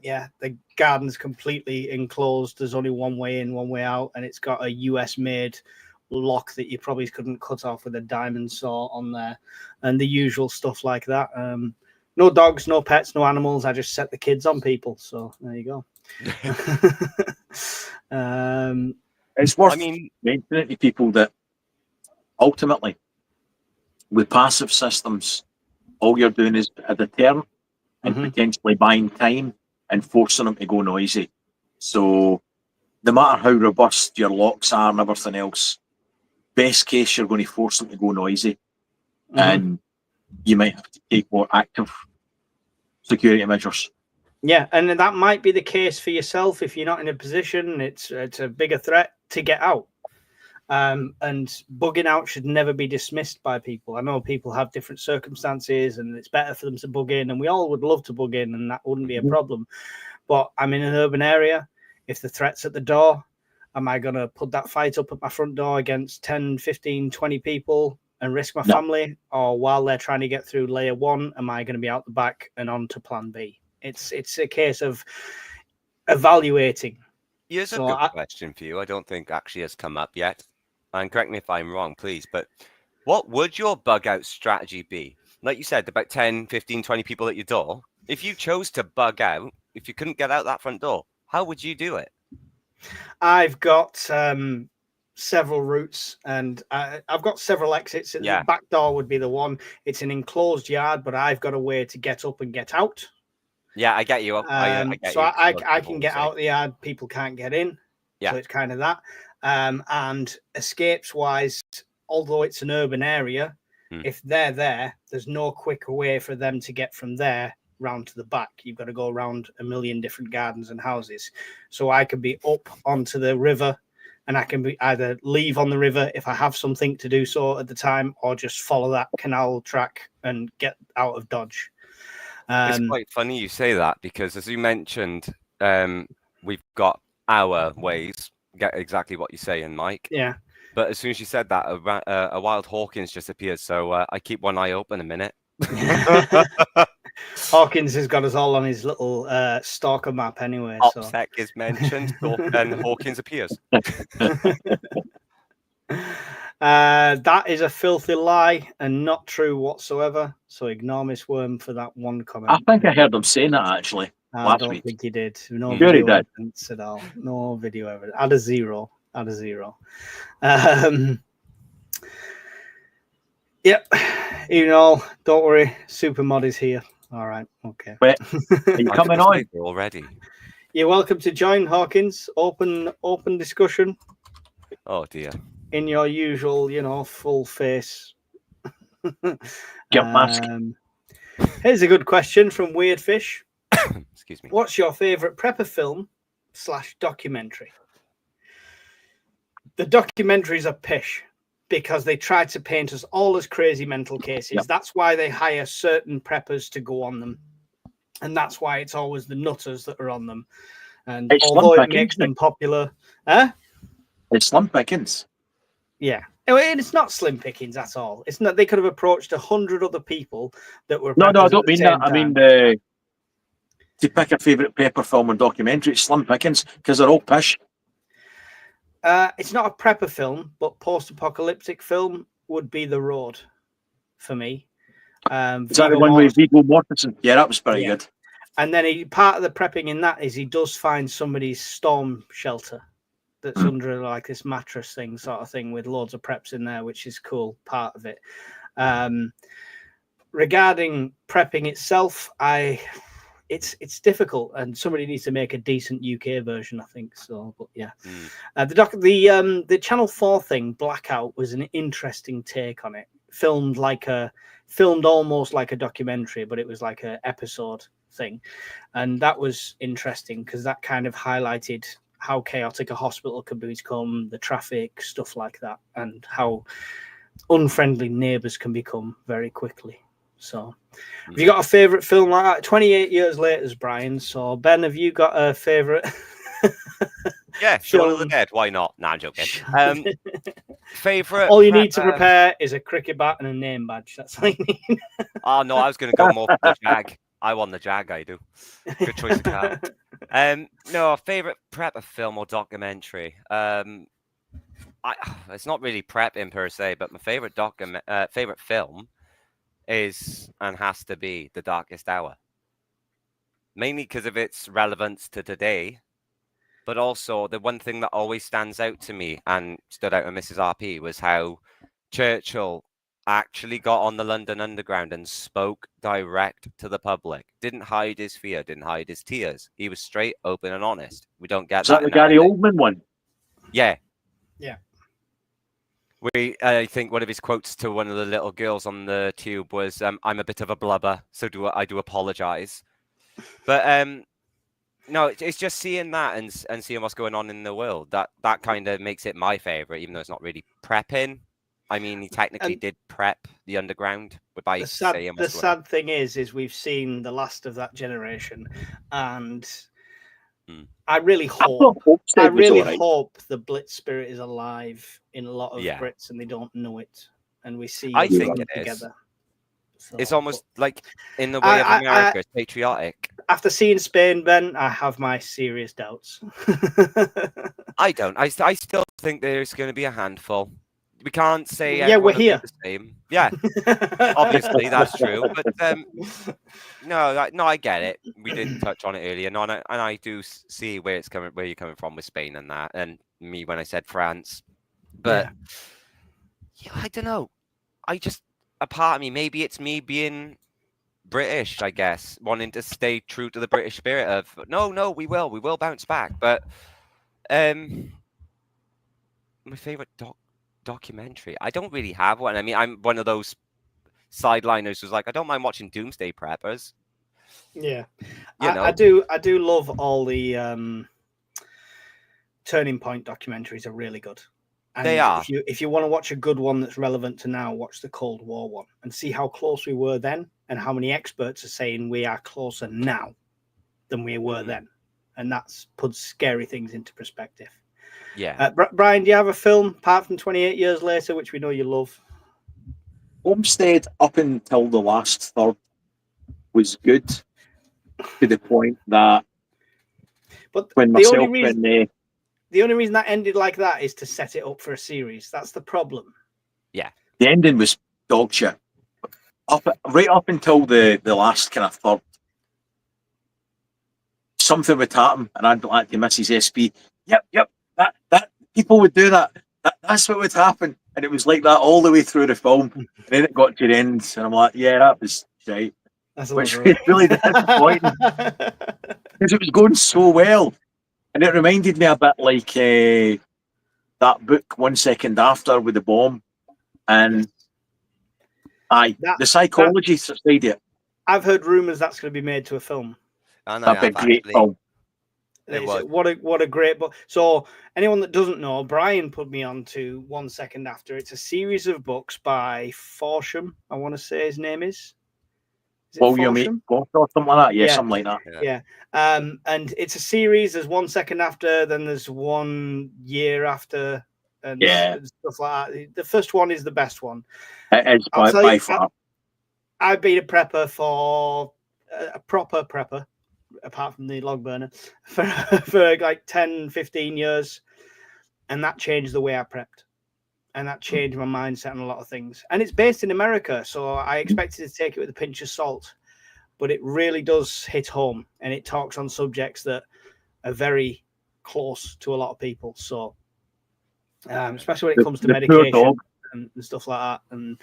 Yeah, the garden's completely enclosed. There's only one way in, one way out, and it's got a US-made lock that you probably couldn't cut off with a diamond saw on there, and the usual stuff like that. No dogs, no pets, no animals. I just set the kids on people. So there you go. It's worth mentioning to people that ultimately, with passive systems, all you're doing is a deterrent and potentially buying time and forcing them to go noisy. So no matter how robust your locks are and everything else, best case you're going to force them to go noisy. And you might have to take more active security measures. Yeah, and that might be the case for yourself if you're not in a position. It's a bigger threat to get out. And bugging out should never be dismissed by people. I know people have different circumstances and it's better for them to bug in, and we all would love to bug in and that wouldn't be a problem. But I'm in an urban area. If the threat's at the door, am I going to put that fight up at my front door against 10, 15, 20 people and risk my family? Or while they're trying to get through layer one, am I going to be out the back and on to plan B? It's a case of evaluating. Here's a good question for you. I don't think actually has come up yet. And correct me if I'm wrong, please. But what would your bug out strategy be? Like you said, about 10, 15, 20 people at your door. If you chose to bug out, if you couldn't get out that front door, how would you do it? I've got several routes and I've got several exits. The back door would be the one. It's an enclosed yard, but I've got a way to get up and get out. Yeah, I get you. I can get out the yard. People can't get in. Yeah. So it's kind of that. And escapes wise, although it's an urban area, if they're there, there's no quick way for them to get from there round to the back. You've got to go around a million different gardens and houses. So I could be up onto the river and I can be either leave on the river if I have something to do so at the time, or just follow that canal track and get out of Dodge. It's quite funny you say that because, as you mentioned, we've got our ways. Get exactly what you're saying, Mike. Yeah. But as soon as you said that, a wild Hawkins just appeared. So I keep one eye open a minute. Hawkins has got us all on his little stalker map anyway. Opsec is mentioned, and Hawkins appears. That is a filthy lie and not true whatsoever. So ignore Miss Worm for that one comment. I think I heard him saying that actually. I don't think he did. No video evidence at all. No video evidence. Add a zero. Yep. Even all, don't worry. Supermod is here. All right. Okay. Wait, are you coming on already? You're welcome to join, Hawkins. Open discussion. Oh dear. In your usual, full face. Mask. Here's a good question from Weird Fish. Excuse me. What's your favorite prepper film / documentary? The documentaries are pish because they try to paint us all as crazy mental cases. Yep. That's why they hire certain preppers to go on them. And that's why it's always the nutters that are on them. And it's although it makes them popular, it's slim pickings. Yeah. And it's not slim pickings at all. It's not. They could have approached 100 other people that were. No, I don't mean that. I mean to pick a favourite prepper film or documentary, it's slim pickings because they're all pish. It's not a prepper film, but post-apocalyptic film would be The Road for me. Is that the one with Viggo Mortensen? Yeah, that was pretty good. And then part of the prepping in that is he does find somebody's storm shelter that's under like this mattress thing, sort of thing, with loads of preps in there, which is cool. Part of it. Regarding prepping itself, it's difficult, and somebody needs to make a decent UK version, I think. So, but yeah, the Channel 4 thing, Blackout, was an interesting take on it. Filmed almost like a documentary, but it was like an episode thing, and that was interesting because that kind of highlighted how chaotic a hospital can become, the traffic, stuff like that, and how unfriendly neighbours can become very quickly. So, have you got a favourite film like that? 28 years later, Brian. So, Ben, have you got a favourite? Yeah, Shaun of the Dead. Why not? Nah, I'm joking. Favourite. All you need to prepare is a cricket bat and a name badge. That's all you need. Oh no, I was going to go more for the Jag. I won the Jag. I do. Good choice of card. No, favourite prep film or documentary. It's not really prepping per se, but my favourite favourite film is and has to be The Darkest Hour. Mainly because of its relevance to today, but also the one thing that always stands out to me and stood out with Mrs. RP was how Churchill actually got on the London Underground and spoke direct to the public. Didn't hide his fear, didn't hide his tears. He was straight, open, and honest. We don't get that. Is that the Gary Oldman one? Yeah. Yeah. I think one of his quotes to one of the little girls on the tube was, "I'm a bit of a blubber, so I do apologize." But no, it's just seeing that and seeing what's going on in the world that kind of makes it my favorite, even though it's not really prepping. I mean, he technically did prep the underground by saying the sad thing is we've seen the last of that generation, and I really hope the Blitz spirit is alive in a lot of Brits and they don't know it, and we see I think it together. So, it's almost like in the way of America, it's patriotic. After seeing Spain, Ben, I have my serious doubts. I don't. I still think there's going to be a handful. We can't say we're here. The same. Yeah, obviously that's true. But no, I get it. We didn't touch on it earlier. No, and I do see where you're coming from with Spain and that, and me when I said France. But I don't know. A part of me, maybe it's me being British, I guess, wanting to stay true to the British spirit of no, we will bounce back. But my favorite documentary, I don't really have one. I mean, I'm one of those sideliners who's like, I don't mind watching Doomsday Preppers. Yeah, I do love all the Turning Point documentaries. Are really good. And they are. If you want to watch a good one that's relevant to now, watch the Cold War one and see how close we were then and how many experts are saying we are closer now than we were then. And that's puts scary things into perspective. Yeah. Brian, do you have a film apart from 28 Years Later, which we know you love? Homestead, up until the last third, was good to the point that when myself and the only reason that ended like that is to set it up for a series. That's the problem. Yeah. The ending was dog shit. Right up until the last kind of third, something would happen, and I'd be like to Mrs. SP, yep, that people would do that. That's what would happen. And it was like that all the way through the film. And then it got to the end, and I'm like, yeah, that was shite. Which was really disappointing. Because it was going so well. And it reminded me a bit like that book 1 Second After with the bomb. And the psychology side it. I've heard rumours that's going to be made to a film. That'd be a great film. What a great book. So anyone that doesn't know, Brian put me on to 1 Second After. It's a series of books by Forsham, I want to say his name is. Your mate, or something like that. Yeah, something like that. Yeah. And it's a series. There's 1 second after, then there's 1 year after, and stuff like that. The first one is the best one. It is by far. I've been a prepper for a proper prepper, apart from the log burner, for like 10, 15 years. and that changed the way I prepped, and that changed my mindset on a lot of things. And it's based in America, so I expected to take it with a pinch of salt, but it really does hit home, and it talks on subjects that are very close to a lot of people. So, especially when it comes to medication and stuff like that, and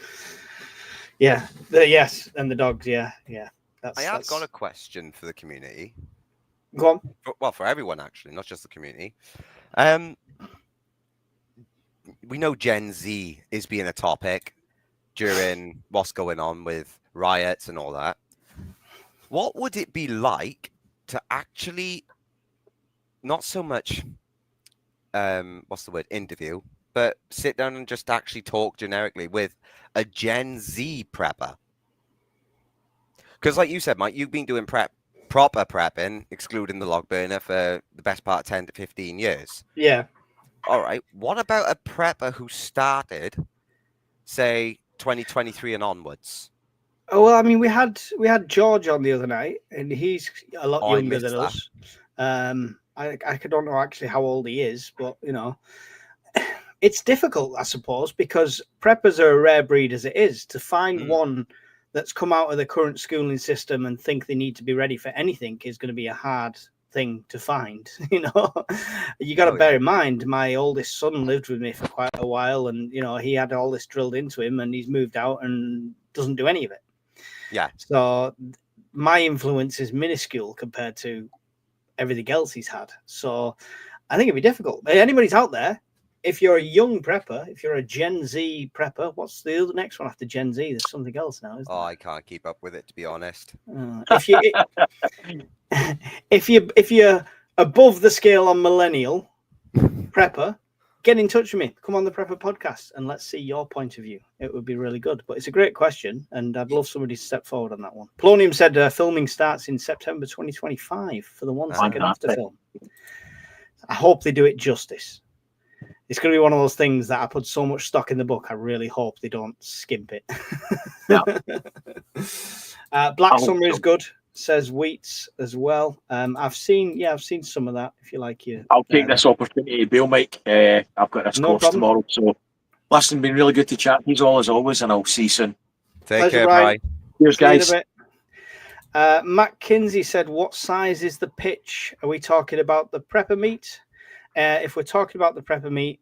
and the dogs, yeah. I have got a question for the community. Go on. For everyone actually, not just the community. We know Gen Z is being a topic during what's going on with riots and all that. What would it be like to actually not so much interview, but sit down and just actually talk generically with a Gen Z prepper? Because like you said, Mike, you've been doing proper prepping, excluding the log burner, for the best part of 10 to 15 years. Yeah. All right. What about a prepper who started, say, 2023 and onwards? Oh, well, I mean, we had George on the other night, and he's a lot younger than us. I don't know actually how old he is, but it's difficult, I suppose, because preppers are a rare breed as it is. To find one that's come out of the current schooling system and think they need to be ready for anything is going to be a hard thing to find. You got to bear in mind, my oldest son lived with me for quite a while, and he had all this drilled into him, and he's moved out and doesn't do any of it. Yeah. So my influence is minuscule compared to everything else he's had. So I think it'd be difficult. Anybody's out there, if you're a young prepper, if you're a Gen Z prepper, what's the other next one after Gen Z? There's something else now, isn't there? I can't keep up with it, to be honest. If you're above the scale on millennial prepper, get in touch with me. Come on the Prepper Podcast and let's see your point of view. It would be really good. But it's a great question, and I'd love somebody to step forward on that one. Polonium said filming starts in September 2025 for the 1 second after film. I hope they do it justice. It's going to be one of those things that I put so much stock in the book. I really hope they don't skimp it. Yeah. Black Summer is good, says Wheats as well. I've seen some of that. If you like, I'll take this opportunity to bail, Mike. I've got this course tomorrow, so listen, been really good to chat to you all as always, and I'll see you soon. Take care, bye. Cheers, guys. Matt Kinsey said, "What size is the pitch? Are we talking about the prepper meet? If we're talking about the prepper meet,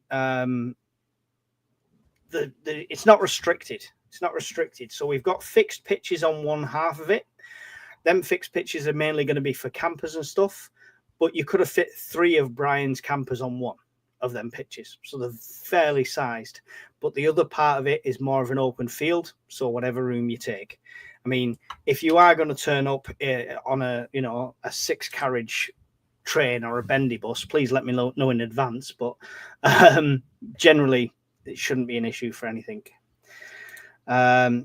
it's not restricted. It's not restricted. So we've got fixed pitches on one half of it. Them fixed pitches are mainly going to be for campers and stuff, but you could have fit 3 of Brian's campers on one of them pitches. So they're fairly sized, but the other part of it is more of an open field. So whatever room you take. I mean, if you are going to turn up on a 6-carriage train or a bendy bus, please let me know in advance. But generally, it shouldn't be an issue for anything. Do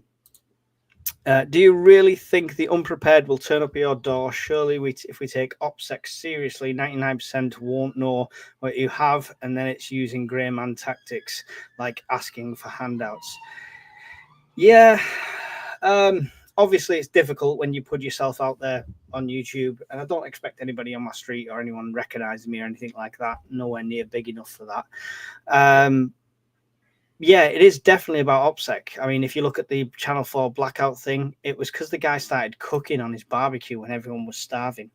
you really think the unprepared will turn up at your door? Surely, if we take Opsec seriously, 99% won't know what you have, and then it's using grey man tactics like asking for handouts. Yeah. Obviously, it's difficult when you put yourself out there on YouTube, and I don't expect anybody on my street or anyone recognizing me or anything like that. Nowhere near big enough for that. Yeah, it is definitely about Opsec. I mean, if you look at the Channel 4 blackout thing, it was because the guy started cooking on his barbecue when everyone was starving.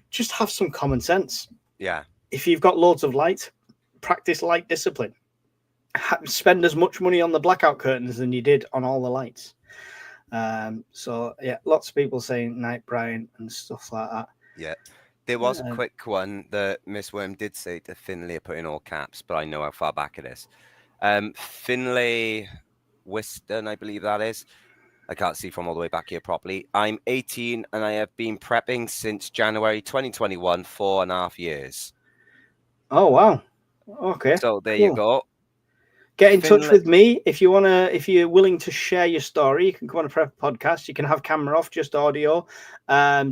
Just have some common sense. Yeah. If you've got loads of light, practice light discipline. Spend as much money on the blackout curtains than you did on all the lights. So yeah, lots of people saying night Brian and stuff like that. Yeah, there was a quick one that Miss Worm did say to Finlay, put in all caps, but I know how far back it is. Finlay Whiston, I believe that is. I can't see from all the way back here properly. I'm 18 and I have been prepping since January 2021, 4.5 years. Oh wow. Okay. So there you go. Get in touch with me if you're willing to share your story. You can come on a prep podcast. You can have camera off, just audio.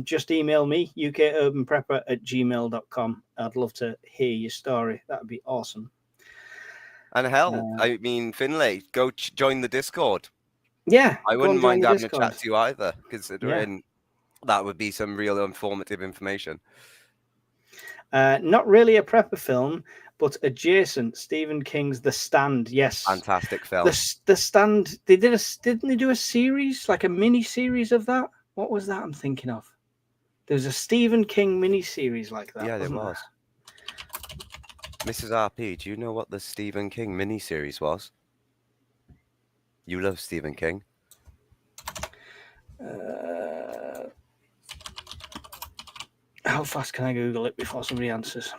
Just email me, ukurbanprepper@gmail.com. I'd love to hear your story. That would be awesome. And hell, I mean, Finlay, go join the Discord. Yeah, I wouldn't mind having a chat to you either, considering that would be some real informative information. Not really a prepper film, but adjacent. Stephen King's The Stand. Yes, Fantastic film. The Stand. Didn't they do a series, like a mini series of that? What was that I'm thinking of? There was a Stephen King mini series like that. Yeah, there wasn't was. Mrs. RP, do you know what the Stephen King miniseries was? You love Stephen King. How fast can I Google it before somebody answers?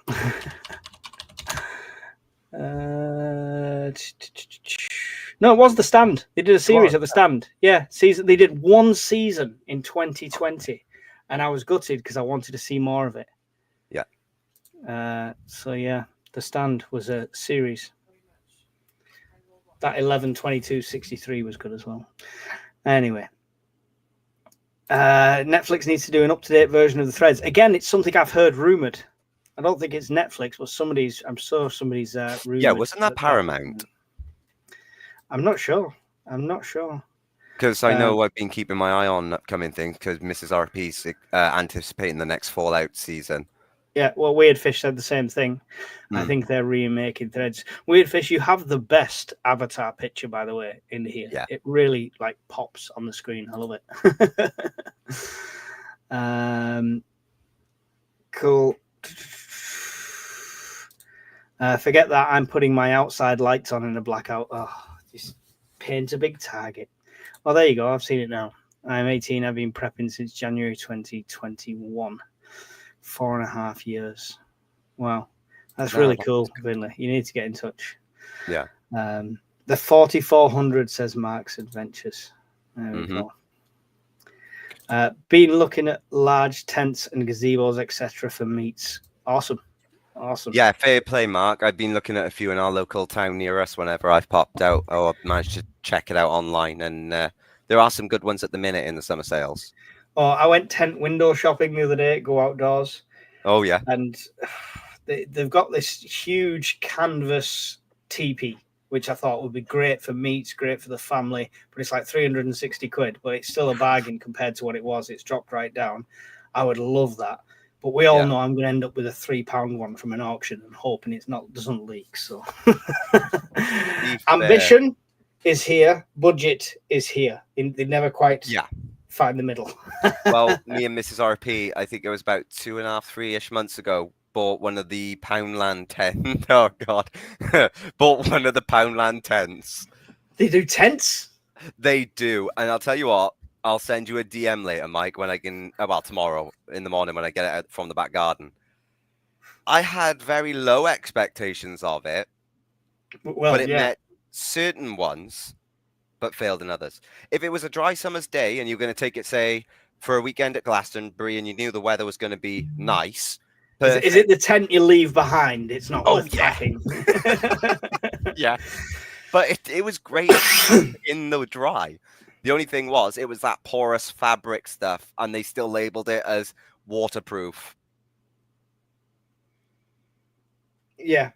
No, it was The Stand. They did a series of The Stand. Yeah, season. They did one season in 2020, and I was gutted because I wanted to see more of it. Yeah. So yeah, The Stand was a series. That 11/22/63 was good as well. Anyway, Netflix needs to do an up-to-date version of the Threads. Again, it's something I've heard rumored. I don't think it's Netflix, but I'm sure somebody's rumored. Yeah, wasn't that Paramount? I'm not sure. Because I know I've been keeping my eye on upcoming things because Mrs. RP's anticipating the next Fallout season. Yeah, well, Weird Fish said the same thing. I think they're remaking Threads. Weird Fish, you have the best avatar picture, by the way, in here. Yeah. It really pops on the screen. I love it. Cool. Forget that. I'm putting my outside lights on in a blackout. Oh, just paint a big target. Well, there you go. I've seen it now. I'm 18. I've been prepping since January 2021. 4.5 years. Wow. That's really cool, Vinley. You need to get in touch. Yeah. The 4400 says Mark's Adventures. There we go. Been looking at large tents and gazebos, etc. for meets. Awesome. Yeah, fair play, Mark. I've been looking at a few in our local town near us whenever I've popped out or I've managed to check it out online. And there are some good ones at the minute in the summer sales. Oh, I went tent window shopping the other day, Go Outdoors. Oh, yeah. And they've got this huge canvas teepee, which I thought would be great for meets, great for the family, but it's like 360 quid, but it's still a bargain compared to what it was. It's dropped right down. I would love that. But we all know I'm going to end up with a £3 one from an auction and hoping doesn't leak. So ambition is here, budget is here. They never quite find the middle. Well, me and Mrs. RP, I think it was about 2.5, 3-ish months ago, bought one of the Poundland tents. Oh God, bought one of the Poundland tents. They do tents? They do, and I'll tell you what. I'll send you a DM later, Mike, when I can. Well, tomorrow in the morning when I get it out from the back garden. I had very low expectations of it, but it met certain ones, but failed in others. If it was a dry summer's day and you're going to take it, say, for a weekend at Glastonbury, and you knew the weather was going to be nice. Is it the tent you leave behind? It's not worth packing. Yeah, but it was great in the dry. The only thing was, it was that porous fabric stuff, and they still labeled it as waterproof. Yeah.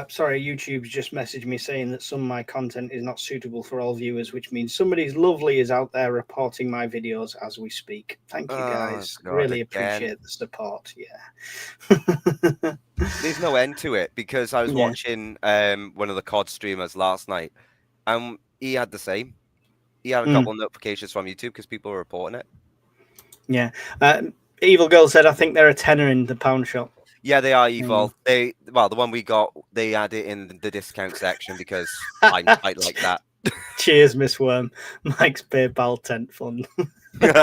Sorry, YouTube's just messaged me saying that some of my content is not suitable for all viewers, which means somebody's lovely is out there reporting my videos as we speak. Thank you, guys. God, really appreciate the support. Yeah. There's no end to it, because I was watching one of the COD streamers last night, and he had the same. He had a couple of notifications from YouTube because people were reporting it. Yeah. Evil Girl said, I think they're a tenner in the pound shop. Yeah, they are evil. The one we got, they had it in the discount section because I'm quite like that. Cheers, Miss Worm. Mike's PayPal tent fund. Then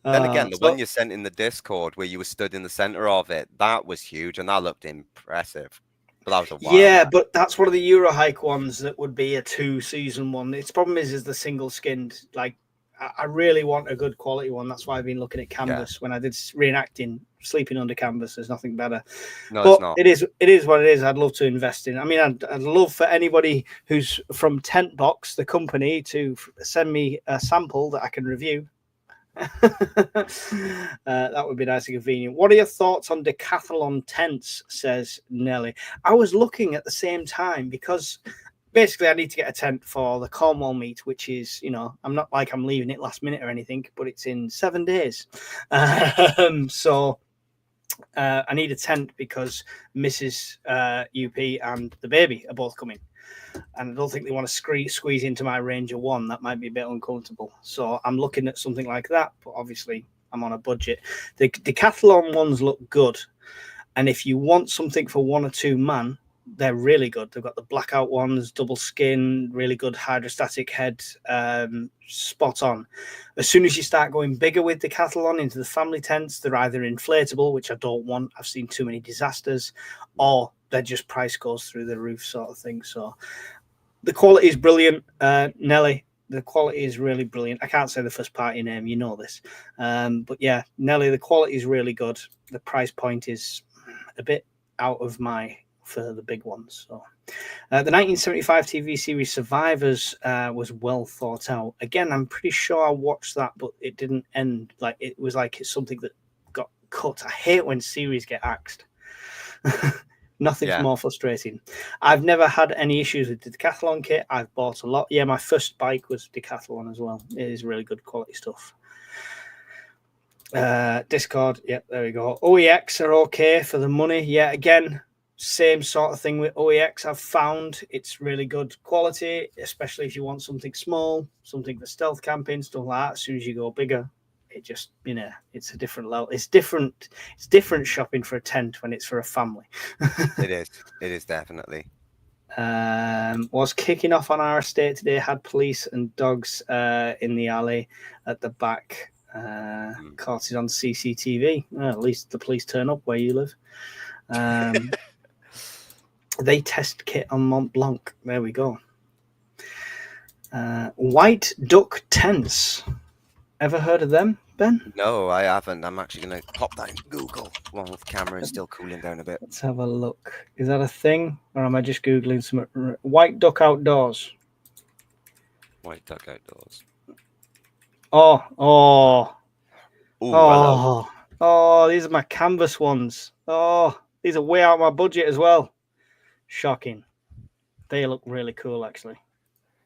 again, the one you sent in the Discord where you were stood in the center of it, that was huge and that looked impressive. But that was a while. Yeah, but that's one of the Eurohike ones that would be a 2-season one. Its problem is the single skinned. Like, I really want a good quality one. That's why I've been looking at canvas. When I did reenacting, sleeping under canvas, there's nothing better. No, but it's not. It is what it is. I'd love to invest in. I mean, I'd love for anybody who's from Tent Box, the company, to send me a sample that I can review. That would be nice and convenient. What are your thoughts on decathlon tents, says Nelly? I was looking at the same time because basically I need to get a tent for the Cornwall meet, which is, I'm not like I'm leaving it last minute or anything, but it's in 7 days. So I need a tent because Mrs. UP and the baby are both coming. And I don't think they want to squeeze into my range of one. That might be a bit uncomfortable. So I'm looking at something like that, but obviously I'm on a budget. The Decathlon ones look good. And if you want something for 1 or 2 man, they're really good. They've got the blackout ones, double skin, really good hydrostatic head, spot on. As soon as you start going bigger with Decathlon into the family tents, they're either inflatable, which I don't want. I've seen too many disasters, or they're just price goes through the roof sort of thing. So the quality is brilliant, Nelly. The quality is really brilliant. I can't say the first party name, you know this. But yeah, Nelly, the quality is really good. The price point is a bit out of my for the big ones. So the 1975 TV series Survivors was well thought out. Again, I'm pretty sure I watched that, but it didn't end. Like it was like it's something that got cut. I hate when series get axed. Nothing's more frustrating. I've never had any issues with the Decathlon kit. I've bought a lot. Yeah, my first bike was Decathlon as well. It is really good quality stuff. Discord, yep, there we go. OEX are okay for the money. Yeah, again, same sort of thing with OEX. I've found it's really good quality, especially if you want something small, something for stealth camping, stuff like that. As soon as you go bigger, it just, you know, it's a different level. It's different shopping for a tent when it's for a family. It is definitely. Was kicking off on our estate today, had police and dogs in the alley at the back. Caught it on CCTV. Well, at least the police turn up where you live. They test kit on Mont Blanc. There we go. White Duck Tents. Ever heard of them, Ben? No, I haven't. I'm actually going to pop that into Google while the camera is still cooling down a bit. Let's have a look. Is that a thing? Or am I just Googling some White Duck Outdoors? White Duck Outdoors. Oh, Hello. these are my canvas ones. Oh, these are way out of my budget as well. Shocking. They look really cool, actually.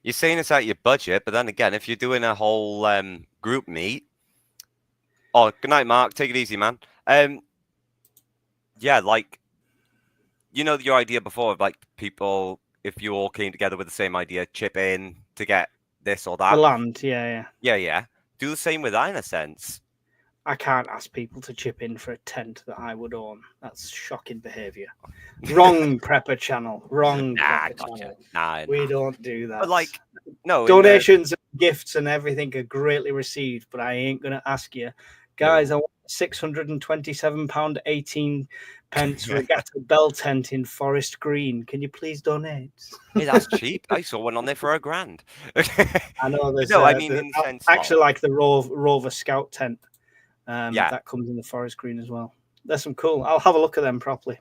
You're saying it's out your budget, but then again, if you're doing a whole group meet. Oh, good night, Mark. Take it easy, man. Yeah, like, you know, your idea before of like people, if you all came together with the same idea, chip in to get this or that. The land, yeah. Yeah. Do the same with that in a sense. I can't ask people to chip in for a tent that I would own. That's shocking behaviour. Wrong prepper channel. Wrong prepper channel. Nah, we don't do that. But like, no. Donations and gifts and everything are greatly received, but I ain't going to ask you. Guys, I want £627 18 regatta bell tent in Forest Green. Can you please donate? Hey, that's cheap. I saw one on there for $1,000. I know there's no, I mean in sense actually like the Rover Scout tent. Yeah, that comes in the Forest Green as well. There's some cool. I'll have a look at them properly.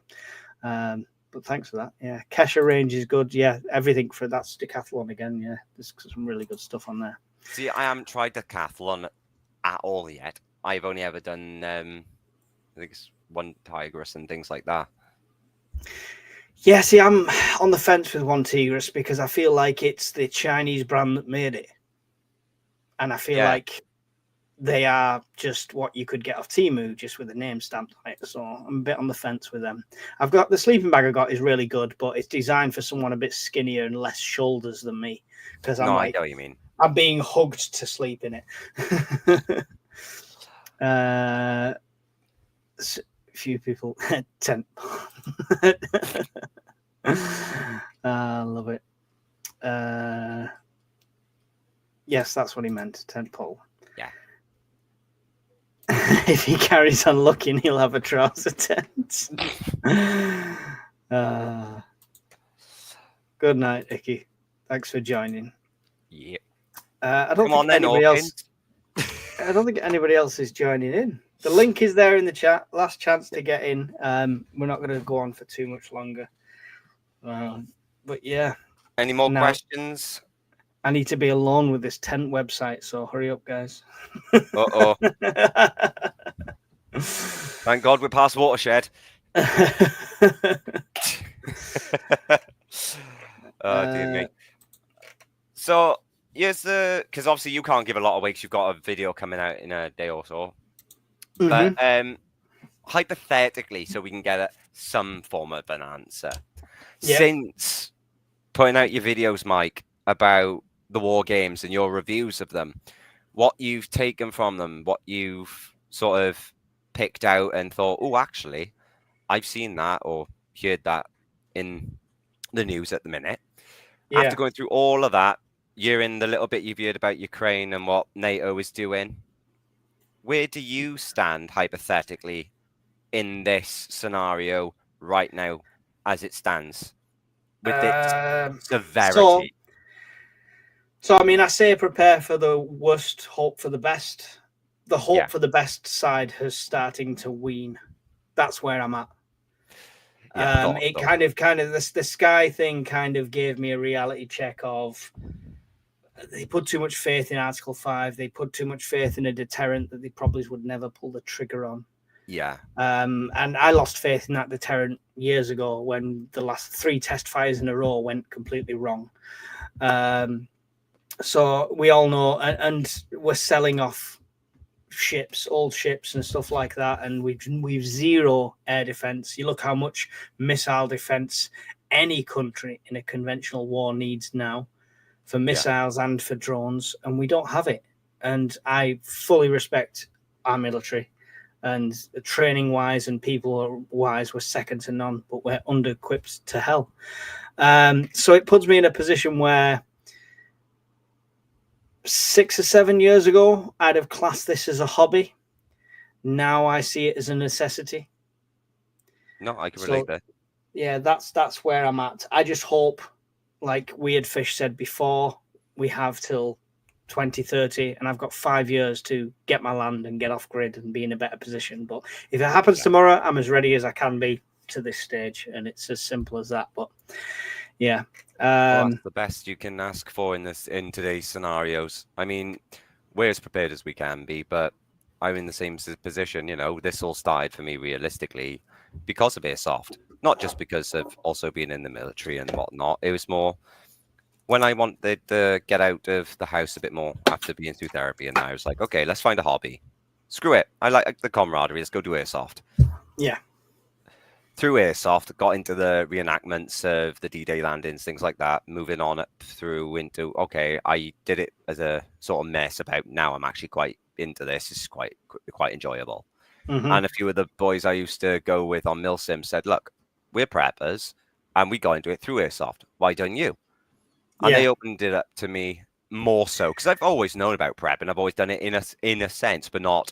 But thanks for that. Yeah, Kesha range is good. Yeah, everything for that's Decathlon again. Yeah, there's some really good stuff on there. See, I haven't tried Decathlon at all yet. I've only ever done, I think it's one Tigris and things like that. Yeah, see, I'm on the fence with one Tigris because I feel like it's the Chinese brand that made it, and I feel like they are just what you could get off Temu, just with a name stamped on it. So I'm a bit on the fence with them. I've got the sleeping bag I got is really good, but it's designed for someone a bit skinnier and less shoulders than me. Because I know what you mean. I'm being hugged to sleep in it. Few people tent. I love it. Yes, that's what he meant. Tent pole. Yeah. If he carries on looking, he'll have a trouser tent. Good night, Icky. Thanks for joining. Yeah. I don't think anybody else. I don't think anybody else is joining in. The link is there in the chat. Last chance to get in. We're not going to go on for too much longer. But yeah. Any more questions? I need to be alone with this tent website, so hurry up, guys. Uh-oh. Thank God we're past watershed. Oh, dear me. So, yes, because obviously you can't give a lot away because you've got a video coming out in a day or so. Mm-hmm. But hypothetically, so we can get some form of an answer. Yeah. Since putting out your videos, Mike, about the war games and your reviews of them, what you've taken from them, what you've sort of picked out and thought, oh, actually, I've seen that or heard that in the news at the minute. Yeah. After going through all of that, hearing the little bit you've heard about Ukraine and what NATO is doing, where do you stand hypothetically in this scenario right now as it stands with its severity? So I mean, I say prepare for the worst, hope for the best. The hope for the best side has starting to wean. That's where I'm at. It kind of the Sky thing kind of gave me a reality check of they put too much faith in Article 5. They put too much faith in a deterrent that they probably would never pull the trigger on. Yeah. And I lost faith in that deterrent years ago when the last 3 test fires in a row went completely wrong. So we all know, and we're selling off ships, old ships and stuff like that, and we've zero air defense. You look how much missile defense any country in a conventional war needs now for missiles and for drones, and we don't have it. And I fully respect our military, and training wise and people wise, we're second to none, but we're under equipped to hell. So it puts me in a position where 6 or 7 years ago, I'd have classed this as a hobby. Now I see it as a necessity. No, I can relate there. Yeah, that's where I'm at. I just hope, like Weird Fish said before, we have till 2030, and I've got 5 years to get my land and get off grid and be in a better position. But if it happens tomorrow, I'm as ready as I can be to this stage, and it's as simple as that. But yeah. Well, that's the best you can ask for in today's scenarios. I mean, we're as prepared as we can be, but I'm in the same position. You know, this all started for me realistically because of Airsoft, not just because of also being in the military and whatnot. It was more when I wanted to get out of the house a bit more after being through therapy, and I was like, okay, let's find a hobby. Screw it. I like the camaraderie. Let's go do Airsoft. Yeah. Through Airsoft, got into the reenactments of the D-Day landings, things like that, moving on up through into, okay, I did it as a sort of mess about, now I'm actually quite into this. It's quite enjoyable. Mm-hmm. And a few of the boys I used to go with on Milsim said, look, we're preppers, and we got into it through Airsoft. Why don't you? And they opened it up to me more so, because I've always known about prep, and I've always done it in a sense, but not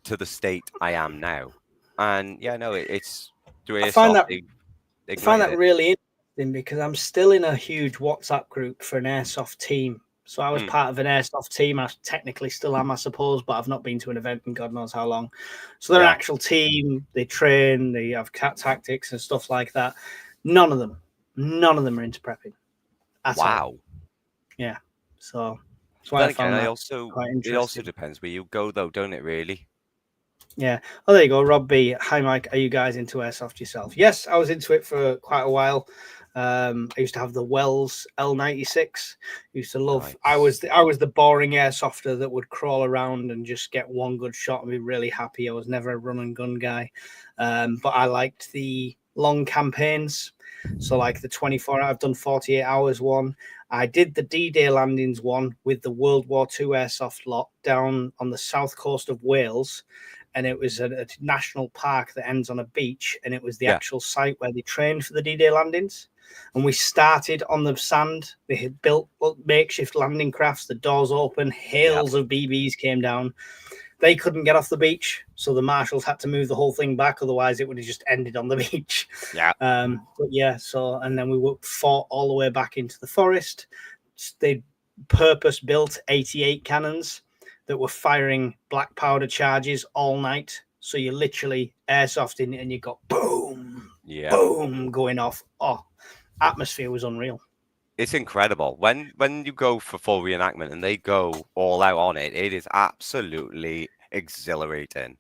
to the state I am now. And yeah, no, it's... I find that really interesting because I'm still in a huge WhatsApp group for an Airsoft team. So I was part of an Airsoft team. I technically still am, I suppose, but I've not been to an event in God knows how long. So they're an actual team. They train, they have tactics and stuff like that. None of them are into prepping at all. Yeah. So that's why I found that quite interesting. It also depends where you go, though, don't it, really? Yeah. Oh, there you go. Rob B. Hi, Mike. Are you guys into Airsoft yourself? Yes, I was into it for quite a while. I used to have the Wells L96. Used to love. Nice. I was the boring airsofter that would crawl around and just get one good shot and be really happy. I was never a run and gun guy, but I liked the long campaigns. So like the 24. I've done 48 hours one. I did the D-Day landings one with the World War II airsoft lot down on the south coast of Wales. And it was a national park that ends on a beach, and it was the actual site where they trained for the D-Day landings. And we started on the sand. They had built makeshift landing crafts, the doors open, hails of BBs came down. They couldn't get off the beach, so the marshals had to move the whole thing back. Otherwise, it would have just ended on the beach. Yeah. And then we fought all the way back into the forest. They purpose-built 88 cannons that were firing black powder charges all night. So you're literally airsofting and you got boom, boom going off. Oh, atmosphere was unreal. It's incredible. When you go for full reenactment and they go all out on it, it is absolutely exhilarating.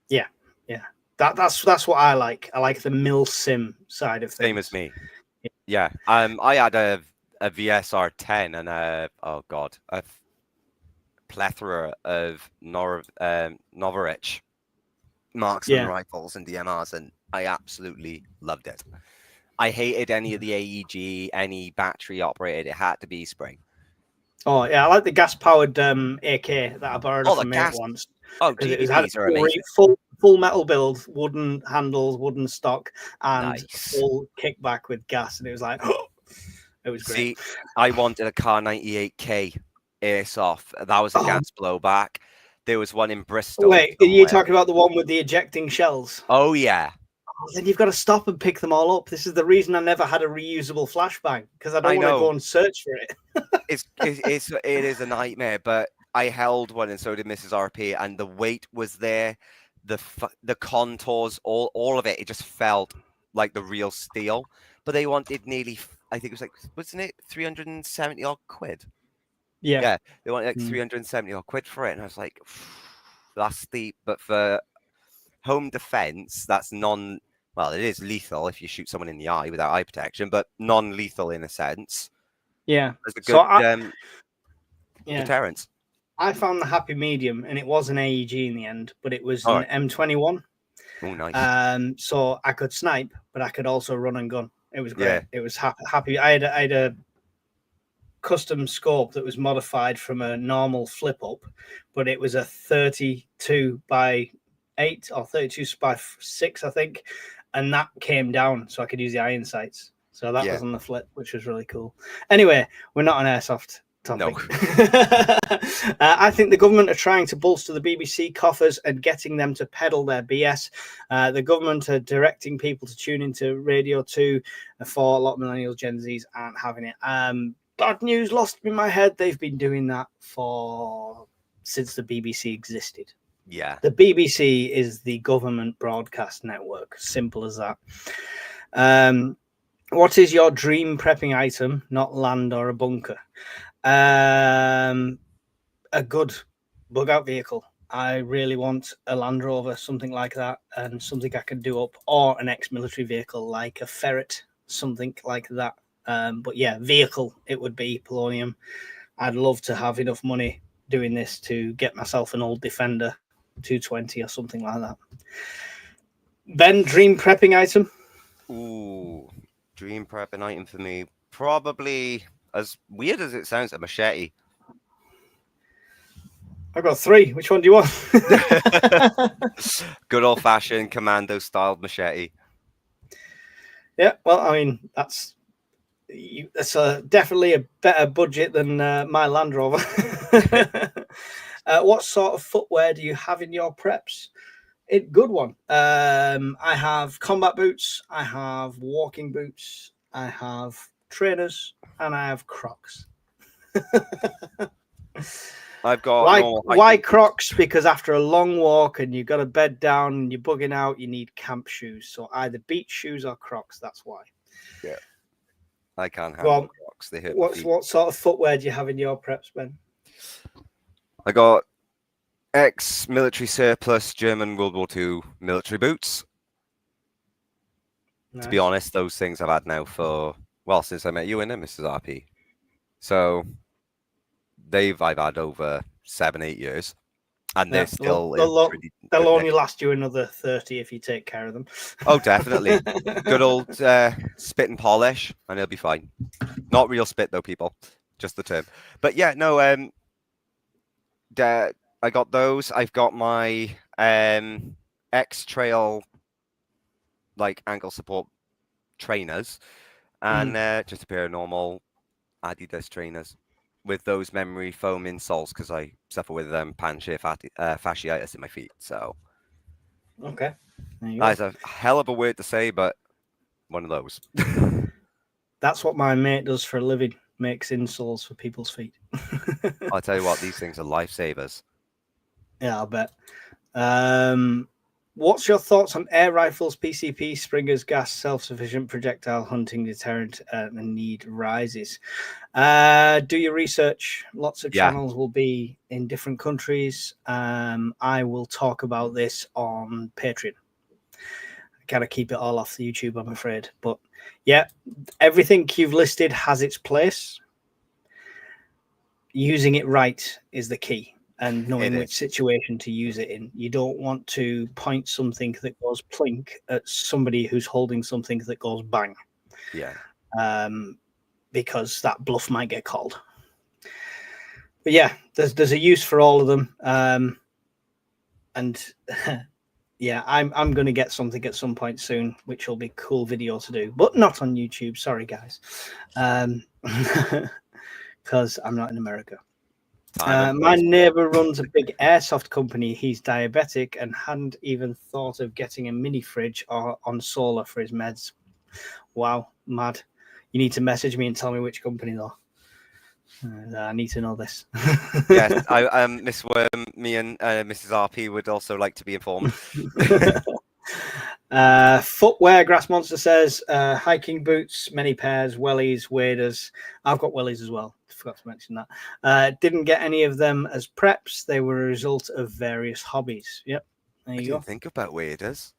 Yeah. That's what I like. I like the Milsim side of things. Same as me. Yeah. I had a VSR 10 and a plethora of Novorich marksman rifles and DMRs, and I absolutely loved it. I hated any of the AEG, any battery operated. It had to be spring. Oh yeah, I like the gas-powered AK that I borrowed off a mate once. Oh, because it GBs had are amazing. Full metal build, wooden handles, wooden stock, and full kickback with gas, and it was like, it was great. See, I wanted a Car 98K Airsoft. That was a gas blowback. There was one in Bristol. Wait, are you talking about the one with the ejecting shells? Oh yeah. Then you've got to stop and pick them all up. This is the reason I never had a reusable flashbang, because I don't want to go and search for it. It is a nightmare, but I held one, and so did Mrs. RP, and the weight was there, the contours, all of it. It just felt like the real steel. But they wanted nearly, I think it was like, wasn't it 370 odd quid? Yeah, they wanted like 370 odd quid for it, and I was like, that's steep. But for home defense, that's well, it is lethal if you shoot someone in the eye without eye protection, but non-lethal in a sense. Yeah, it's a good deterrence. I found the happy medium, and it was an AEG in the end, but it was an M21. Oh, nice. So I could snipe, but I could also run and gun. It was great. Yeah. It was happy. I had a custom scope that was modified from a normal flip up, but it was a 32 by 8 or 32 by 6, I think, and that came down, so I could use the iron sights. So that was on the flip, which was really cool. Anyway, we're not on Airsoft topic. No. I think the government are trying to bolster the BBC coffers and getting them to peddle their BS. The government are directing people to tune into Radio 2 for a lot of millennials, Gen Zs aren't having it. Bad news lost in my head. They've been doing that since the BBC existed. Yeah. The BBC is the government broadcast network. Simple as that. What is your dream prepping item, not land or a bunker? A good bug out vehicle. I really want a Land Rover, something like that, and something I can do up, or an ex-military vehicle like a Ferret, something like that. But yeah, vehicle, it would be Polonium. I'd love to have enough money doing this to get myself an old Defender 220 or something like that. Ben, dream prepping item? Ooh, dream prepping item for me, probably, as weird as it sounds, a machete. I've got 3. Which one do you want? Good old-fashioned commando-styled machete. Yeah, well, I mean, that's definitely a better budget than my Land Rover. What sort of footwear do you have in your preps? Good one. I have combat boots, I have walking boots, I have trainers, and I have Crocs. I've got why Crocs? Because after a long walk and you've got to bed down and you're bugging out, you need camp shoes. So either beach shoes or Crocs. That's why. Yeah, I can't have Crocs. They hurt. What sort of footwear do you have in your preps, Ben? I got ex-military surplus German World War II military boots. Nice. To be honest, those things I've had now since I met you in it, Mrs. RP. So I've had over 7-8 years, and they're still. They'll only last you another 30 if you take care of them. Oh, definitely. Good old spit and polish, and it'll be fine. Not real spit though, people. Just the term. But yeah, no. I got those. I've got my X-Trail ankle support trainers, and just a pair of normal Adidas trainers with those memory foam insoles because I suffer with pan-shear fasciitis in my feet. So, okay, that's a hell of a word to say, but one of those. That's what my mate does for a living. Makes insoles for people's feet. I'll tell you what, these things are lifesavers. Yeah, I'll bet. What's your thoughts on air rifles, PCP, Springer's gas, self-sufficient projectile hunting deterrent, and the need rises? Do your research. Lots of channels will be in different countries. I will talk about this on Patreon. I gotta keep it all off the YouTube, I'm afraid. But yeah, everything you've listed has its place. Using it right is the key. and knowing which situation to use it in. You don't want to point something that goes plink at somebody who's holding something that goes bang. Yeah. Because that bluff might get called. But yeah, there's a use for all of them. And yeah, I'm going to get something at some point soon, which will be a cool video to do, but not on YouTube. Sorry, guys. Because I'm not in America. My neighbor runs a big airsoft company. He's diabetic and hadn't even thought of getting a mini fridge or on solar for his meds. Wow, mad. You need to message me and tell me which company though. I need to know this. Yes, Miss Worm, me and Mrs. RP would also like to be informed. Footwear, Grass Monster says, hiking boots, many pairs, wellies, waders. I've got wellies as well. Forgot to mention that. Didn't get any of them as preps. They were a result of various hobbies. Yep. There you go. Think about waders.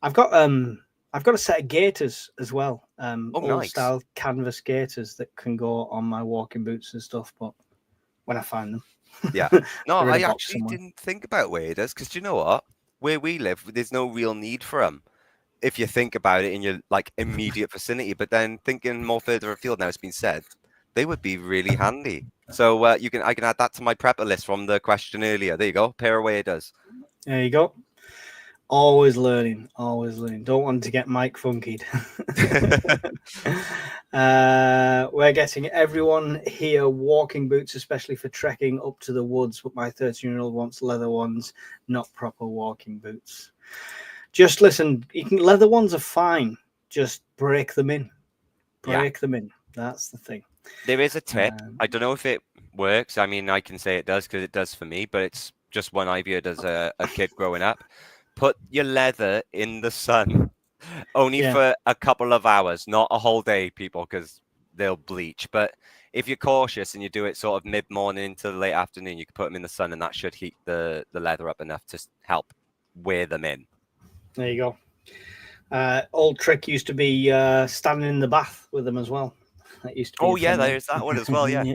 I've got a set of gaiters as well. Old nice. style canvas gaiters that can go on my walking boots and stuff, but when I find them. Yeah. No, I actually didn't think about waders because you know what? Where we live, there's no real need for them. If you think about it in your like immediate vicinity, but then thinking more further afield now, it's been said, they would be really handy. So I can add that to my prepper list from the question earlier. There you go, pair of waders. There you go. Always learning, always learning. Don't want to get Mike funkied. We're getting everyone here walking boots, especially for trekking up to the woods. But my 13-year-old wants leather ones, not proper walking boots. Just listen, leather ones are fine. Just break them in. Break them in. That's the thing. There is a tip. I don't know if it works. I mean, I can say it does because it does for me, but it's just one I've heard as a kid growing up. Put your leather in the sun only for a couple of hours, not a whole day, people, because they'll bleach. But if you're cautious and you do it sort of mid-morning into the late afternoon, you can put them in the sun and that should heat the leather up enough to help wear them in. There you go. Old trick used to be standing in the bath with them as well. That used to be there's that one as well, yeah.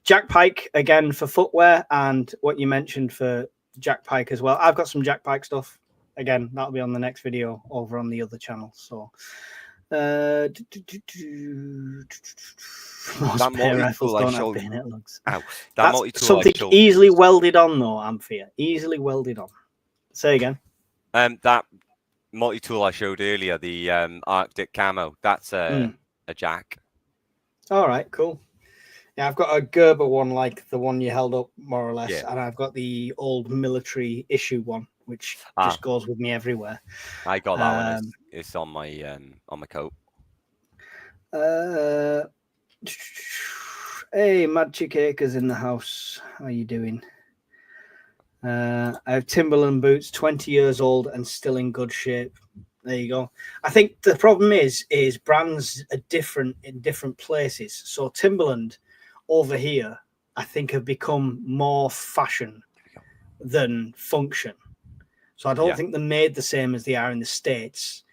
Jack Pike, again, for footwear, and what you mentioned for Jack Pike as well. I've got some Jack Pike stuff. Again, that'll be on the next video over on the other channel. So that multi-tool I showed. That something easily welded on though, Amphia. Easily welded on. Say again. That multi-tool I showed earlier, the Arctic camo, that's a Jack. All right, cool. Yeah, I've got a Gerber one like the one you held up, more or less, and I've got the old military issue one, which just goes with me everywhere. I got that one. It's on my coat. Hey, Mad Chick Acres in the house. How are you doing? I have Timberland boots, 20 years old and still in good shape. There you go. I think the problem is brands are different in different places. So Timberland over here, I think, have become more fashion than function. So I don't think they're made the same as they are in the States.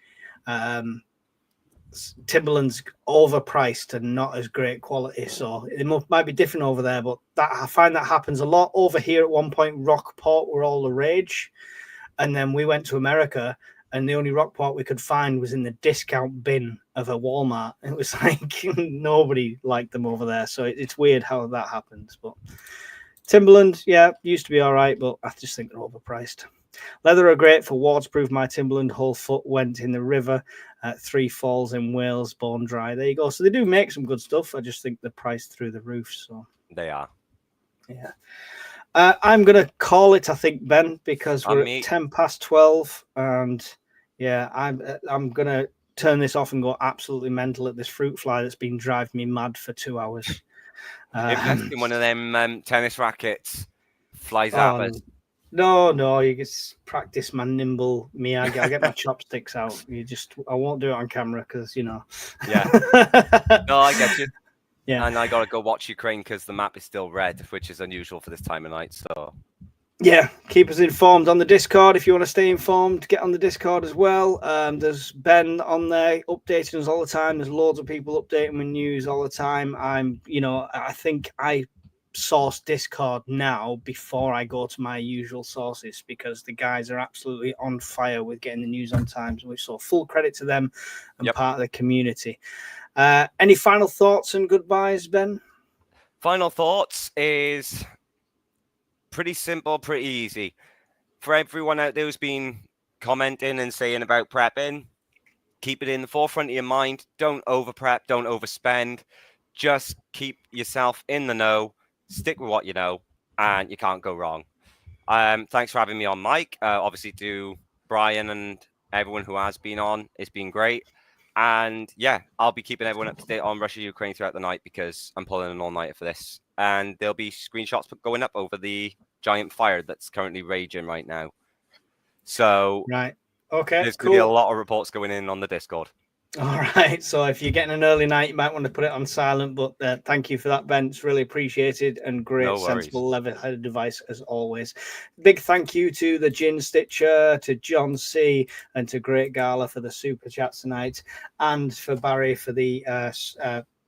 Timberland's overpriced and not as great quality, so it might be different over there, but that I find that happens a lot. Over here at one point, Rockport were all the rage, and then we went to America and the only Rockport we could find was in the discount bin of a Walmart. It was like nobody liked them over there, so it's weird how that happens. But Timberland, used to be all right, but I just think they're overpriced. Leather are great for waterproof. My Timberland whole foot went in the river at 3 Falls in Wales, bone dry. There you go. So they do make some good stuff. I just think the price through the roof. So they are. Yeah. I'm gonna call it, I think, Ben, because we're at 12, and I'm gonna turn this off and go absolutely mental at this fruit fly that's been driving me mad for 2 hours. If one of them tennis rackets flies at us. No, you just practice my nimble Miyagi. I'll get my chopsticks out. I won't do it on camera because, Yeah. No, I get you. Yeah. And I got to go watch Ukraine because the map is still red, which is unusual for this time of night. So, yeah, keep us informed on the Discord. If you want to stay informed, get on the Discord as well. There's Ben on there updating us all the time. There's loads of people updating with news all the time. I think I source Discord now before I go to my usual sources, because the guys are absolutely on fire with getting the news on time. So full credit to them and part of the community. Any final thoughts and goodbyes, Ben? Final thoughts is pretty simple, pretty easy. For everyone out there who's been commenting and saying about prepping, keep it in the forefront of your mind. Don't over prep, don't overspend. Just keep yourself in the know, stick with what you know, and you can't go wrong. Thanks for having me on, Mike. Obviously to Brian and everyone who has been on. It's been great. And yeah, I'll be keeping everyone up to date on Russia, Ukraine throughout the night, because I'm pulling an all-nighter for this. And there'll be screenshots going up over the giant fire that's currently raging right now. So right, okay, there's going to be a lot of reports going in on the Discord. All right, so if you're getting an early night, you might want to put it on silent, but thank you for that, Ben. It's really appreciated and great, sensible, level-headed advice as always. Big thank you to the Gin Stitcher, to John C, and to Great Gala for the super chat tonight, and for Barry for the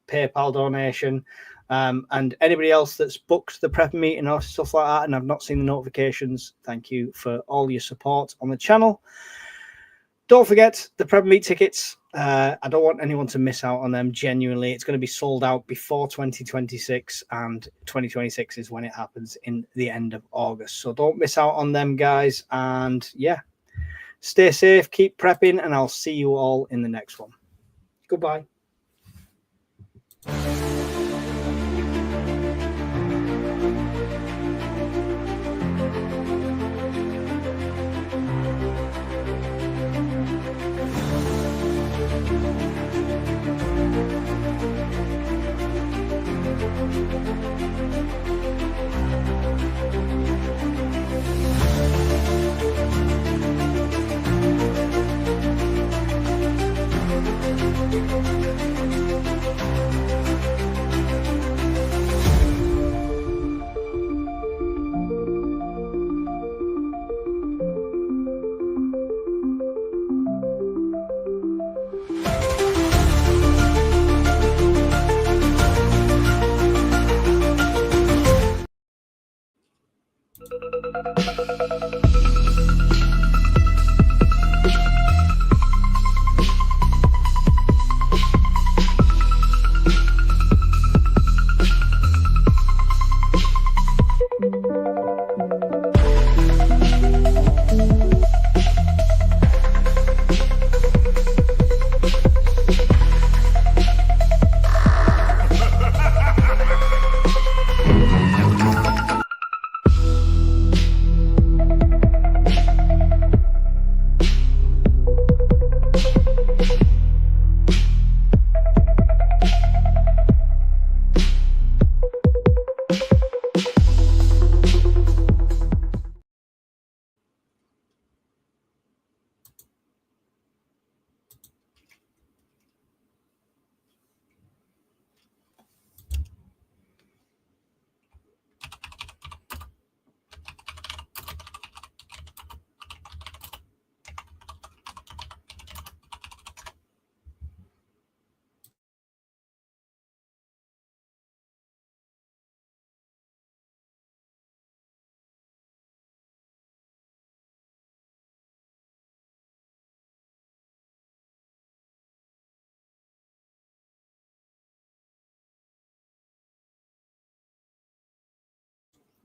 PayPal donation. And anybody else that's booked the prep meeting or stuff like that and I've not seen the notifications, thank you for all your support on the channel. Don't forget the prep meet tickets. I don't want anyone to miss out on them. Genuinely, it's going to be sold out before 2026, and 2026 is when it happens in the end of August. So don't miss out on them, guys. And yeah, stay safe, keep prepping, and I'll see you all in the next one. Goodbye.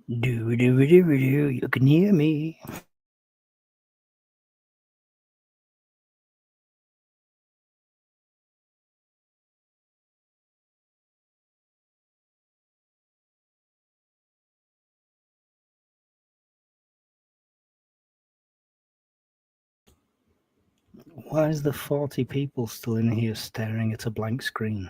You can hear me. Why is the 40 people still in here staring at a blank screen?